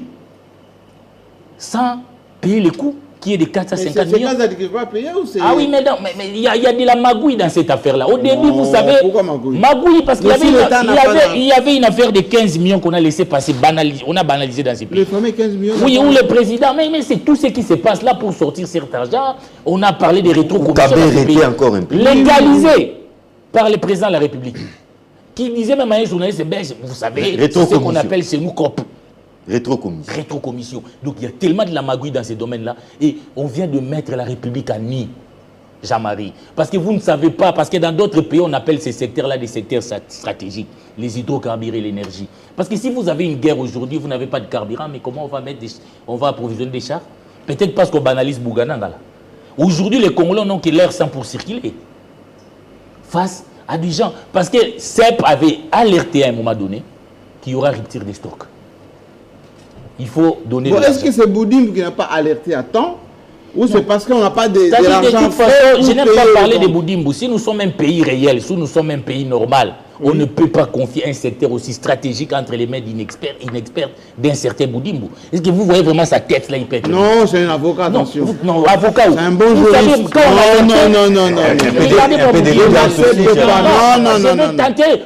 sans payer les coûts qui est de 450 millions. C'est Kazadi qui va payer ou c'est... Ah oui, mais non, mais il y a de la magouille dans cette affaire-là. Au début, vous savez... Pourquoi magouille? Magouille, parce qu'il y avait une affaire de 15 millions qu'on a laissé passer, on a banalisé dans ces pays. Les fameux 15 millions... Oui, où le président... Mais c'est tout ce qui se passe là pour sortir cet argent. On a parlé des rétrocommissions dans ces pays. Légalisé par le président de la République. Qui disait même à un journaliste belge, vous savez, c'est ce qu'on appelle chez nous COP. Rétrocommission. Donc il y a tellement de la magouille dans ces domaines-là. Et on vient de mettre la République à nu, Jean-Marie. Parce que vous ne savez pas, parce que dans d'autres pays, on appelle ces secteurs-là des secteurs stratégiques. Les hydrocarbures et l'énergie. Parce que si vous avez une guerre aujourd'hui, vous n'avez pas de carburant, mais comment on va approvisionner des chars? Peut-être parce qu'on banalise Bougananga là. Aujourd'hui, les Congolais n'ont que l'air sans pour circuler. Face à des gens. Parce que CEP avait alerté à un moment donné qu'il y aura rupture des stocks. Il faut donner... Bon, est-ce que c'est Boudimbo qui n'a pas alerté à temps ou c'est parce qu'on n'a pas de l'argent? De toute façon, je n'aime pas parler de Boudimbo. Si nous sommes un pays réel, si nous sommes un pays normal, on ne peut pas confier un secteur aussi stratégique entre les mains d'inexperts d'un certain Boudimbo. Est-ce que vous voyez vraiment sa tête là? Non, c'est un avocat, attention. Non, avocat. C'est un bon juriste. Non.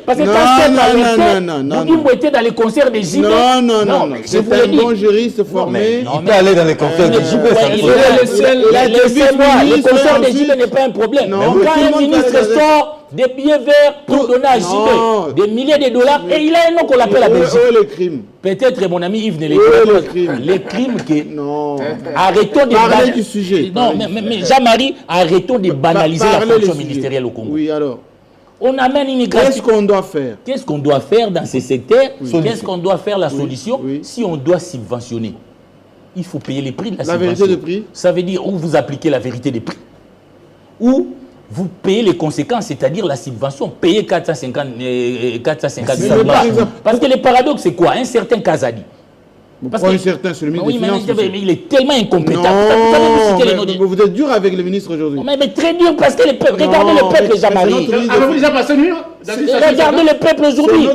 Parce que quand Boudimbo était dans les concerts des JP. Non. C'est un bon juriste formé. Il peut aller dans les concerts des JP. Le concert des JP n'est pas un problème. Quand un ministre sort des billets verts pour donner à JP des milliers de dollars et il a un nom qu'on l'appelle la Belgique. Les crimes. Peut-être mon ami Yves ne les crimes que... Non. Arrêtons de parler du sujet. Non, mais Jean-Marie, arrêtons de banaliser la fonction ministérielle au Congo. Oui, alors. On amène une immigration. Qu'est-ce qu'on doit faire? Qu'est-ce qu'on doit faire dans ces secteurs? Qu'est-ce qu'on doit faire la solution? Si on doit subventionner, il faut payer les prix de la subvention. La vérité de prix? Ça veut dire où vous appliquez la vérité des prix. Ou vous payez les conséquences, c'est-à-dire la subvention. Payez 450 $. Parce que le paradoxe, c'est quoi? Un certain Kazadi. Parce que un certain, c'est le ministre des Finances. Mais il est tellement incompétent. Vous êtes dur avec le ministre aujourd'hui. Mais très dur parce que le peuple, regardez le peuple, Jean-Marie. Avez-vous déjà passé une nuit? Regardez le peuple aujourd'hui.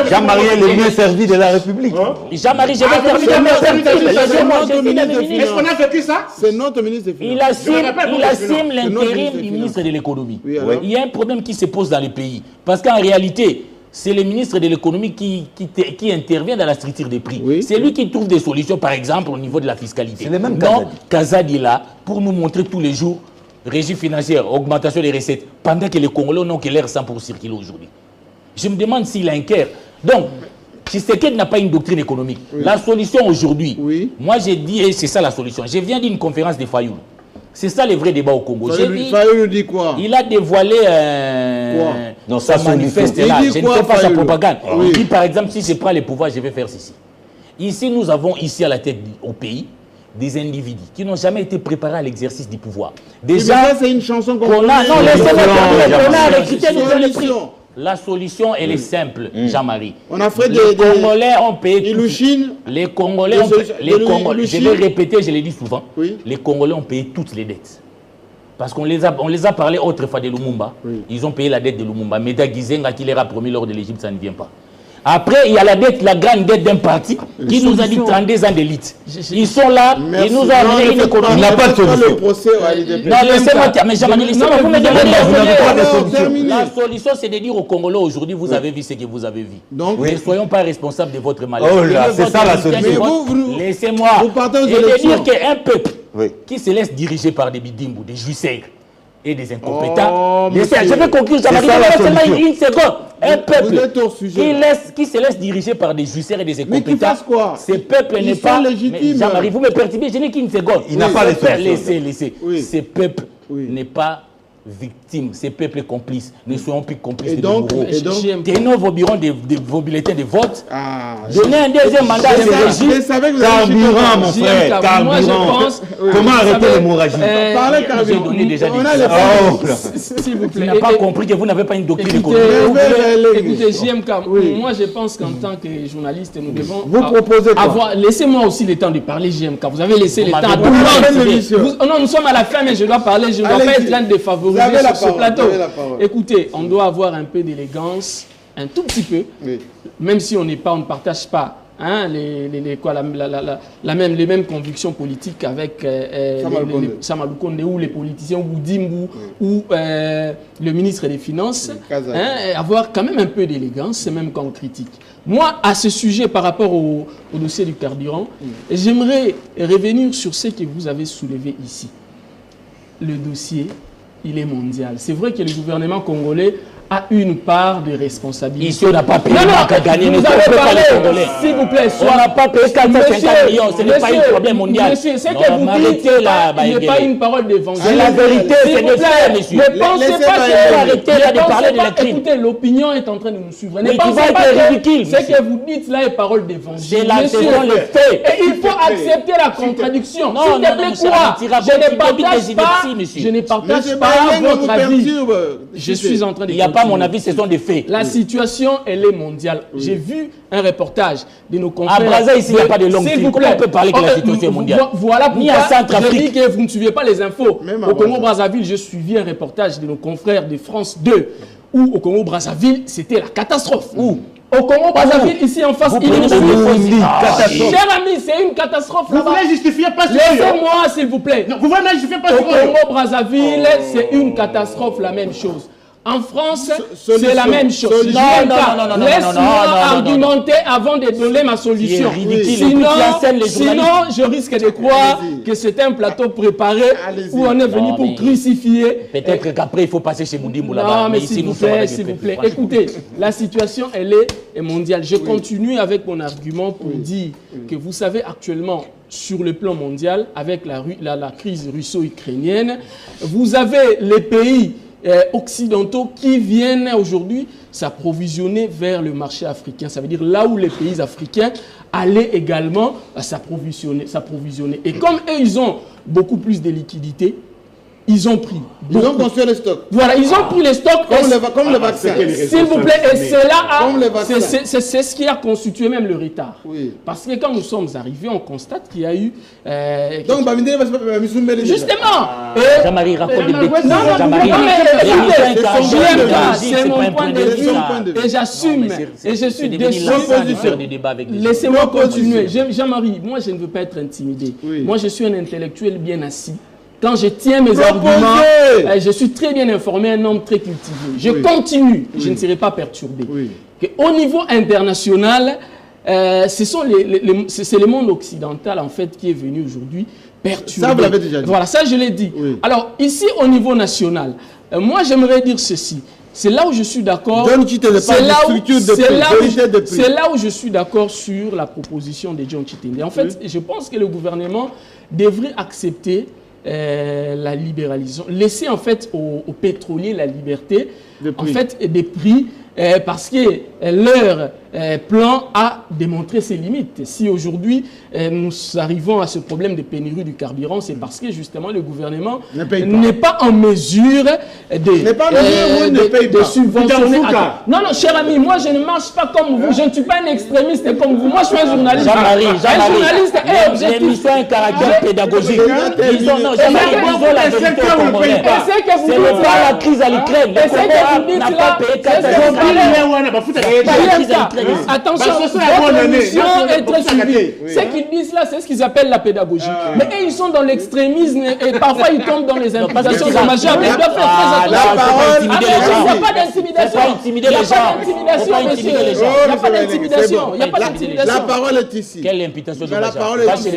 Jean-Marie est le mieux servi de la République. Jean-Marie, je vais terminer. Est-ce qu'on a vécu ça? C'est notre ministre des Finances. Il assume l'intérim du ministre de l'économie. Il y a un problème qui se pose dans le pays. Parce qu'en réalité, c'est le ministre de l'économie qui intervient dans la structure des prix. C'est lui qui trouve des solutions, par exemple, au niveau de la fiscalité. C'est le même Donc, Kazadi est là pour nous montrer tous les jours régie financière, augmentation des recettes, pendant que les Congolais n'ont que l'air sans pour circuler aujourd'hui. Je me demande s'il a un cœur. Donc, Tshisekedi n'a pas une doctrine économique. La solution aujourd'hui, moi j'ai dit, et c'est ça la solution, je viens d'une conférence de Fayoulou. C'est ça le vrai débat au Congo. Fayoulou dit quoi? Il a dévoilé sa manifeste là. Je ne fais pas sa propagande. Il dit par exemple, si je prends le pouvoir, je vais faire ceci. Ici, nous avons ici à la tête au pays des individus qui n'ont jamais été préparés à l'exercice du pouvoir. Déjà, c'est une chanson qu'on a. Non, laissez-moi terminer. On a recruté nos prix. La solution, elle est simple, Jean-Marie. On a fait les Congolais ont payé. Les Congolais ont payé. Je vais répéter, je l'ai dit souvent. Les Congolais ont payé toutes les dettes. Parce qu'on les a parlé autrefois de Lumumba. Ils ont payé la dette de Lumumba. Meda Gizenga qui leur a promis lors de l'Égypte, ça ne vient pas. Après, il y a la grande dette d'un parti qui nous a dit 32 ans d'élite. Ils sont là, ils nous ont amené une économie. Il n'a pas de solution. Non, laissez-moi mais Jean-Marie, laissez-moi vous me demander. La solution, c'est de dire aux Congolais aujourd'hui, vous avez vu ce que vous avez vu. Donc, ne soyons pas responsables de votre malheur. Oh là, c'est ça la solution. Laissez-moi. Et de dire qu'un peuple qui se laisse diriger par des bidimbo, des juiceurs et des incompétents. Je vais conclure, Jean-Marie, une seconde. Un peuple qui se laisse diriger par des juiceurs et des incompétents. Ce peuple n'est pas légitime. Jean-Marie, vous me perturbez, je n'ai qu'une seconde. Il n'a pas les laissez. Ce peuple n'est pas victime, ces peuples complices. Ne soyons plus complices de nos bourreaux. Tenons vos bulletins de vote. Donnez un deuxième mandat à régime. Carburant, mon frère. Carburant. Comment arrêter l'hémorragie? Parlez carburant. J'ai donné déjà des s'il vous plaît. Tu n'as pas compris que vous n'avez pas une doctrine économique. Écoutez, JMK, moi je pense qu'en tant que journaliste, nous devons avoir... Laissez-moi aussi le temps de parler, JMK. Vous avez laissé le temps à tout le monde. Non, nous sommes à la fin, mais je dois parler. Je ne dois pas être l'un des favorisés sur ce plateau. Écoutez, on doit avoir un peu d'élégance, un tout petit peu, même si on ne partage pas les mêmes convictions politiques avec Sama Lukonde ou les politiciens ou Dimbu ou le ministre des Finances, avoir quand même un peu d'élégance, même quand on critique. Moi, à ce sujet, par rapport au dossier du carburant, j'aimerais revenir sur ce que vous avez soulevé ici. Le dossier, il est mondial. C'est vrai que le gouvernement congolais a une part de responsabilité. Ici, on n'a pas payé qu'à gagner. Vous avez parlé, s'il vous plaît. On n'a pas payé 450 millions. Ce n'est pas un problème mondial. Monsieur, c'est que vous dites, il n'est pas une parole d'évangile. C'est la vérité, c'est le fait, monsieur. Ne pensez pas que arrêtez de parler de la crime. Écoutez, l'opinion est en train de nous suivre. Ne pensez pas que ce que vous dites là est parole d'évangile. C'est la saison, le fait. Et il faut accepter la contradiction. S'il te plaît, quoi? Je ne partage pas votre avis. Je suis en train de pas mon avis, ce sont des faits. La situation, elle est mondiale. J'ai vu un reportage de nos confrères. À Brazza, ici, il n'y a pas de longue file. Comment on peut parler que la situation est mondiale? Voilà pourquoi je dis que vous ne suivez pas les infos. Au Congo-Brazzaville, j'ai suivi un reportage de nos confrères de France 2, où au Congo-Brazzaville, c'était la catastrophe. Où au Congo-Brazzaville, ici en face, il y a une catastrophe. Cher ami, c'est une catastrophe là-bas. Vous ne justifiez pas ce Laissez-moi, s'il vous plaît. Vous ne justifiez pas ce au Congo-Brazzaville, c'est une catastrophe, la même chose. En France, c'est la même chose. Non. Laisse-moi argumenter avant de donner ma solution. Sinon, je risque de croire que c'est un plateau préparé où on est venu pour crucifier. Peut-être qu'après, il faut passer chez Moudimou là-bas. Non, mais s'il vous plaît. Écoutez, la situation, elle est mondiale. Je continue avec mon argument pour dire que vous savez actuellement, sur le plan mondial, avec la crise russo-ukrainienne, vous avez les pays occidentaux qui viennent aujourd'hui s'approvisionner vers le marché africain. Ça veut dire là où les pays africains allaient également s'approvisionner. Et comme eux, ils ont beaucoup plus de liquidités, ils ont pris. Ils ont construit les stocks. Voilà, ils ont pris les stocks. Comme le vaccin. S'il vous plaît, et c'est ce qui a constitué même le retard. Oui. Parce que quand nous sommes arrivés, on constate qu'il y a eu... Donc, justement. Jean-Marie raconte des bêtises. C'est mon point de vue. Et j'assume. Et je suis déçu. Laissez-moi continuer. Jean-Marie, moi, je ne veux pas être intimidé. Moi, je suis un intellectuel bien assis. Quand je tiens mes arguments, je suis très bien informé, un homme très cultivé. Je continue, je ne serai pas perturbé. Au niveau international, c'est le monde occidental en fait qui est venu aujourd'hui perturber. Ça, vous l'avez déjà dit. Voilà, ça je l'ai dit. Alors ici au niveau national, moi j'aimerais dire ceci. C'est là où je suis d'accord. C'est là où je suis d'accord sur la proposition de John Chitende. En fait, je pense que le gouvernement devrait accepter la libéralisation, laisser en fait aux pétroliers la liberté en fait des prix parce que leur plan a démontré ses limites. Si aujourd'hui nous arrivons à ce problème de pénurie du carburant, c'est parce que justement le gouvernement n'est pas en mesure de subventionner. Non, cher ami, moi je ne marche pas comme vous, je ne suis pas un extrémiste comme vous, moi je suis un journaliste. Un journaliste est objectif. L'émission a un caractère pédagogique. Disons la vérité au Congolais. Ce n'est pas la crise à l'Ukraine. Le Congo n'a pas payé 4 attention, votre émission est très suivie. Ce qu'ils disent là, c'est ce qu'ils appellent la pédagogie. Mais ils sont dans l'extrémisme et parfois ils tombent dans les imputations dommageables. Ils doivent faire très attention. Il n'y a pas d'intimidation. Il n'y a pas d'intimidation, monsieur. Il n'y a pas d'intimidation. Il n'y a pas d'intimidation. La parole est ici. Quelle imputation dommageable? La parole est ici.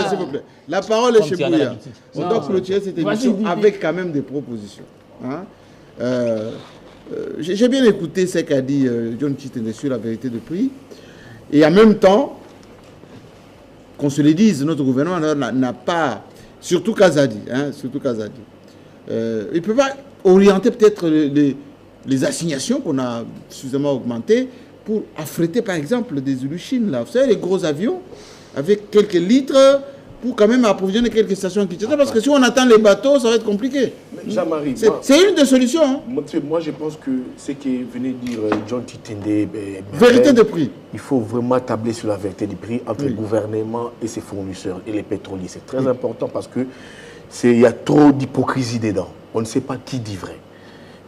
S'il vous plaît. La parole est chez Bouya. On doit clôturer cette émission avec quand même des propositions. J'ai bien écouté ce qu'a dit John Chitende sur la vérité de prix. Et en même temps, qu'on se le dise, notre gouvernement n'a pas, surtout Kazadi, il ne peut pas orienter peut-être les assignations qu'on a suffisamment augmentées pour affréter par exemple des Uluchines, là. Vous savez, les gros avions avec quelques litres pour quand même approvisionner quelques stations qui Kinshasa, parce que si on attend les bateaux, ça va être compliqué. Jean-Marie, c'est une des solutions. Hein. Moi, je pense que ce que venait dire John Chitende, vérité de prix. Il faut vraiment tabler sur la vérité du prix entre le gouvernement et ses fournisseurs et les pétroliers. C'est très important parce que il y a trop d'hypocrisie dedans. On ne sait pas qui dit vrai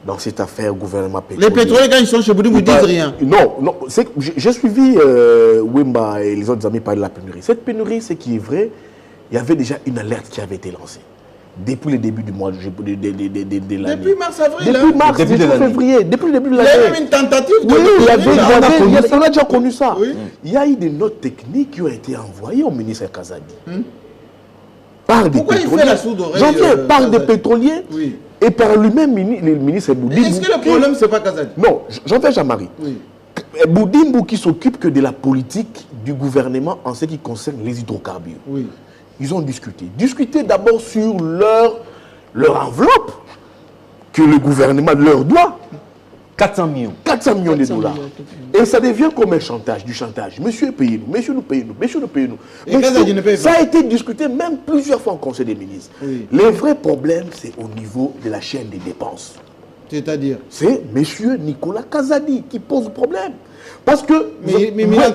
dans cette affaire gouvernement pétrolier. Les pétroliers, quand ils sont chez vous, vous disent rien. Non. J'ai suivi Wimba et les autres amis parler de la pénurie. Cette pénurie, ce qui est vrai, il y avait déjà une alerte qui avait été lancée. Depuis le début du mois de l'année. Depuis mars-avril. Depuis février. Depuis le début de l'année. Il y a même une tentative. On a déjà connu ça. Oui. Il y a eu des notes techniques qui ont été envoyées au ministre Kazadi. Pourquoi il fait la sourde oreille? J'en viens, par des pétroliers et par lui-même, le ministre Boudimbo. Est-ce que le problème, ce n'est pas Kazadi? Non, j'en viens Jean-Marie. Boudimbo qui s'occupe que de la politique du gouvernement en ce qui concerne les hydrocarbures. Oui. Ils ont discuté d'abord sur leur enveloppe que le gouvernement leur doit. 400 millions. 400 millions de dollars. Et ça devient comme un chantage, du chantage. Monsieur, payez-nous, monsieur, nous payez-nous, monsieur, nous payez-nous. Ça a été discuté même plusieurs fois en Conseil des ministres. Oui. Le vrai problème, c'est au niveau de la chaîne des dépenses. C'est-à-dire? C'est M. Nicolas Kazadi qui pose problème. Parce que Wemba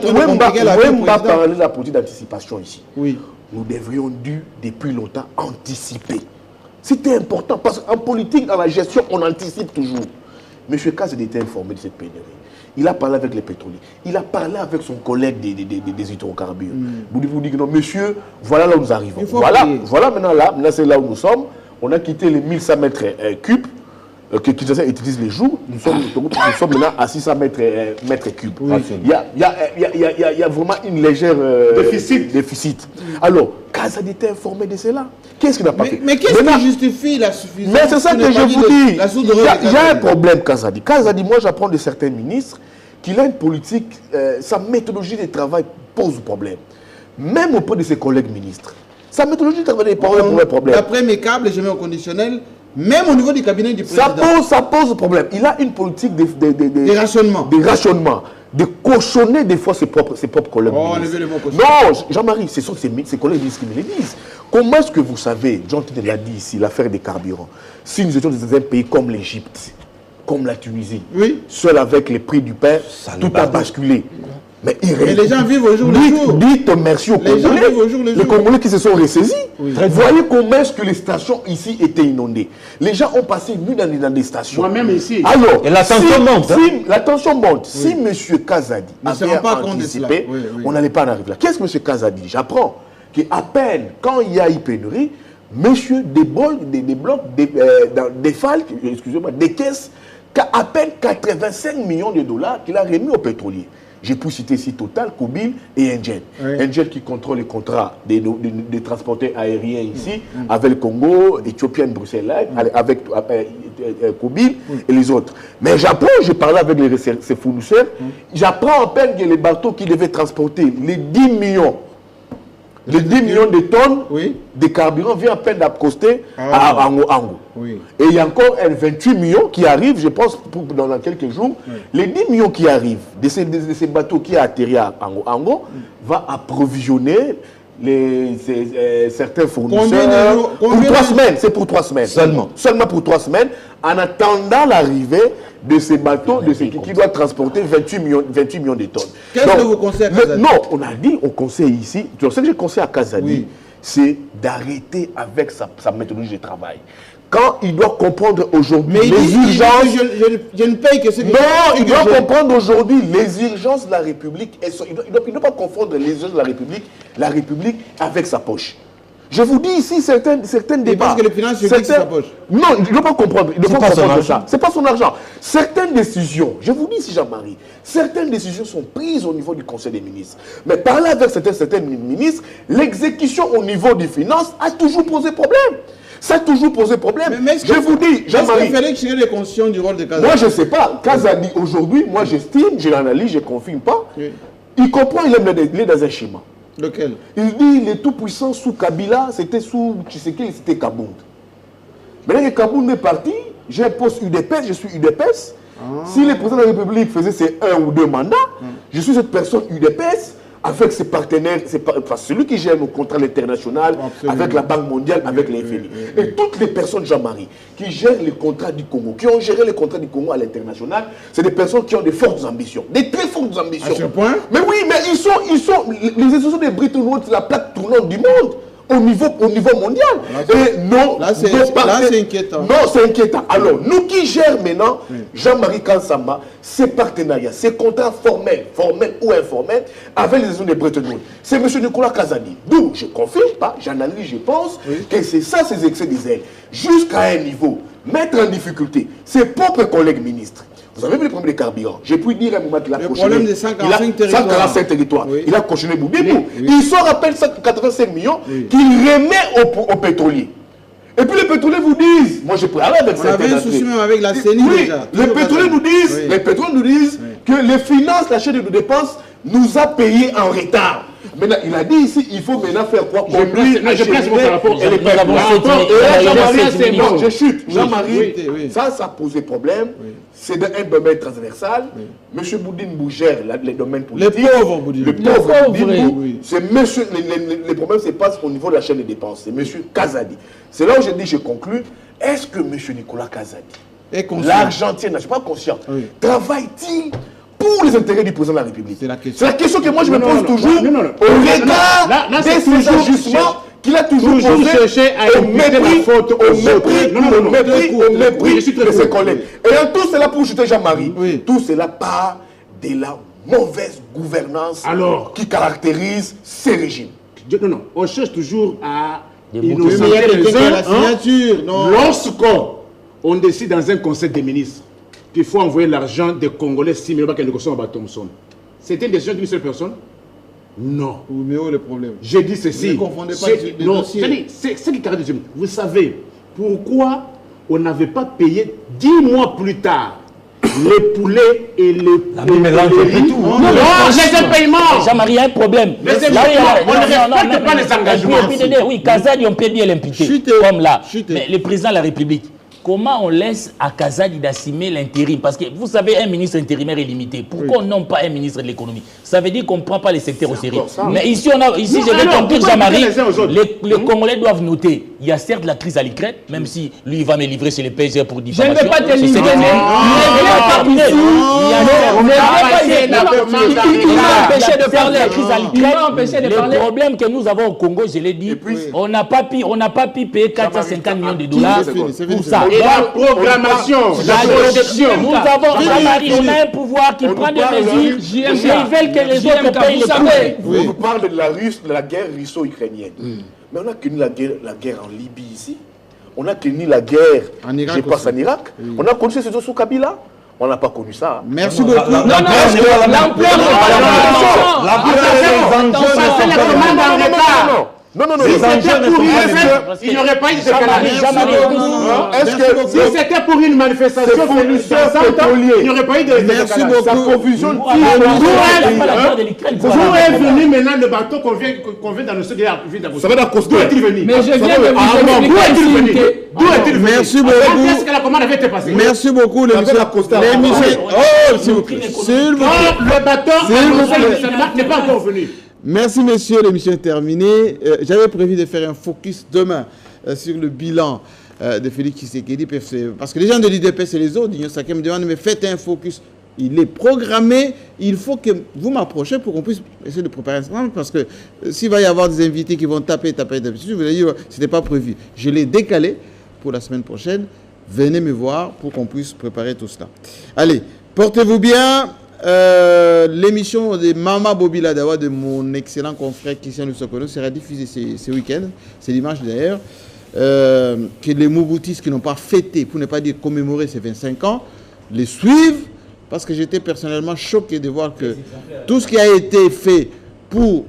parler de la politique d'anticipation ici. Oui. Nous devrions depuis longtemps anticiper. C'était important parce qu'en politique, dans la gestion, on anticipe toujours. M. Kazadi était informé de cette pénurie. Il a parlé avec les pétroliers. Il a parlé avec son collègue des hydrocarbures. Vous dites que non, monsieur, voilà là où nous arrivons. Voilà maintenant c'est là où nous sommes. On a quitté les 1100 mètres cubes que Kinshasa utilise les jours. Nous sommes maintenant à 600 mètres cubes. Oui. Il y a vraiment une légère déficit. Alors, Kazadi était informé de cela. Qu'est-ce qu'il n'a pas fait? Mais qu'est-ce qui justifie la suffisance? Mais c'est ça que je vous dis. Il y a un problème, Kazadi. Kazadi, moi j'apprends de certains ministres qu'il a une politique, sa méthodologie de travail pose problème. Même auprès de ses collègues ministres. Sa méthodologie de travail pose problème. D'après mes câbles, je mets au conditionnel, même au niveau du cabinet du président. Ça pose problème. Il a une politique de rationnement. De cochonner des fois ses propres collègues ministres. Non, Jean-Marie, ce sont ses collègues ministres qui me le disent. Comment est-ce que vous savez, John Tiné l'a dit ici, l'affaire des carburants, si nous étions dans un pays comme l'Égypte, comme la Tunisie, seul avec les prix du pain, tout a basculé. Mais les gens vivent au jour le jour. Dites merci aux Congolais, les Congolais qui se sont ressaisis. Voyez comment est-ce que les stations ici étaient inondées. Les gens ont passé une nuit dans des stations. Moi-même ici. Alors, et la tension monte. La tension monte. Si M. Kazadi avait anticipé, on n'allait pas en arriver là. Qu'est-ce que M. Kazadi dit? J'apprends qu'à peine, quand il y a eu pénurie, monsieur débloque des caisses qu'à peine 85 millions de dollars qu'il a remis aux pétroliers. J'ai pu citer ici Total, Kobil et Engen. Engen qui contrôle les contrats des transporteurs aériens ici, avec le Congo, Éthiopien, Bruxelles, avec Kobil et les autres. Mais j'apprends, j'ai parlé avec ses fournisseurs, j'apprends à peine que les bateaux qui devaient transporter les 10 millions de tonnes de carburant viennent à peine d'accoster à Ango. Et il y a encore 28 millions qui arrivent, je pense, dans quelques jours. Les 10 millions qui arrivent de ces bateaux qui atterrissent à Ango va approvisionner certains fournisseurs pour 3 semaines. C'est pour 3 semaines. Seulement pour 3 semaines, en attendant l'arrivée de ces bateaux qui doivent transporter 28 millions de tonnes. Qu'est-ce que vous conseillez à Kazadi? Non, on a dit, on conseille ici, ce que je conseille à Kazadi, c'est d'arrêter avec sa méthodologie de travail. Quand il doit comprendre aujourd'hui les urgences... Je ne paye que ce que... Non, il doit comprendre aujourd'hui les urgences de la République. Il ne doit pas confondre les urgences de la République avec sa poche. Je vous dis ici certains débats. Parce que les finances publiques, c'est sa poche. Non, il ne doit pas comprendre. Il ne doit pas comprendre ça. Ce n'est pas son argent. Certaines décisions, je vous dis ici Jean-Marie, certaines décisions sont prises au niveau du Conseil des ministres. Mais parler avec certains ministres, l'exécution au niveau des finances a toujours posé problème. Ça a toujours posé problème. Mais je vous dis, Jean-Marie... Est-ce qu'il fallait que je sois conscient du rôle de Kazadi? Moi, je ne sais pas. Kazadi, aujourd'hui, moi, j'estime, je l'analyse, je ne confirme pas. Il comprend, il est dans un schéma. Lequel? Il dit, les tout-puissants sous Kabila, c'était sous Tshisekedi, c'était Kabound. Maintenant que Kabound est parti, j'ai un poste UDPS, je suis UDPS. Si le président de la République faisait ses 1 ou 2 mandats, je suis cette personne UDPS, avec ses partenaires, celui qui gère nos contrats internationaux, avec la Banque mondiale, avec les FMI. Et toutes les personnes, Jean-Marie, qui gèrent les contrats du Congo, qui ont géré les contrats du Congo à l'international, c'est des personnes qui ont de fortes ambitions, des très fortes ambitions. À ce point? Mais oui, mais ils sont les institutions des Bretton Woods, c'est la plaque tournante du monde. Au niveau mondial. Là, c'est inquiétant. Non, c'est inquiétant. Alors, nous qui gérons maintenant, Jean-Marie Kansamba, ces partenariats, ces contrats formels ou informels, avec les institutions des Bretton Woods, c'est M. Nicolas Kazadi. D'où, je ne confirme pas, j'analyse, je pense que c'est ça, ces excès des ailes. Jusqu'à un niveau, mettre en difficulté ses propres collègues ministres. Vous avez vu le problème des carburants. J'ai pu dire à un moment qu'il a cochonné. Le problème des 145 territoires. Il a cochonné Boubibou. Il sort à peine 185 millions qu'il remet aux pétroliers. Et puis les pétroliers vous disent, moi j'ai parlé avec ça. On avait un souci même avec la CENI déjà. Les pétroliers nous disent que les finances, la chaîne de dépenses nous a payé en retard. Maintenant, il a dit ici, il faut maintenant faire quoi? Je place mon rapport. Je chute. Jean-Marie, ça a posé problème. C'est un domaine transversal. Monsieur Boudin Bougère, les domaines politiques. Les pauvres Boudin. Les pauvres Boudin. C'est monsieur. Les problèmes se passent au niveau de la chaîne de dépenses. C'est monsieur Kazadi. C'est là où je dis, je conclue. Est-ce que monsieur Nicolas Kazadi l'Argentine, je ne suis pas conscient, travaille-t-il pour les intérêts du président de la République? C'est la question que moi je me pose toujours au regard de ces agissements qu'il a toujours cherché à imputer la faute au mépris de ses collègues. Et en tout cela, pour jeter Jean-Marie, tout cela part de la mauvaise gouvernance qui caractérise ces régimes. Non, on cherche toujours à innocenter les uns. Lorsqu'on décide dans un conseil des ministres qu'il faut envoyer l'argent des Congolais 6 millions qu'elle négocient à Thomson, c'était une décision d'une seule personne? Non. Mais où est le problème? J'ai dit ceci. Ne confondez pas les dossiers. C'est qui caractérise. Vous savez pourquoi on n'avait pas payé 10 mois plus tard les poulets et les riz? Non, les paiements. Jean-Marie, il y a un problème. On ne respecte pas les engagements. Oui, Kazadi, on peut bien l'imputer. Comme là. Mais le président de la République, comment on laisse à Kazadi d'assumer l'intérim? Parce que vous savez, un ministre intérimaire est limité. Pourquoi on nomme pas un ministre de l'économie? Ça veut dire qu'on ne prend pas les secteurs au sérieux. Mais ici, je vais conclure, Jean-Marie, les Congolais doivent noter. Il y a certes la crise à l'Ukraine, même si lui, il va me livrer chez les PSG pour diffamation. Je ne vais pas te livrer. Le problème que nous avons au Congo, je l'ai dit, on n'a pas pu payer 450 millions de dollars pour ça. Et la programmation, la projection. Nous avons, Jean-Marie, on a un pouvoir qui prend des mesures, mais ils veulent que les autres payent les prix. On vous parle de la guerre russo-ukrainienne. Mais on a connu la guerre en Libye ici. On a connu la guerre, je pense, en Irak. On a connu ce sous Kabila. On n'a pas connu ça. Merci beaucoup. L'ampleur non. Si c'était pour il n'y aurait pas eu de Est-ce que si c'était pour une manifestation il n'y aurait pas eu de Merci beaucoup. Sa confusion. Vous êtes venu maintenant le bateau qu'on vient d'annoncer. Ça va dans Costa. D'où est-il venu? Mais je viens de vous expliquer. D'où est-il venu? Merci beaucoup. Est-ce que la commande avait été passée? Merci beaucoup. L'émission. Oh, s'il vous plaît. Le bateau n'est pas encore venu. Merci messieurs, l'émission est terminée. J'avais prévu de faire un focus demain sur le bilan de Félix Tshisekedi, parce que les gens de l'IDPS et les autres, ils me demandent, mais faites un focus. Il est programmé, il faut que vous m'approchiez pour qu'on puisse essayer de préparer ensemble, parce que s'il va y avoir des invités qui vont taper, je vous ai dit, ce n'était pas prévu. Je l'ai décalé pour la semaine prochaine. Venez me voir pour qu'on puisse préparer tout cela. Allez, portez-vous bien. L'émission de Mama Bobby Ladawa de mon excellent confrère Christian Lusokono sera diffusée ce week-end. C'est l'image d'ailleurs. Que les Mouboutistes qui n'ont pas fêté, pour ne pas dire commémorer ces 25 ans, les suivent, parce que j'étais personnellement choqué de voir que tout ce qui a été fait pour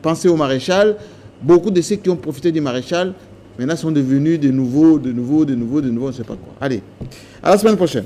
penser au maréchal, beaucoup de ceux qui ont profité du maréchal maintenant sont devenus de nouveau, on ne sait pas quoi. Allez, à la semaine prochaine.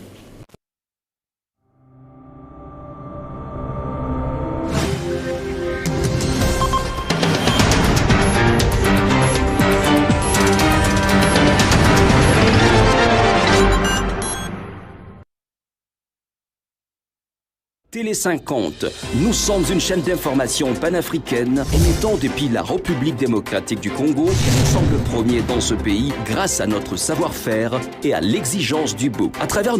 Télé 50, nous sommes une chaîne d'information panafricaine émettant depuis la République démocratique du Congo. Nous sommes le premier dans ce pays grâce à notre savoir-faire et à l'exigence du beau. À travers nos